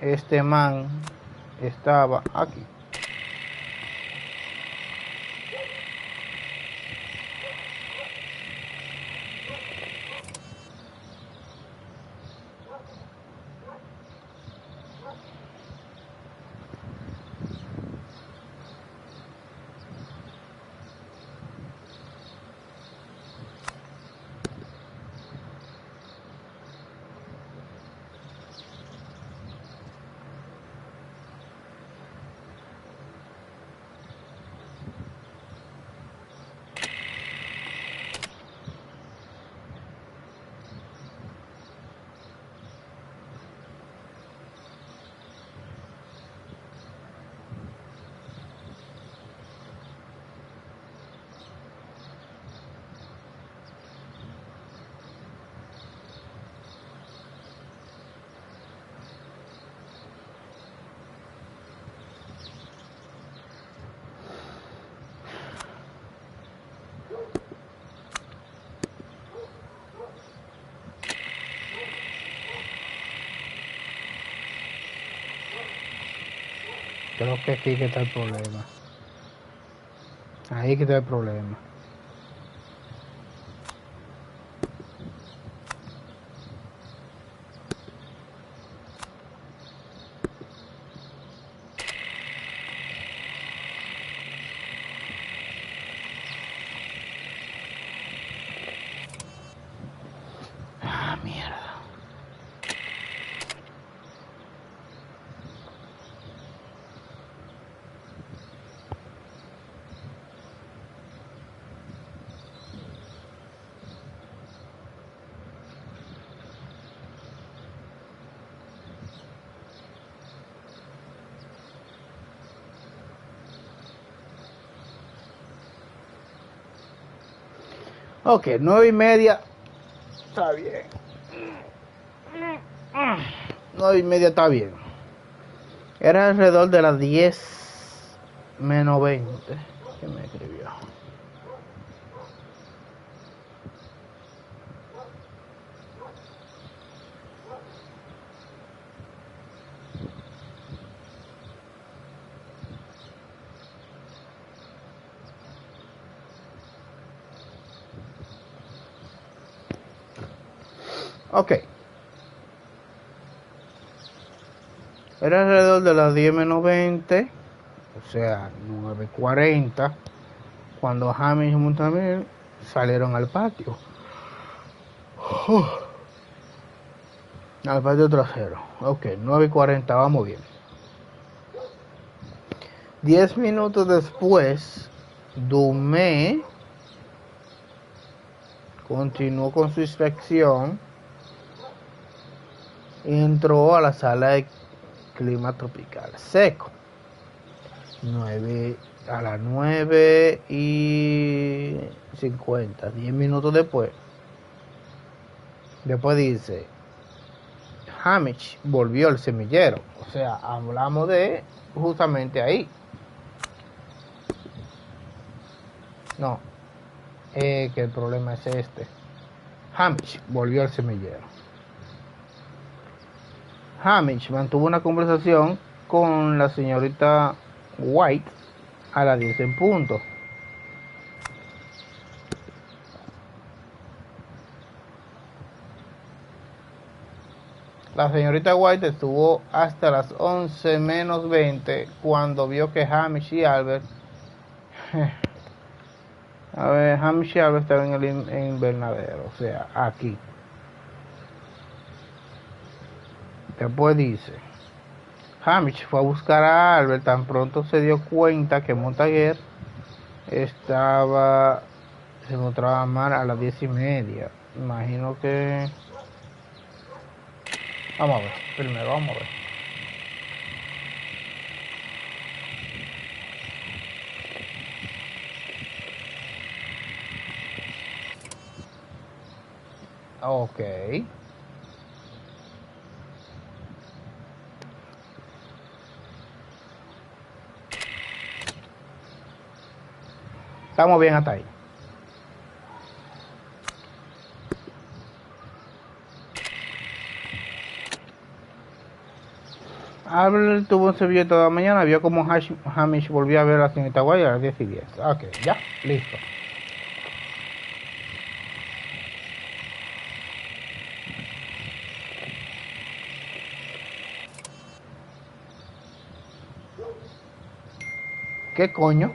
este man estaba aquí. Creo que aquí que está el problema. Ahí que está el problema. Ah, mierda. Ok, 9:30. Está bien. 9:30 está bien. Era alrededor de las 10:20 que me escribió. Ok. Era alrededor de las 10:20, o sea, 9:40, cuando James y Montaner salieron al patio. Al patio trasero. Ok, 9:40, vamos bien. 10 minutos después, Dumé continuó con su inspección y entró a la sala de clima tropical seco. A las 9:50, 10 minutos después. Después dice, Hamish volvió al semillero. O sea, hablamos de justamente ahí. No, que el problema es este. Hamish volvió al semillero. Hamish mantuvo una conversación con la señorita White a las 10 en punto. La señorita White estuvo hasta las 11:20 cuando vio que Hamish y Albert Hamish y Albert estaban en el invernadero, o sea, aquí. Después dice, Hamish fue a buscar a Albert tan pronto se dio cuenta que Montague se encontraba mal a las 10:30. Imagino que... Vamos a ver, primero vamos a ver. Ok. Estamos bien hasta ahí. Albert tuvo un servicio toda la mañana, vio como Hamish volvió a ver a la señorita White a las 10:10. Ok, ya, listo. ¿Qué coño?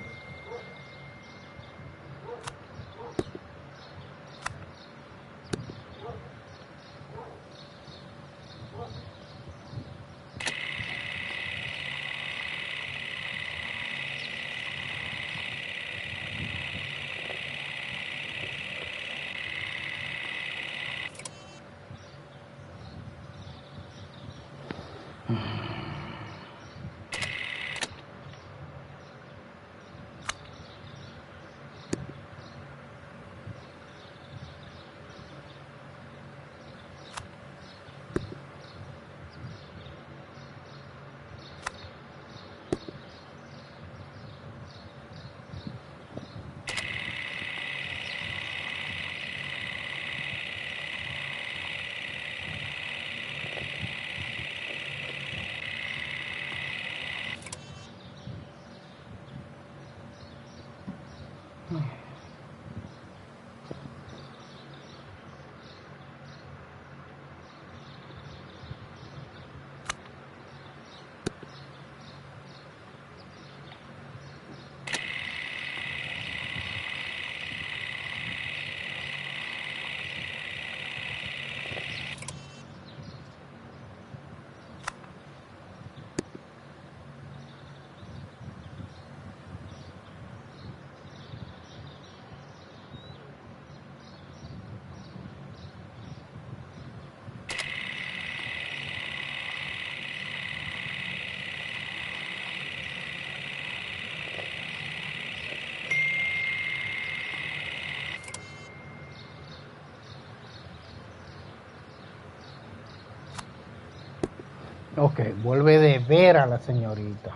Ok, vuelve de ver a la señorita.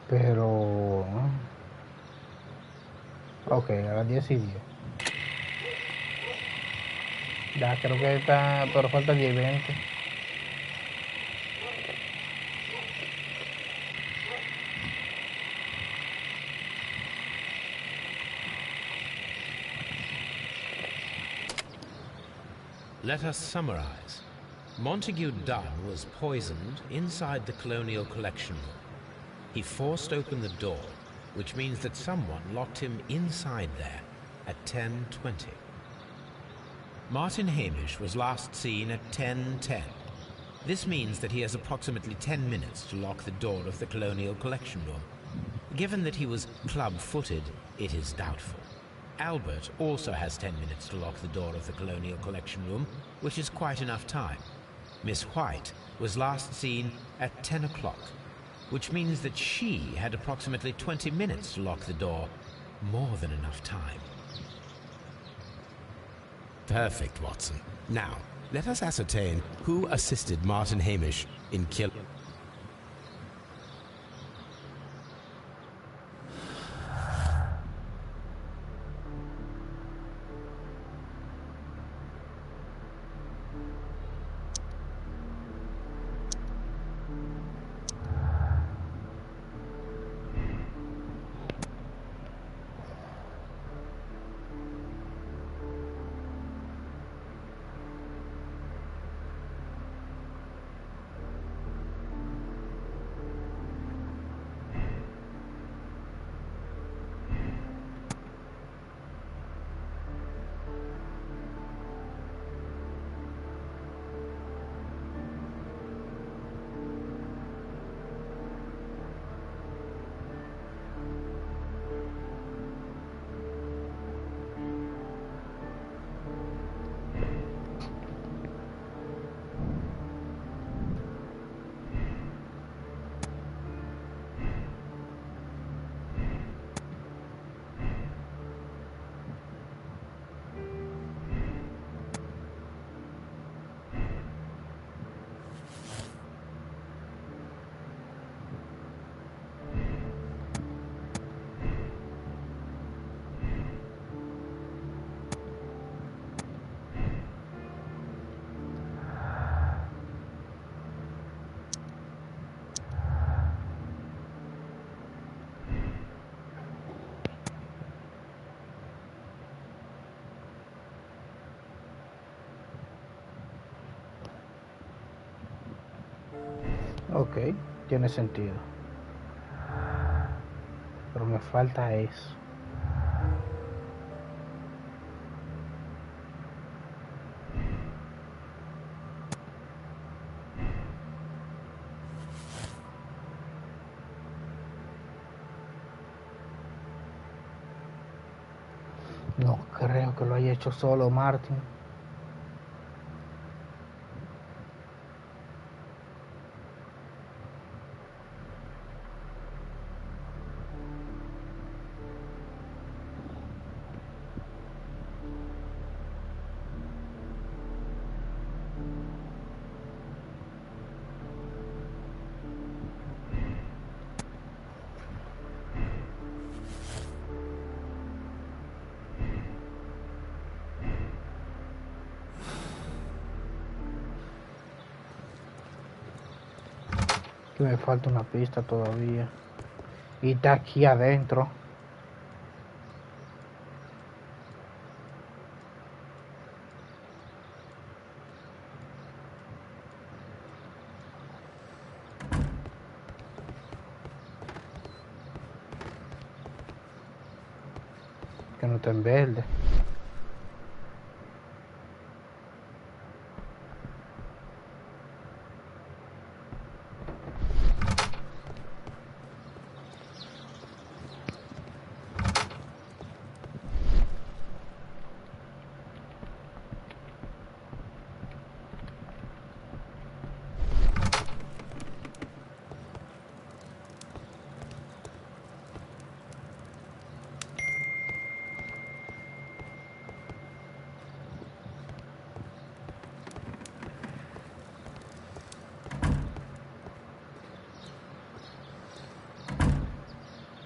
Pero... Ok, a las 10:10. Ya, creo que está... Pero falta 10:20. Let us summarize. Montague Dunn was poisoned inside the Colonial Collection Room. He forced open the door, which means that someone locked him inside there at 10:20. Martin Hamish was last seen at 10:10. This means that he has approximately 10 minutes to lock the door of the Colonial Collection Room. Given that he was club-footed, it is doubtful. Albert also has 10 minutes to lock the door of the Colonial Collection Room, which is quite enough time. Miss White was last seen at 10 o'clock, which means that she had approximately 20 minutes to lock the door. More than enough time. Perfect, Watson. Now, let us ascertain who assisted Martin Hamish in killing... Ok, tiene sentido. Pero me falta eso. No creo que lo haya hecho solo Martin. Que me falta una pista todavía. Y está aquí adentro. Que no está en verde.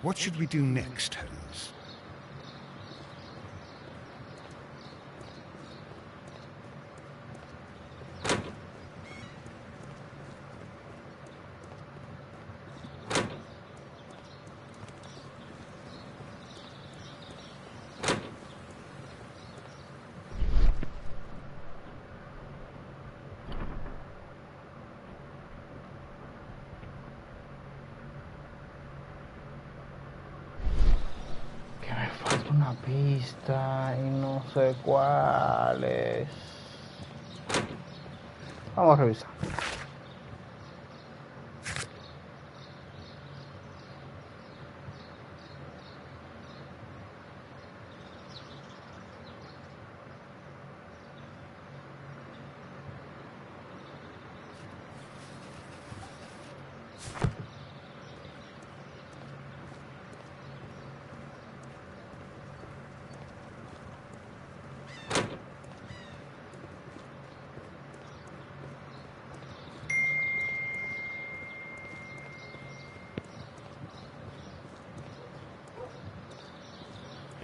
What should we do next, Holmes? Una pista y no sé cuál es. Vamos a revisar.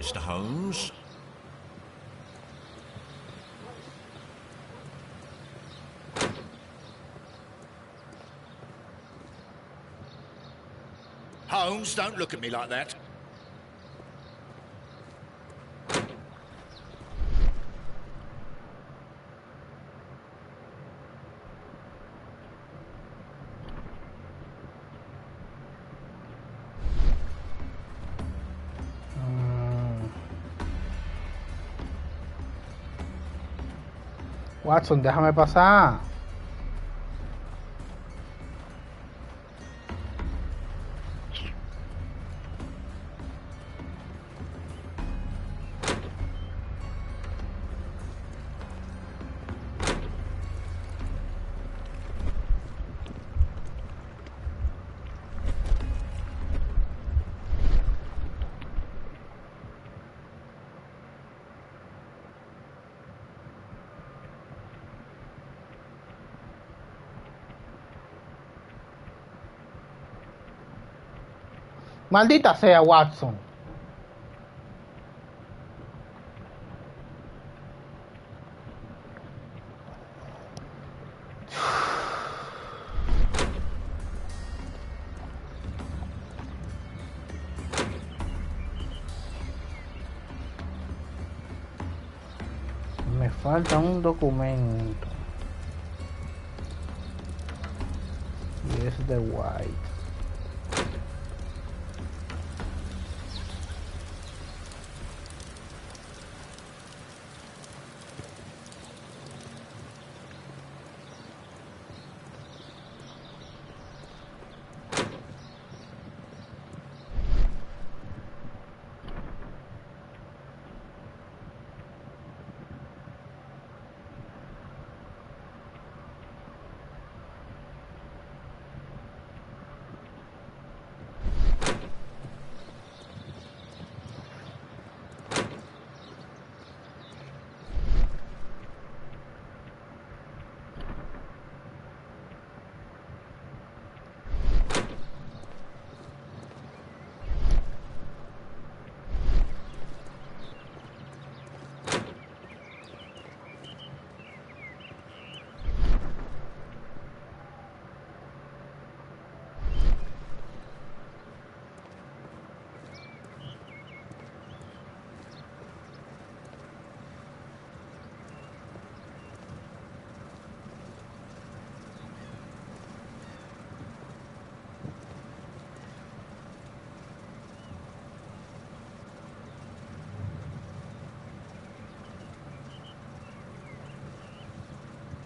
Mr. Holmes? Holmes, don't look at me like that. Watson, déjame pasar. Maldita sea, Watson. Me falta un documento. Y es de White.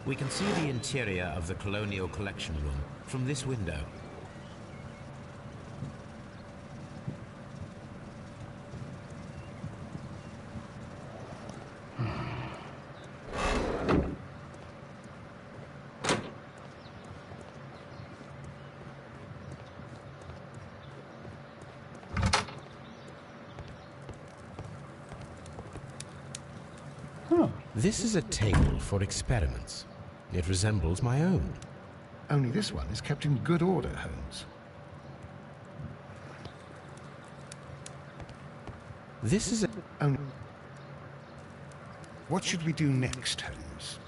We can see the interior of the Colonial Collection Room from this window. This is a table for experiments. It resembles my own. Only this one is kept in good order, Holmes. This is a... Only... What should we do next, Holmes?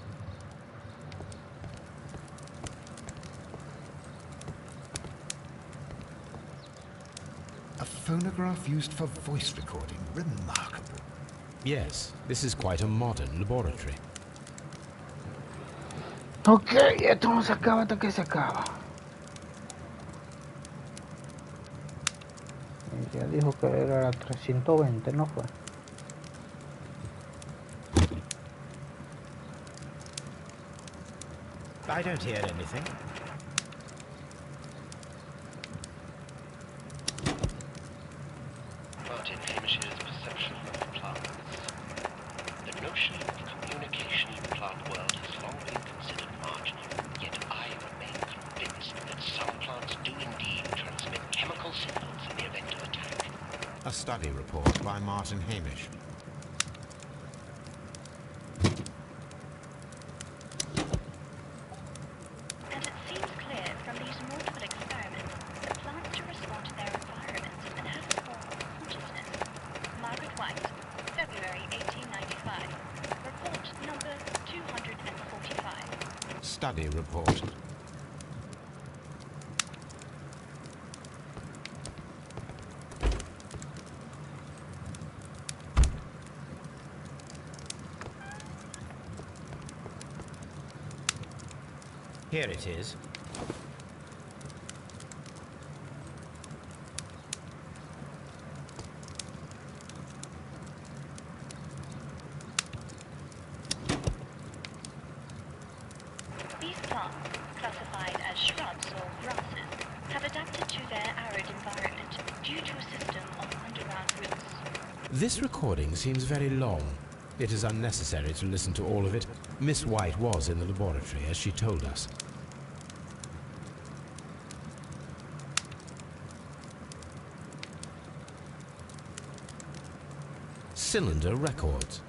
A phonograph used for voice recording. Remarkable. Yes, this is quite a modern laboratory. Ok, esto no se acaba hasta que se acaba. Ya dijo que era 320, ¿no fue? I don't hear anything. Martin Hamish's perception of plants. The notion of communication in the plant world has long been considered marginal, yet I remain convinced that some plants do indeed transmit chemical signals in the event of attack. A study report by Martin Hamish. And it seems clear from these multiple experiments that plants do respond to their environment and have a form of consciousness. Margaret White, February 1895. Report number 245. Study report. Here it is. These plants, classified as shrubs or grasses, have adapted to their arid environment due to a system of underground roots. This recording seems very long. It is unnecessary to listen to all of it. Miss White was in the laboratory, as she told us. Cylinder records.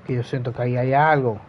Que yo siento que ahí hay algo.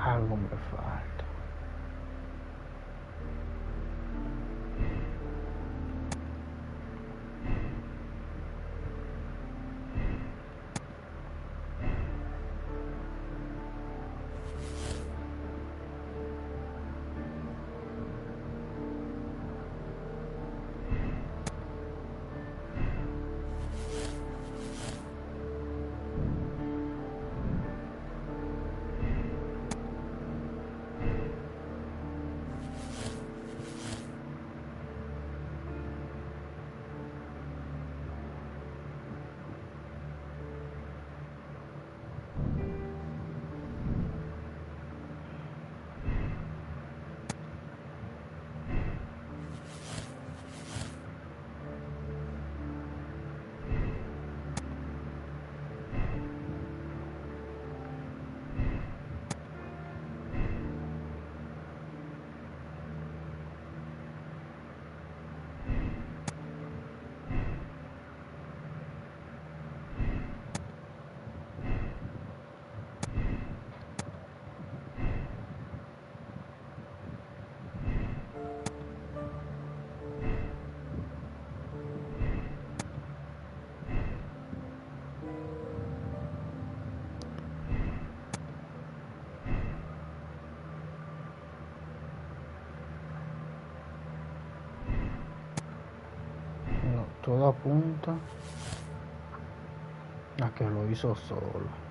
Algo me falta. No, todo apunta a que lo hizo solo.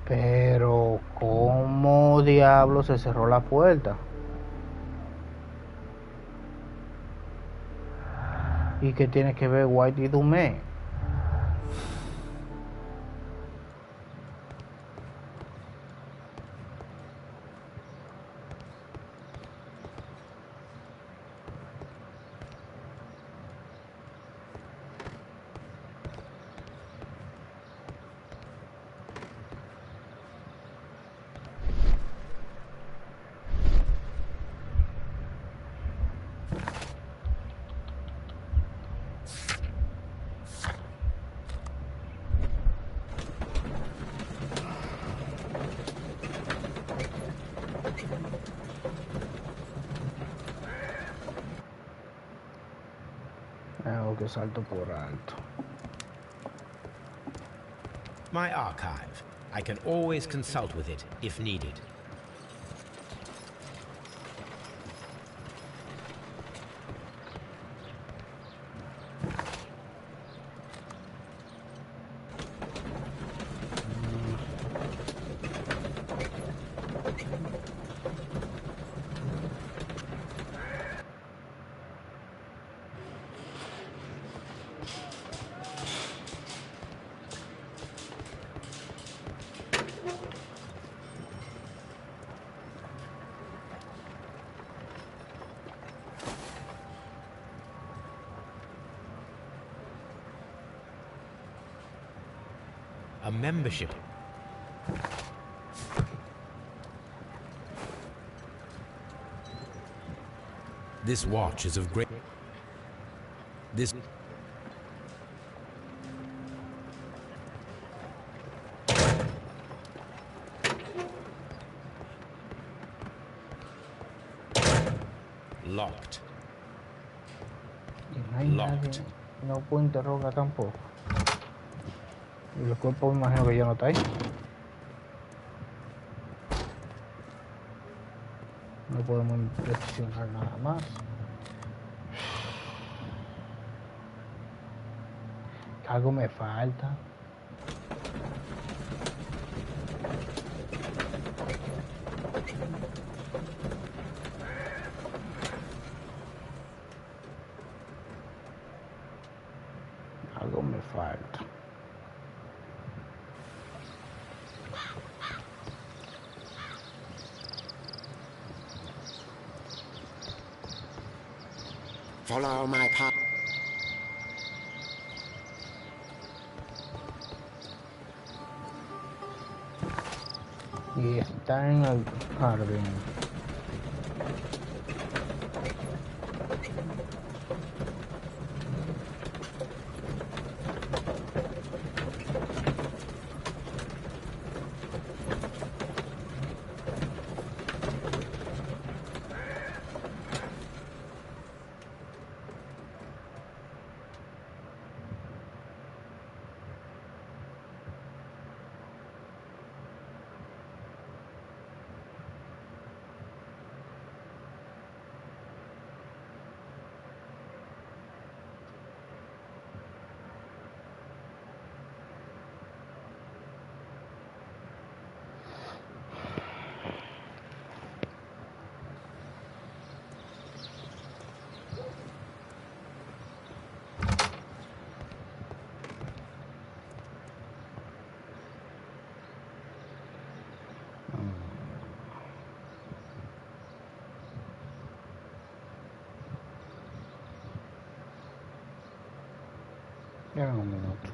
Pero, ¿cómo diablos se cerró la puerta? ¿Y qué tiene que ver White y Dumé? Algo que salto por alto. My archive. I can always consult with it if needed. a membership. This watch is of great... This... Locked. Locked. No puedo interrogar tampoco. Y el cuerpo me imagino que ya no está ahí. No podemos inspeccionar nada más. Algo me falta. Algo me falta. Follow my path. Y está en el jardín. Espera un minuto.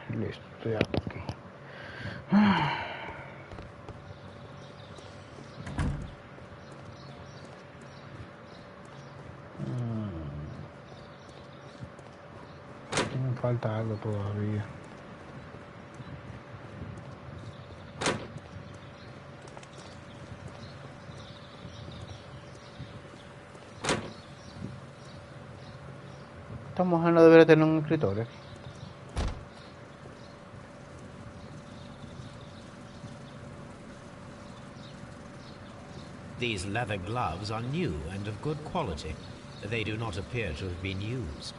Listo, ya aquí. Aquí me falta algo todavía. Esta mujer no debería tener un escritorio. These leather gloves are new and of good quality. They do not appear to have been used.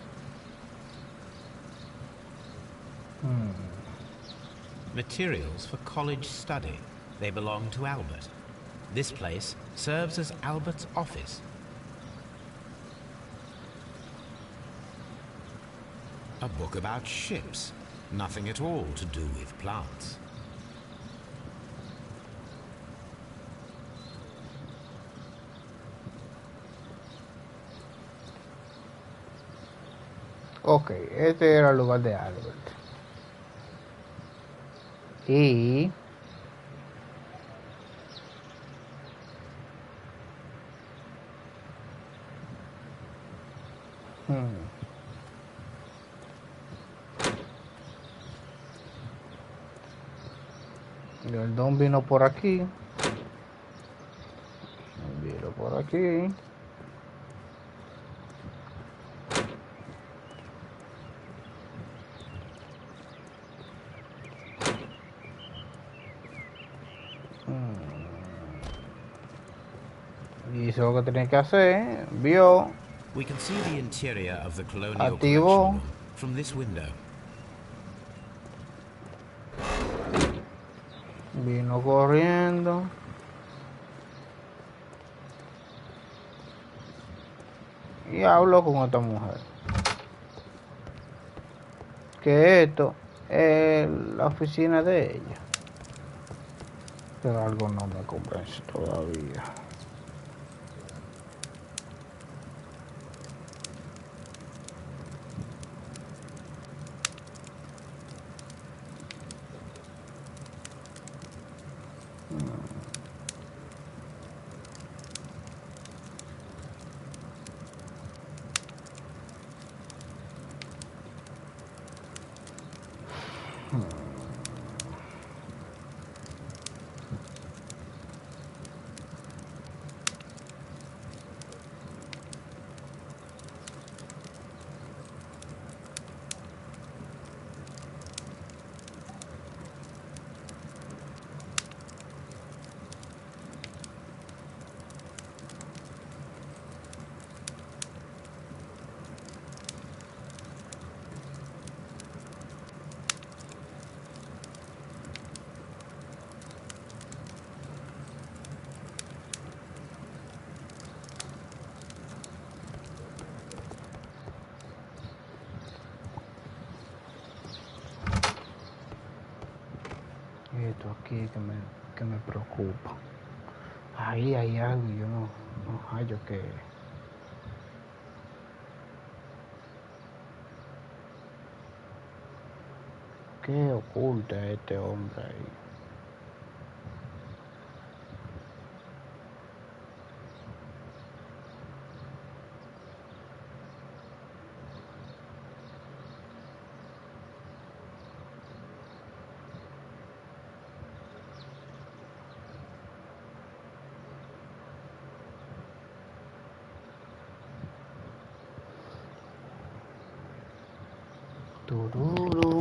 Materials for college study. They belong to Albert. This place serves as Albert's office. A book about ships. Nothing at all to do with plants. Ok, este era el lugar de Albert. Y el don vino por aquí. Vino por aquí. Hizo lo que tenía que hacer, vio. We can see the interior of the colonial Activo. collection room from this window. Vino corriendo. Y habló con esta mujer. Que esto es la oficina de ella. Pero algo no me convence todavía. Esto aquí que me preocupa. Ahí hay algo y yo no hallo que. ¿Qué oculta este hombre ahí? Tururú.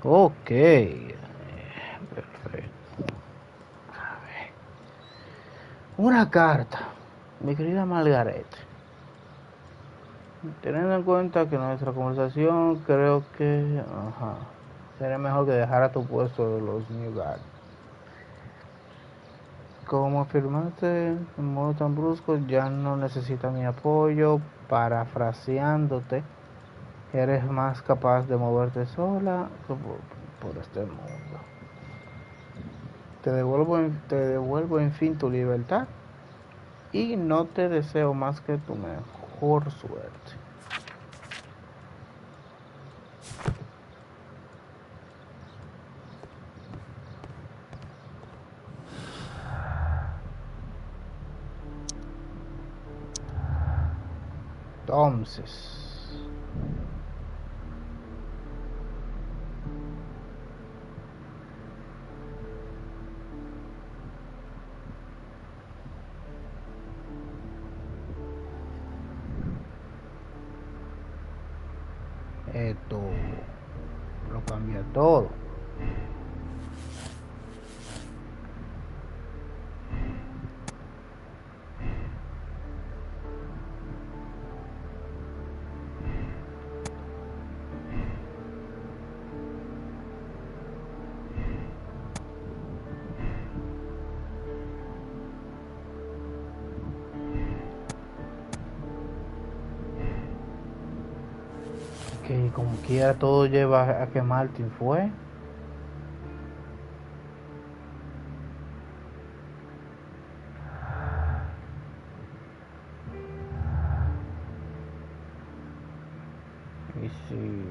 Ok. Perfecto. Una carta, mi querida Margaret. Teniendo en cuenta que nuestra conversación creo que sería mejor que dejara tu puesto de los New Guard. Como afirmaste en modo tan brusco, ya no necesita mi apoyo. Parafraseándote, eres más capaz de moverte sola que por este mundo. Te devuelvo en fin tu libertad y no te deseo más que tu mejor suerte. Entonces, esto lo cambia todo. Que como quiera todo lleva a que Martin fue. Y si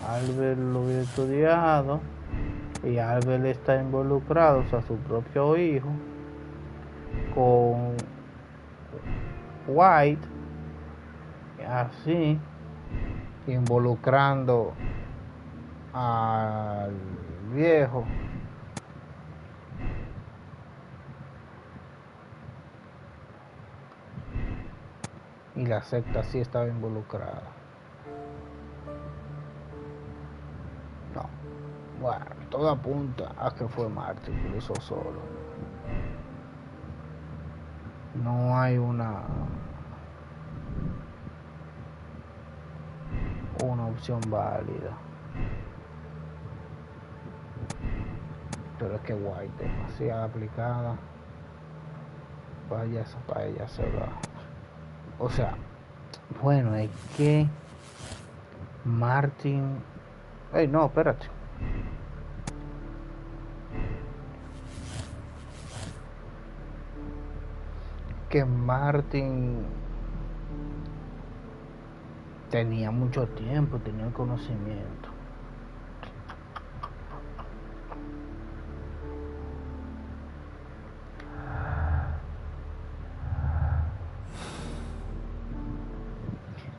Albert lo hubiera estudiado y Albert está involucrado, o sea, su propio hijo, con White, así, involucrando al viejo. Y la secta sí estaba involucrada. No, bueno, todo apunta a que fue Martin que lo hizo solo. No hay una opción válida. Pero es que White es demasiado aplicada para ella se va. O sea, bueno, es que Martin... no, espérate. Que Martin tenía mucho tiempo, tenía el conocimiento.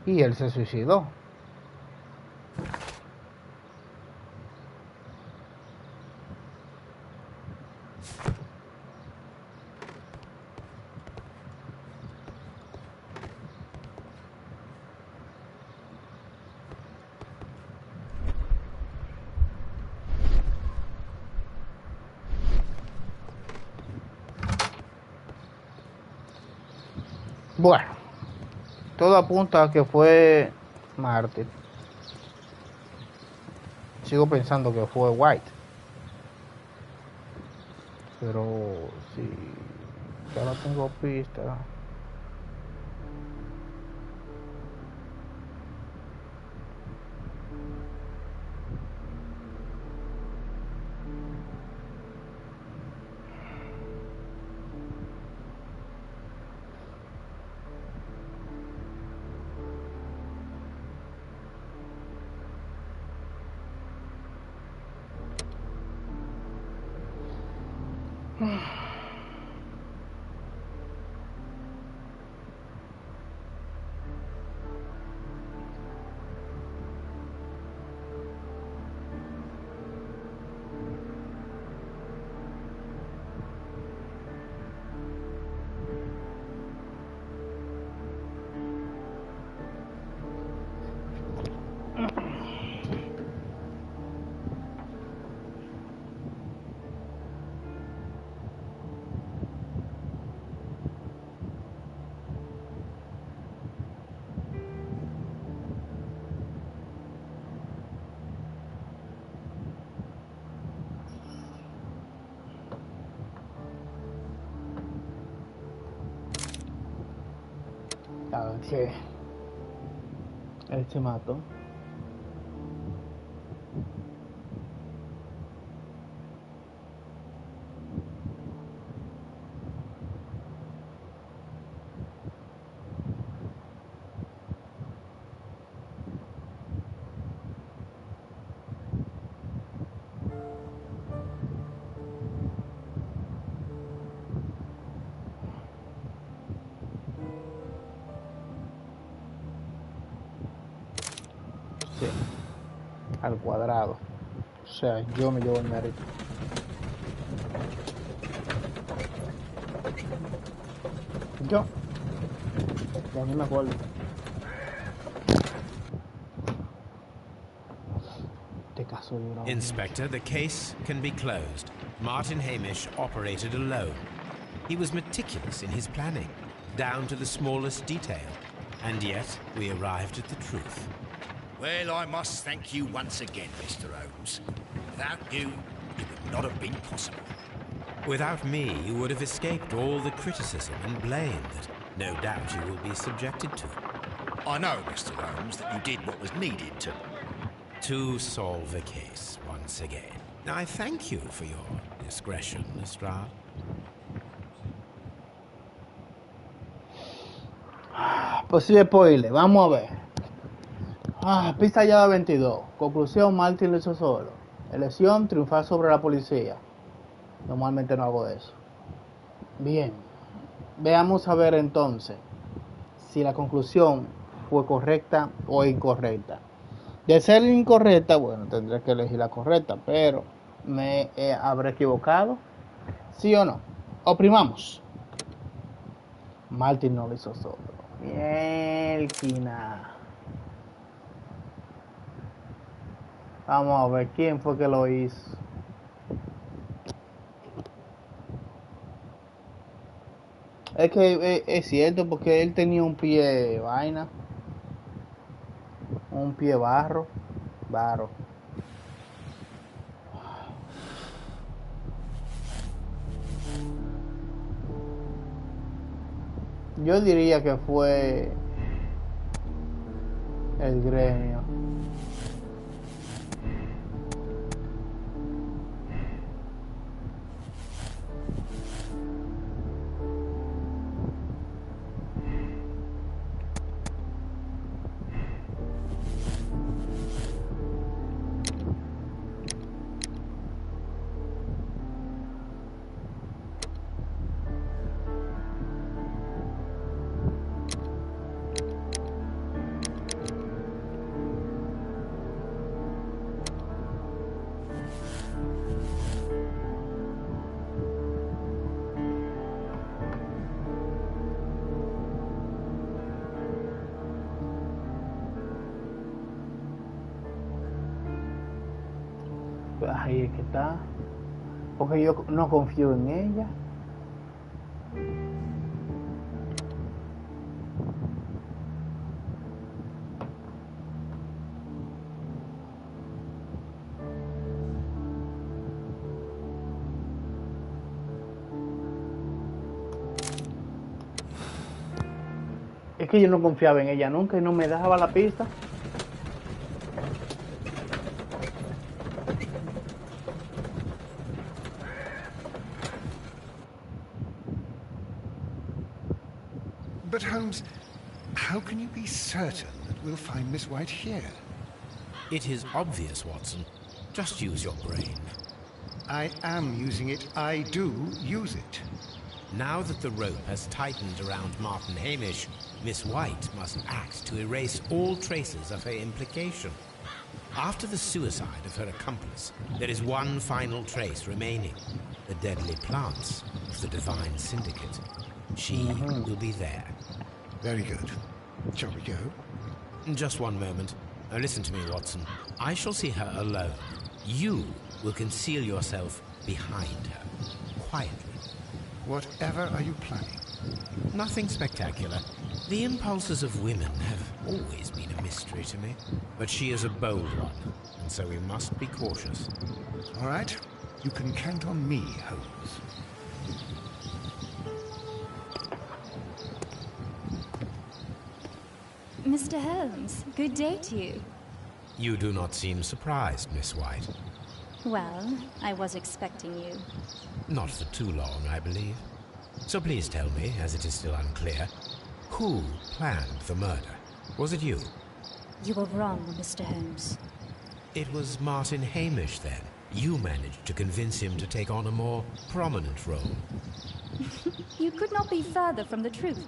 Y él se suicidó. Bueno, todo apunta a que fue Martin. Sigo pensando que fue White. Pero sí, ya no tengo pista. A ver qué. Él se mató. Sí, al cuadrado. O sea, yo me llevo el mérito. Yo. Ya ni me acuerdo. Este caso duró. Inspector, the case can be closed. Martin Hamish operated alone. He was meticulous in his planning, down to the smallest detail. And yet, we arrived at the truth. Well, I must thank you once again, Mr. Holmes. Without you, it would not have been possible. Without me, you would have escaped all the criticism and blame that no doubt you will be subjected to. I know, Mr. Holmes, that you did what was needed to solve the case once again. I thank you for your discretion, Lestrade. Posible spoiler, vamos a ver. Pista ya 22. Conclusión, Martin lo hizo solo. Elección, triunfar sobre la policía. Normalmente no hago eso. Bien. Veamos a ver entonces si la conclusión fue correcta o incorrecta. De ser incorrecta, bueno, tendré que elegir la correcta, pero me habré equivocado. ¿Sí o no? Oprimamos. Martin no lo hizo solo. Mielquina. Vamos a ver quién fue que lo hizo. Es que es cierto, porque él tenía un pie vaina, un pie barro. Yo diría que fue el gremio. Ahí es que está. Porque yo no confío en ella. Es que yo no confiaba en ella nunca y no me dejaba la pista. But Holmes, how can you be certain that we'll find Miss White here? It is obvious, Watson. Just use your brain. I am using it. I do use it. Now that the rope has tightened around Martin Hamish, Miss White must act to erase all traces of her implication. After the suicide of her accomplice, there is one final trace remaining: the deadly plants of the Divine Syndicate. She will be there. Very good. Shall we go? Just one moment. Now listen to me, Watson. I shall see her alone. You will conceal yourself behind her, quietly. Whatever are you planning? Nothing spectacular. The impulses of women have always been a mystery to me. But she is a bold one, and so we must be cautious. All right. You can count on me, Holmes. Mr. Holmes, good day to you. You do not seem surprised, Miss White. Well, I was expecting you. Not for too long, I believe. So please tell me, as it is still unclear, who planned the murder? Was it you? You were wrong, Mr. Holmes. It was Martin Hamish, then. You managed to convince him to take on a more prominent role. You could not be further from the truth.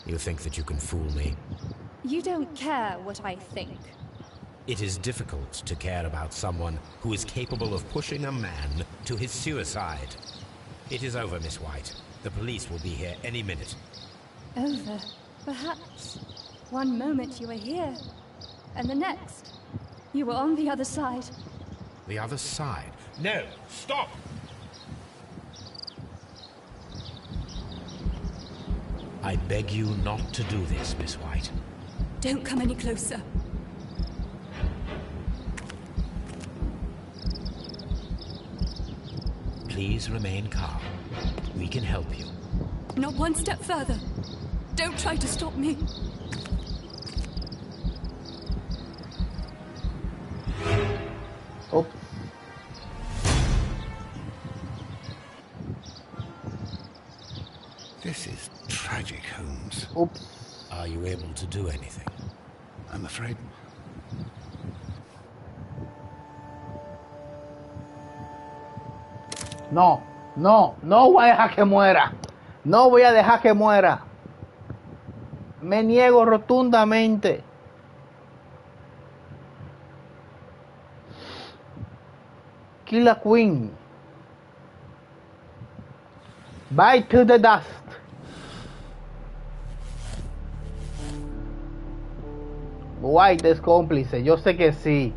You think that you can fool me? You don't care what I think. It is difficult to care about someone who is capable of pushing a man to his suicide. It is over, Miss White. The police will be here any minute. Over, perhaps. One moment you were here, and the next, you were on the other side. The other side? No! Stop! I beg you not to do this, Miss White. Don't come any closer. Please remain calm. We can help you. Not one step further. Don't try to stop me. Oh. This is tragic, Holmes. Oops. Are you able to do anything? I'm afraid. No, no, no voy a dejar que muera. No voy a dejar que muera. Me niego rotundamente. Killer Queen. Bye to the dust. White es cómplice, yo sé que sí.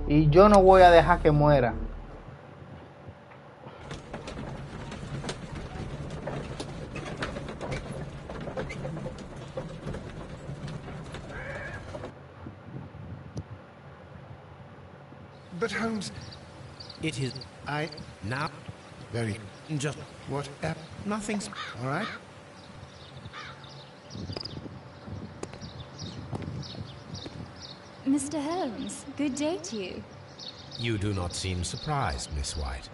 Y yo no voy a dejar que muera. But Holmes, It is... I... Now... Very... Just... What... Nothing's... All right? Mr. Holmes, good day to you. You do not seem surprised, Miss White.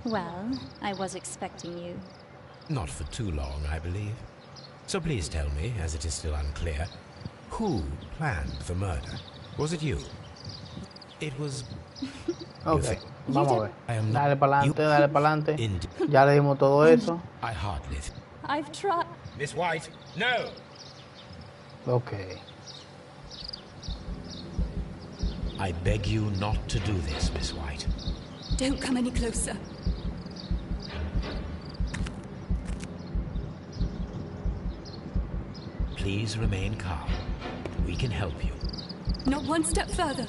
Well, I was expecting you. Not for too long, I believe. So please tell me, as it is still unclear, who planned the murder? Was it you? It was... Ok, vamos a ver. I am Dale not... para adelante, You- dale para adelante. Indeed. Ya le dimos todo eso. I hardly... I've tried. Miss White, no! Ok. I beg you not to do this, Miss White. Don't come any closer. Please remain calm. We can help you. Not one step further.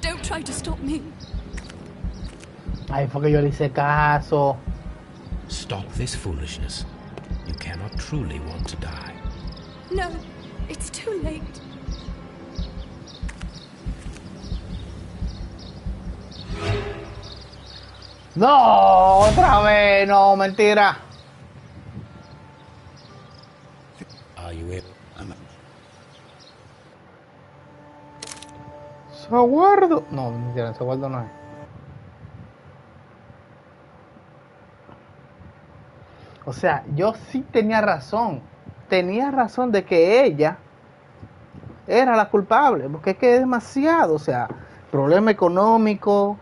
Don't try to stop me. Ahí fue que yo le hice caso. Stop this foolishness. You cannot truly want to die. No, it's too late. No, otra vez, no, mentira. Are you able? Saguardo. No, mentira, Saguardo no es. O sea, yo sí tenía razón. Tenía razón de que ella era la culpable, porque es que es demasiado, o sea, problema económico,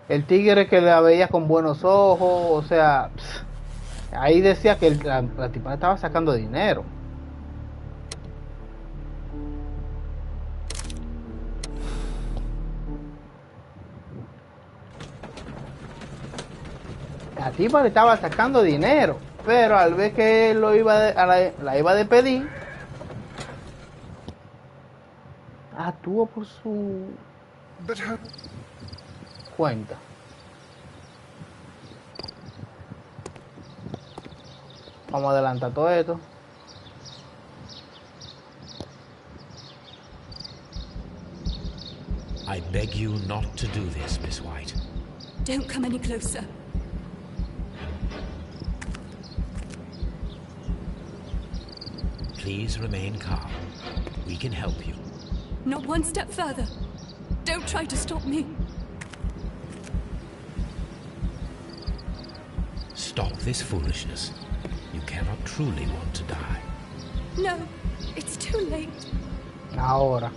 el tigre que la veía con buenos ojos, o sea, ahí decía que la tipa estaba sacando dinero. La tipa le estaba sacando dinero, pero al ver que él lo iba la iba a despedir, actuó por su cuenta. Vamos a adelantar todo esto. I beg you not to do this, Miss White. Don't come any closer. Please remain calm. We can help you. Not one step further. Don't try to stop me. Stop this foolishness. You cannot truly want to die. No, it's too late. Ahora.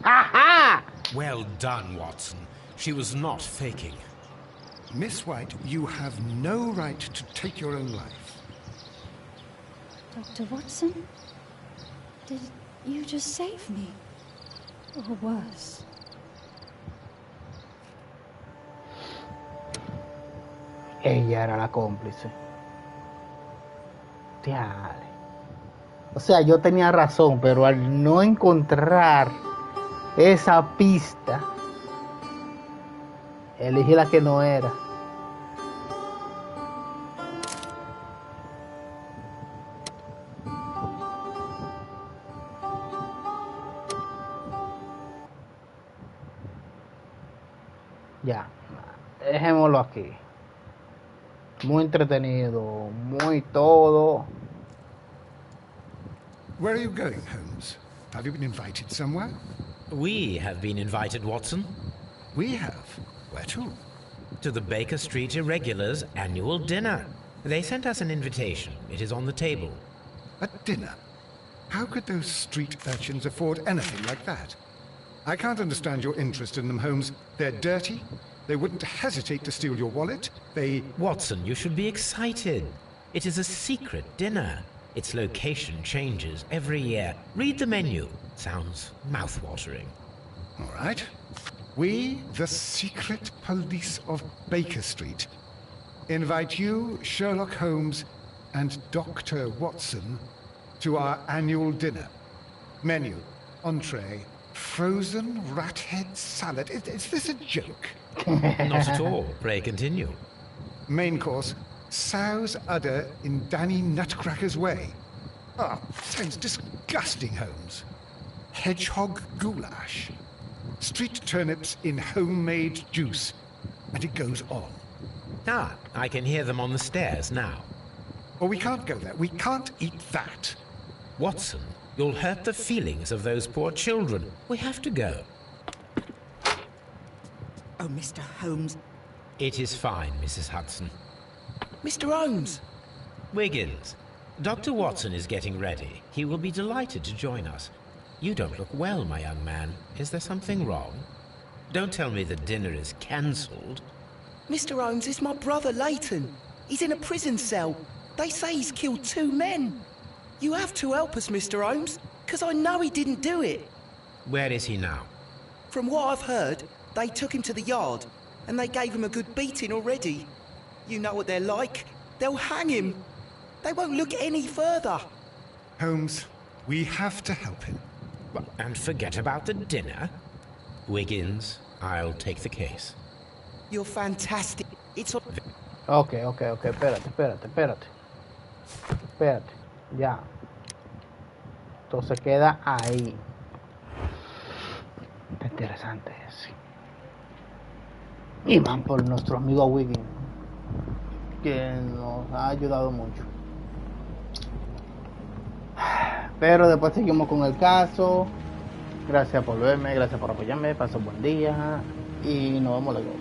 Aha! Well done, Watson. She was not faking. Miss White, you have no right to take your own life. Dr. Watson? Did you just save me? Or worse? Ella era la cómplice. Diale. O sea, yo tenía razón, pero al no encontrar esa pista, elegí la que no era. Ya, dejémoslo aquí. Muy entretenido, muy todo. Where are you going, Holmes? Have you been invited somewhere? We have been invited, Watson. We have? Where to? To the Baker Street Irregulars' annual dinner. They sent us an invitation. It is on the table. A dinner? How could those street urchins afford anything like that? I can't understand your interest in them, Holmes. They're dirty. They wouldn't hesitate to steal your wallet. They... Watson, you should be excited. It is a secret dinner. Its location changes every year. Read the menu. Sounds mouth-watering. All right. We, the secret police of Baker Street, invite you, Sherlock Holmes, and Dr. Watson to our annual dinner. Menu, entree, frozen rat head salad. Is this a joke? Not at all. Pray continue. Main course, sow's udder in Danny Nutcracker's way. Ah, sounds disgusting, Holmes. Hedgehog goulash. Street turnips in homemade juice. And it goes on. Ah, I can hear them on the stairs now. Oh, we can't go there. We can't eat that. Watson, you'll hurt the feelings of those poor children. We have to go. Oh, Mr. Holmes. It is fine, Mrs. Hudson. Mr. Holmes! Wiggins, Dr. Watson is getting ready. He will be delighted to join us. You don't look well, my young man. Is there something wrong? Don't tell me the dinner is cancelled. Mr. Holmes, it's my brother, Leighton. He's in a prison cell. They say he's killed 2 men. You have to help us, Mr. Holmes, because I know he didn't do it. Where is he now? From what I've heard, they took him to the yard, and they gave him a good beating already. You know what they're like. They'll hang him. They won't look any further. Holmes, we have to help him. And forget about the dinner? Wiggins, I'll take the case. You're fantastic. It's... Okay, espérate. Ya. Entonces queda ahí. Está interesante ese. Y van por nuestro amigo Wiggins, que nos ha ayudado mucho. Pero después seguimos con el caso. Gracias por verme, gracias por apoyarme. Pasen buen día y nos vemos luego.